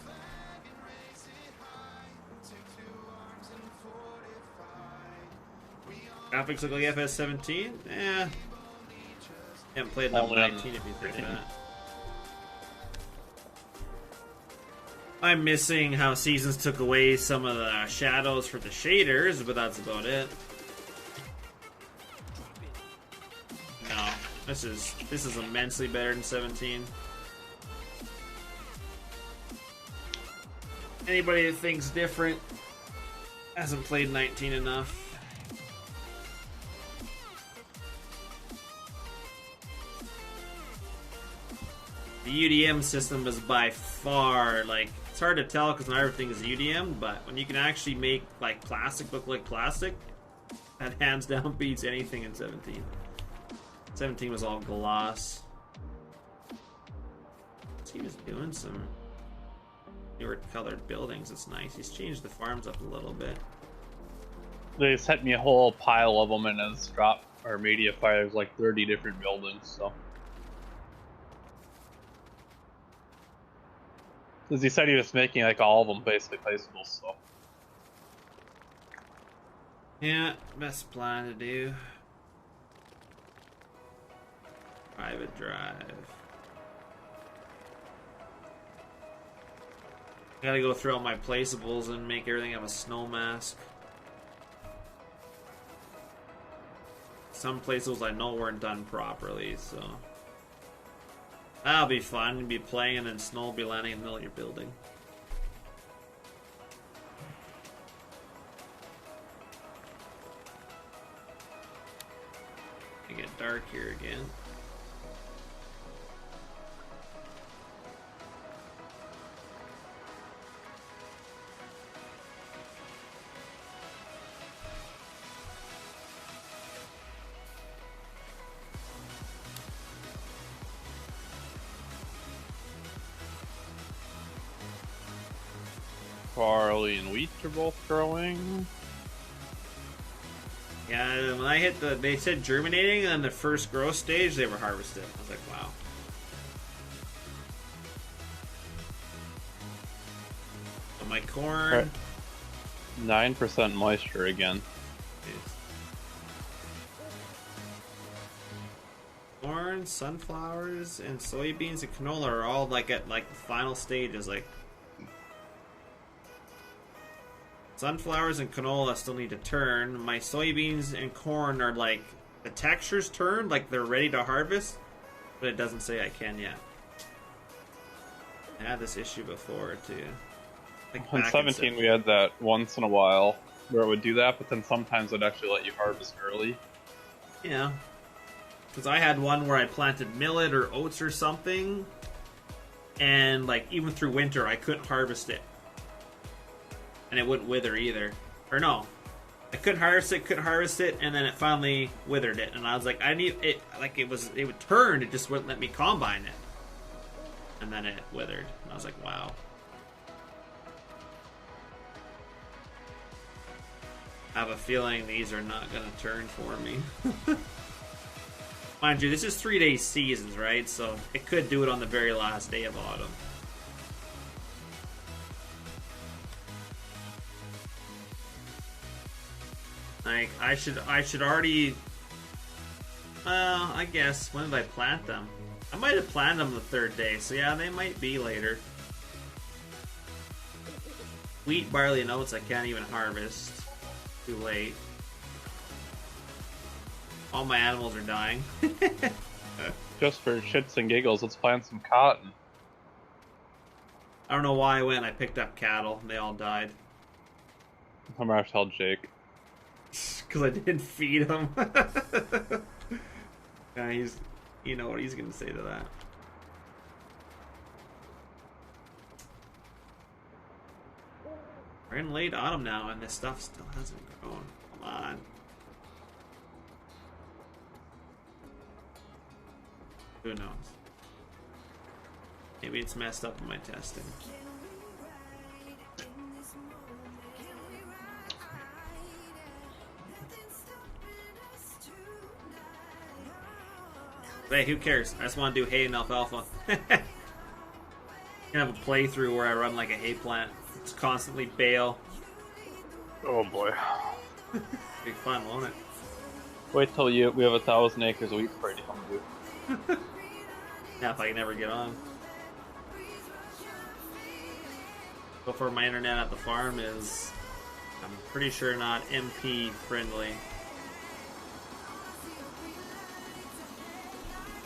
Graphics look like FS17? Eh. Haven't played level 19 if you think that. I'm missing how Seasons took away some of the shadows for the shaders, but that's about it. No, this is immensely better than 17. Anybody that thinks different hasn't played 19 enough. The UDM system is by far, like, it's hard to tell because not everything is UDM, but when you can actually make, like, plastic look like plastic, that hands down beats anything in 17. 17 was all gloss. He was doing some newer colored buildings. It's nice. He's changed the farms up a little bit. They sent me a whole pile of them, and it's dropped our media fires like 30 different buildings. So, because he said he was making like all of them basically placeable. So, Yeah, best plan to do. Private drive. Gotta go through all my placeables and make everything have a snow mask. Some placeables I know weren't done properly, so that'll be fun. You'll be playing and then snow will be landing in the middle of your building. It get dark here again. barley and wheat are both growing. Yeah, when I hit they said germinating on the first growth stage, they were harvested. I was like, wow. So my corn. 9% moisture again. Corn, sunflowers, and soybeans and canola are all like at the final stages. Like sunflowers and canola still need to turn. My soybeans and corn are like the texture's turned, like they're ready to harvest, but it doesn't say I can yet. I had this issue before too. Like in 17 we had that once in a while where it would do that, but then sometimes it'd actually let you harvest early. Yeah. Because I had one where I planted millet or oats or something, and like even through winter I couldn't harvest it. And it wouldn't wither either. Or no. I couldn't harvest it, and then it finally withered it. And I was like, I need it, like it would turn, it just wouldn't let me combine it. And then it withered. And I was like, wow. I have a feeling these are not going to turn for me. Mind you, this is 3-day seasons, right? So it could do it on the very last day of autumn. Like, I should already... I guess, when did I plant them? I might have planted them the 3rd day, so yeah, they might be later. Wheat, barley, and oats I can't even harvest. Too late. All my animals are dying. Just for shits and giggles, let's plant some cotton. I don't know why I went. I picked up cattle, and they all died. I'm gonna have to tell Jake. Because I didn't feed him. Yeah, you know what he's gonna say to that. We're in late autumn now, and this stuff still hasn't grown. Come on. Who knows? Maybe it's messed up in my testing. Hey, who cares? I just want to do hay and alfalfa. I have a playthrough where I run like a hay plant. It's constantly bale. Oh boy. Be fun, won't it? Wait till we have 1,000 acres of wheat for you to come do. Yeah, if I can ever get on. Before my internet at the farm is, I'm pretty sure, not MP friendly.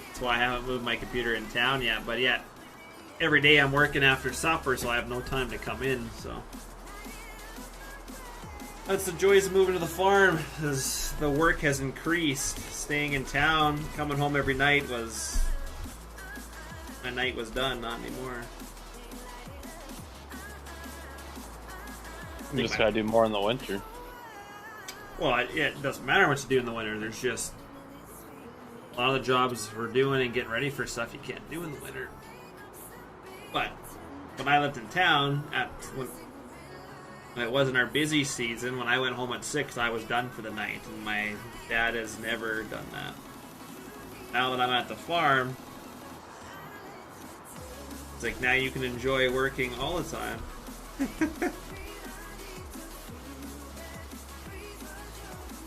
That's why I haven't moved my computer in town yet, but yet every day I'm working after supper, so I have no time to come in, so. That's the joys of moving to the farm, as the work has increased. Staying in town, coming home every night was... My night was done, not anymore. You just gotta do more in the winter. Well, it doesn't matter what you do in the winter, there's just... A lot of the jobs we're doing and getting ready for stuff you can't do in the winter. But when I lived in town, It wasn't our busy season. When I went home at 6, I was done for the night, and my dad has never done that. Now that I'm at the farm, it's like now you can enjoy working all the time.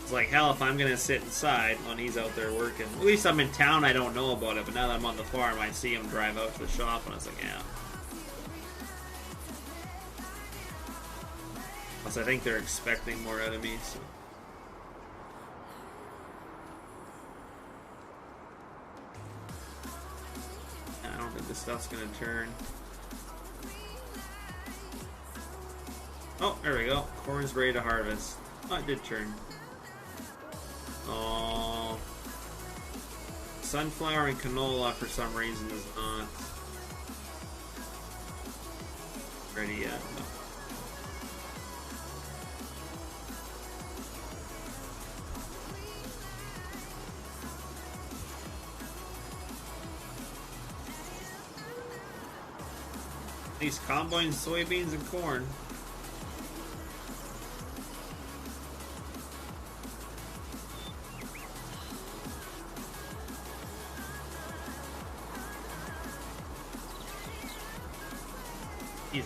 It's like, hell, if I'm gonna sit inside when he's out there working. At least I'm in town, I don't know about it, but now that I'm on the farm, I see him drive out to the shop, and I was like, yeah. Plus, I think they're expecting more out of me, so. I don't think this stuff's gonna turn. Oh, there we go. Corn's ready to harvest. Oh, it did turn. Oh. Sunflower and canola, for some reason, is not ready yet. No. These combines, soybeans, and corn.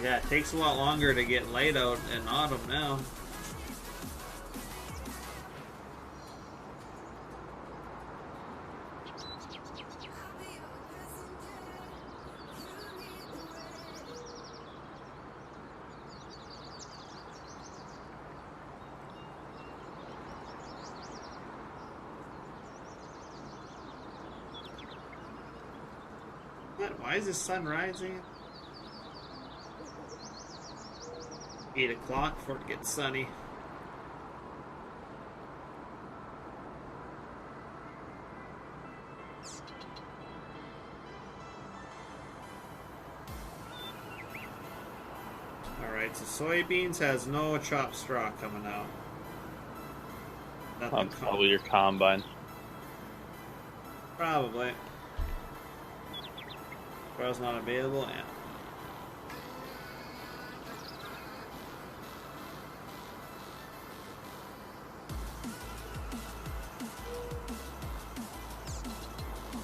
Yeah, it takes a lot longer to get laid out in autumn now. What? Why is the sun rising? 8 o'clock before it gets sunny. Alright, so soybeans has no chopped straw coming out. Nothing. Probably your combine. Probably. Straw's not available, yeah.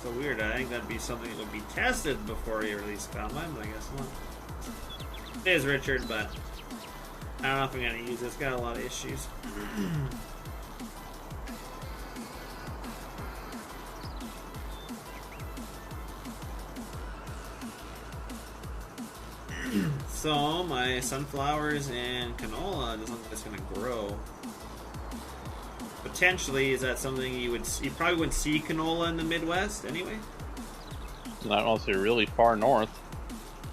So weird, I think that'd be something that would be tested before you release combine, but I guess not. It is Richard, but I don't know if I'm gonna use it. It's got a lot of issues. So my sunflowers and canola doesn't look like it's gonna grow. Potentially, is that something you probably wouldn't see canola in the Midwest anyway? Not unless you're really far north.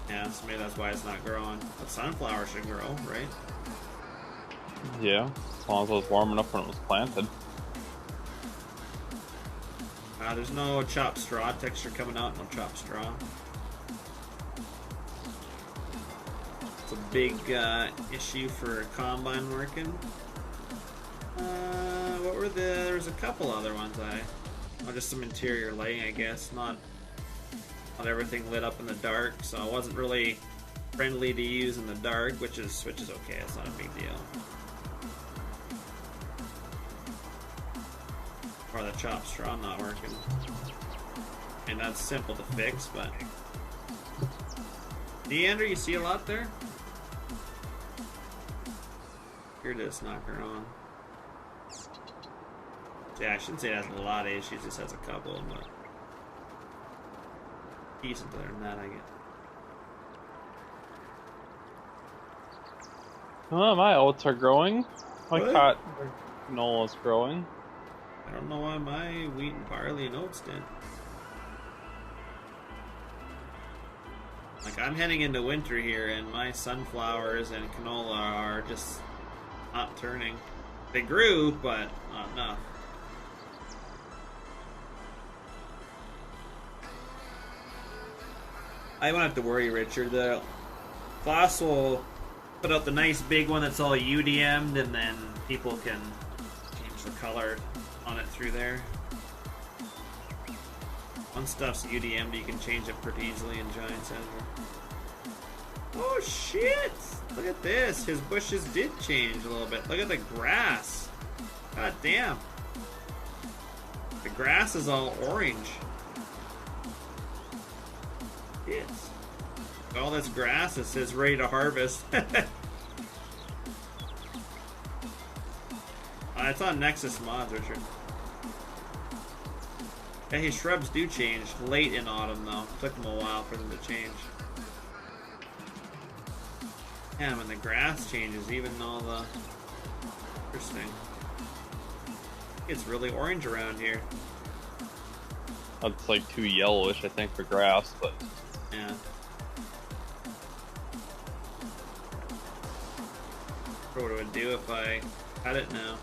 Yeah, so maybe that's why it's not growing. But sunflower should grow, right? Yeah, as long as it was warm enough when it was planted. There's no chopped straw texture coming out, no chopped straw. It's a big issue for combine working. What were there's a couple other ones just some interior lighting, I guess. Not everything lit up in the dark, so it wasn't really friendly to use in the dark, which is okay, it's not a big deal. Or the chopped straw not working. And that's simple to fix, but Deandra, you see a lot there? You're just not growing. Yeah, I shouldn't say it has a lot of issues, it just has a couple, but decent better than that, I guess. Oh, my oats are growing. My canola's growing. I don't know why my wheat and barley and oats did. Like, I'm heading into winter here, and my sunflowers and canola are just not turning. They grew, but not enough. I won't have to worry, Richard. The class will put out the nice big one that's all UDM'd, and then people can change the color on it through there. Once stuff's UDM'd, you can change it pretty easily in Giant Editor. Oh shit! Look at this. His bushes did change a little bit. Look at the grass. God damn. The grass is all orange. Yes. All this grass, it says ready to harvest. It's on Nexus Mods, Richard. Yeah, his shrubs do change late in autumn, though. It took them a while for them to change. Yeah, when the grass changes, even all the... Interesting. It's really orange around here. It's like too yellowish, I think, for grass, but... Yeah. What it would do if I cut it now.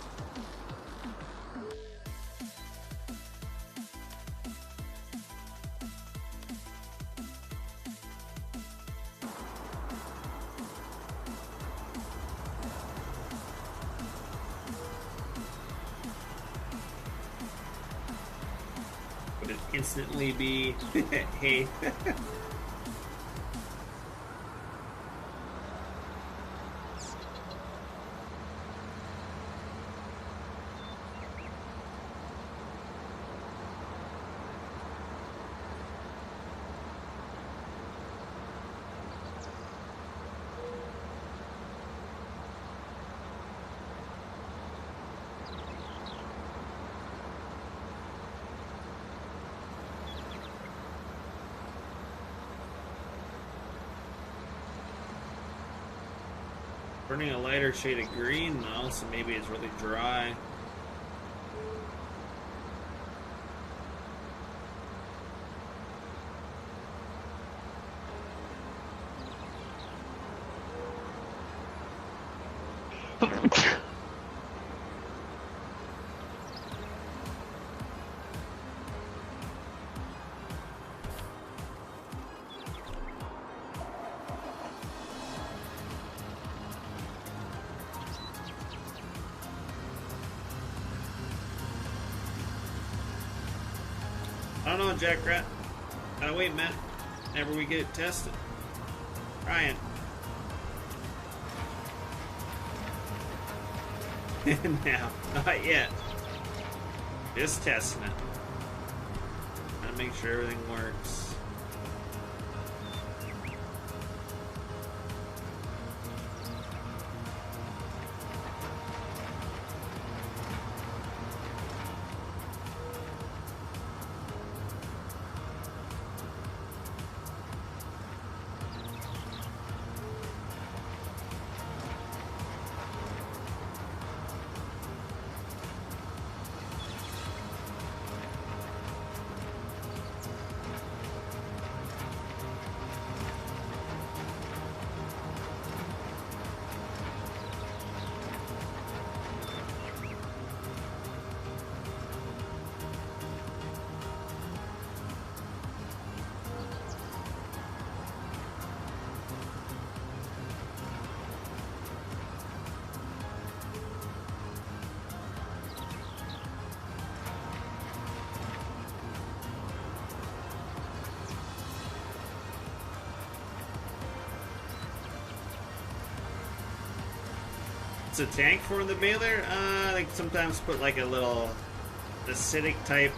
Would it instantly be hay? Burning a lighter shade of green now, so maybe it's really dry. I don't know, Jack Rat. Gotta wait, Matt. Whenever we get it tested. Ryan. Now, not yet. Just testing it. Gotta make sure everything works. It's a tank for the baler. Like sometimes put like a little acidic type.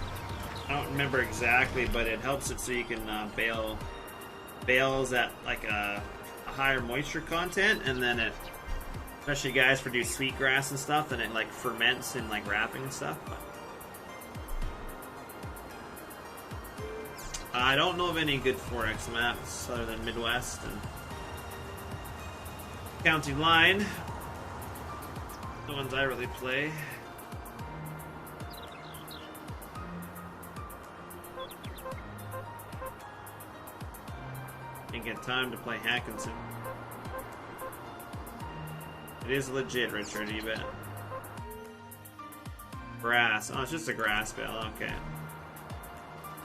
I don't remember exactly, but it helps it so you can bale bales at like a higher moisture content, and then it, especially guys for do sweetgrass and stuff, and it like ferments in like wrapping and stuff. But I don't know of any good 4X maps other than Midwest and County Line. The ones I really play. Can't get time to play Hackinson. It is legit, Richard, you bet. Grass. Oh, it's just a grass bale, okay.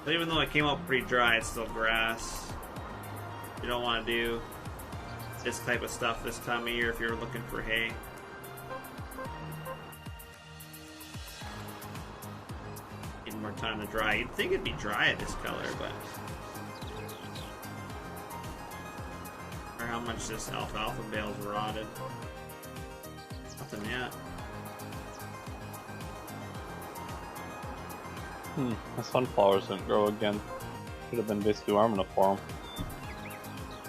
But even though it came out pretty dry, it's still grass. You don't want to do this type of stuff this time of year if you're looking for hay. Need more time to dry. You'd think it'd be dry at this color, but... Or how much this alfalfa bale's rotted. Nothing yet. The sunflowers didn't grow again. Should have been basically warm enough for them.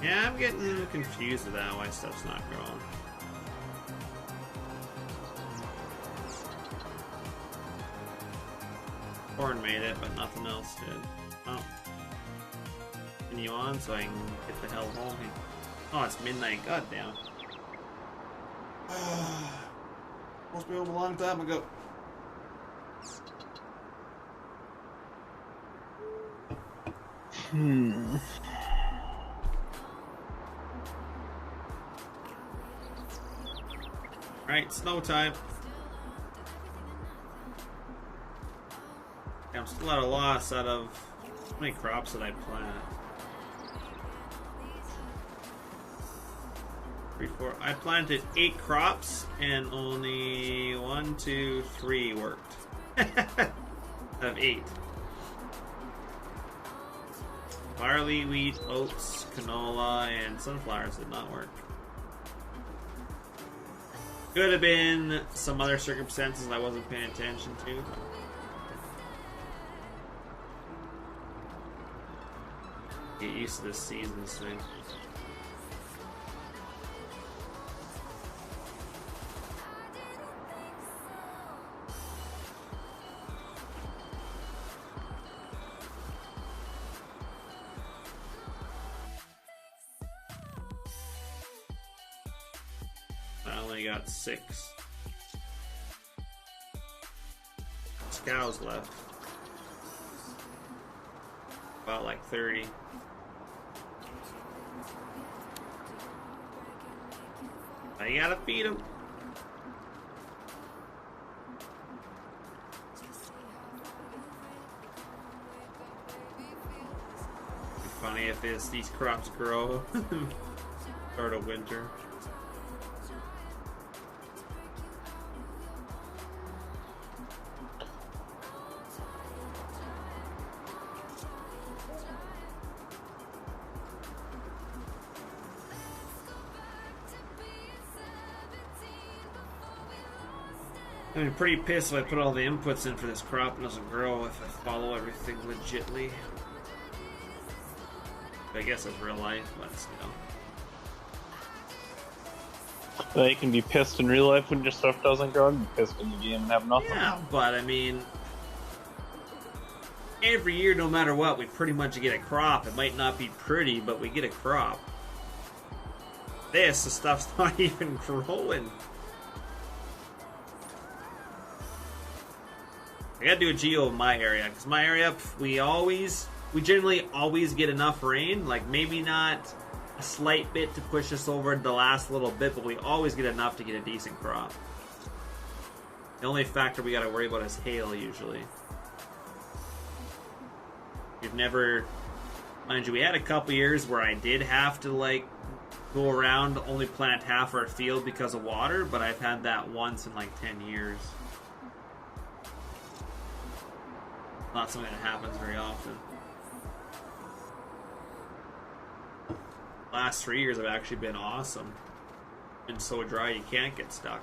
Yeah, I'm getting confused with that, why stuff's not growing. Corn made it, but nothing else did. Oh. Continue on so I can get the hell home here. Oh, it's midnight. God damn. Supposed to be home a long time ago. Alright, snow time. Yeah, I'm still at a loss out of how many crops did I plant? 3, 4. I planted 8 crops and only 1, 2, 3 worked. Out of 8. Barley, wheat, oats, canola, and sunflowers did not work. Could have been some other circumstances I wasn't paying attention to. Get used to this seasons thing. I only got 6 cows left. About like 30. Now you gotta feed them. Funny if these crops grow start of winter. I'm pretty pissed if I put all the inputs in for this crop and it doesn't grow if I follow everything legitly. I guess it's real life, but still. Well, you can be pissed in real life when your stuff doesn't grow, and be pissed in the game and have nothing. Yeah, but I mean, every year, no matter what, we pretty much get a crop. It might not be pretty, but we get a crop. The stuff's not even growing. I gotta do a geo of my area, because my area, we generally always get enough rain, like maybe not a slight bit to push us over the last little bit, but we always get enough to get a decent crop. The only factor we gotta worry about is hail, usually. We've never, mind you, we had a couple years where I did have to, like, go around, only plant half our field because of water, but I've had that once in, like, 10 years. Not something that happens very often. Last 3 years have actually been awesome. Been so dry you can't get stuck.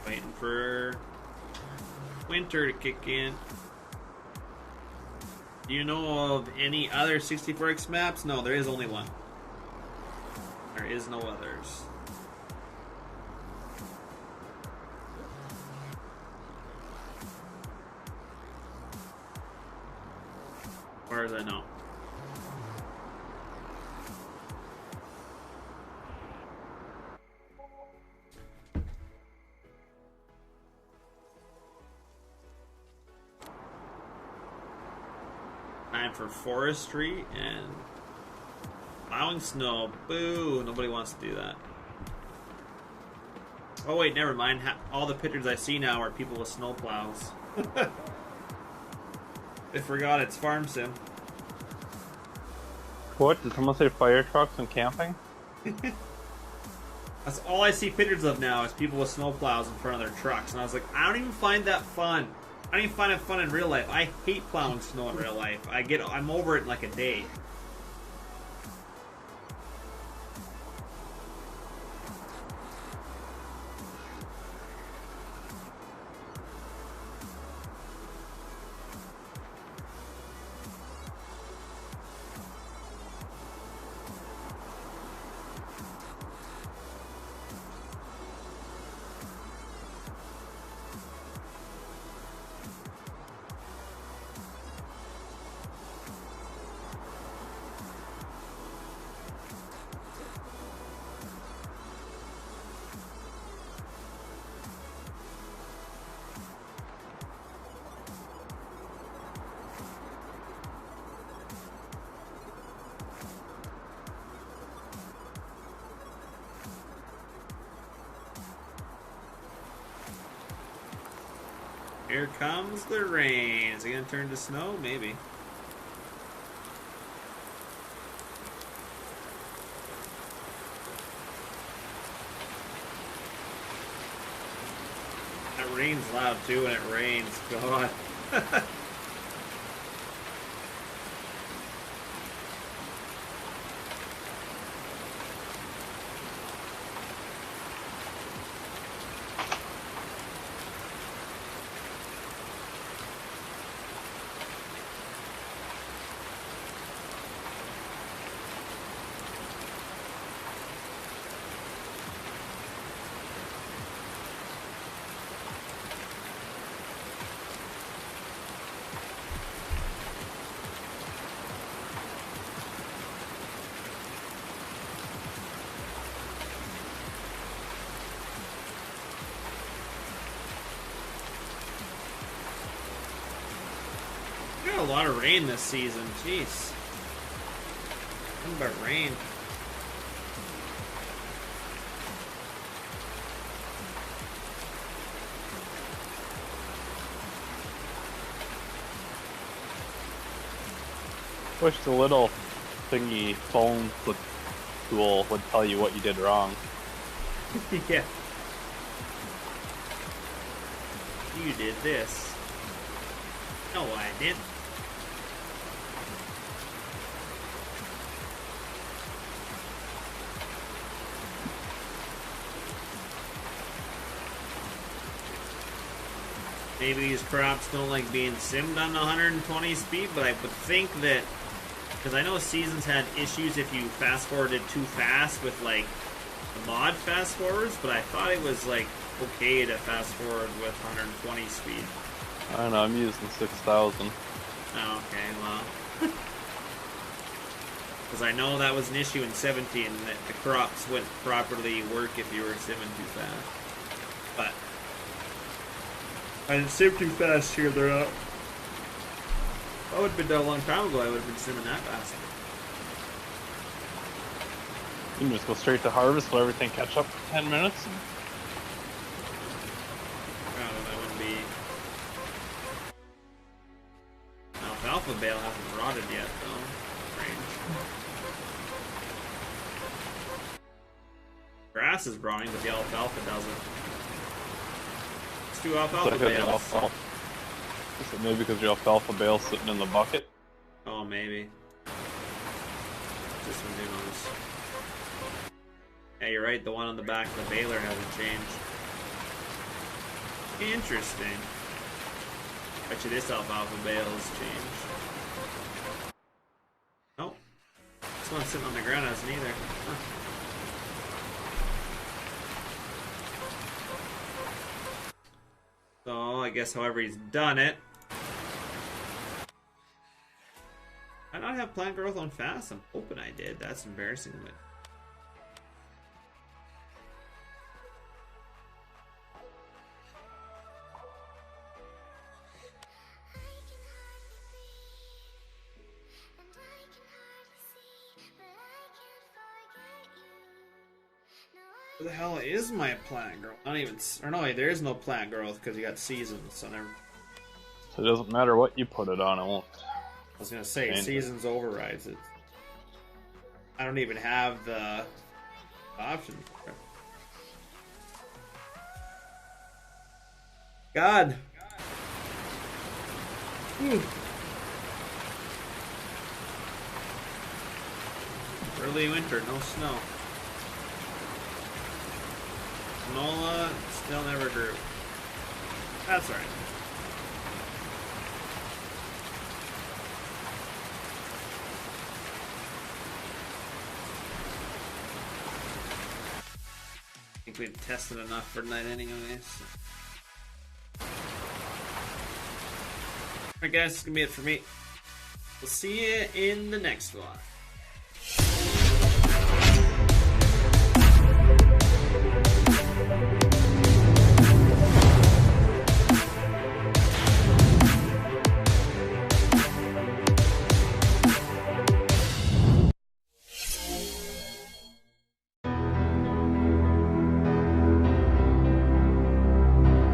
Waiting for winter to kick in. Do you know of any other 64X maps? No, there is only one. There is no others. As far as I know. Time for forestry and plowing snow. Boo! Nobody wants to do that. Oh wait, never mind. All the pictures I see now are people with snow plows. I forgot it's farm sim. What? Did someone say fire trucks and camping? That's all I see pictures of now is people with snowplows in front of their trucks. And I was like, I don't even find that fun. I don't even find it fun in real life. I hate plowing snow in real life. I'm over it in like a day. Here comes the rain. Is it gonna turn to snow? Maybe. That rain's loud too when it rains. God. Got a lot of rain this season. Jeez. Nothing but rain. Wish the little thingy phone tool would tell you what you did wrong. Yeah. You did this. No, I didn't. Maybe these crops don't like being simmed on 120 speed, but I would think that, because I know Seasons had issues if you fast forwarded too fast with like the mod fast forwards, but I thought it was like okay to fast forward with 120 speed. I don't know, I'm using 6000. Oh, okay, well. Because I know that was an issue in 17, that the crops wouldn't properly work if you were simming too fast. But I didn't sim too fast here, they're up. That would have been done a long time ago, I would have been simming that fast. You can just go straight to harvest, let everything catch up for 10 minutes. That wouldn't be... Alfalfa bale hasn't rotted yet, though. Strange. Grass is rotting, but the alfalfa doesn't. Let's do alfalfa bales. Is it maybe because your alfalfa bale's sitting in the bucket? Oh, maybe. This one didn't notice. Yeah, you're right, the one on the back of the baler hasn't changed. Interesting. Bet you this alfalfa bale has changed. Nope. This one sitting on the ground hasn't either. Huh. So, I guess however he's done it. I not have plant growth on fast? I'm hoping I did. That's embarrassing. But where the hell is my plant growth? Not even. Or no, wait, there is no plant growth because you got seasons. So never. So it doesn't matter what you put it on, it won't. I was gonna say seasons overrides it. I don't even have the option for it. God. Early winter, no snow. Canola still never grew. That's alright. I think we've tested enough for tonight anyways. Alright guys, that's gonna be it for me. We'll see you in the next one.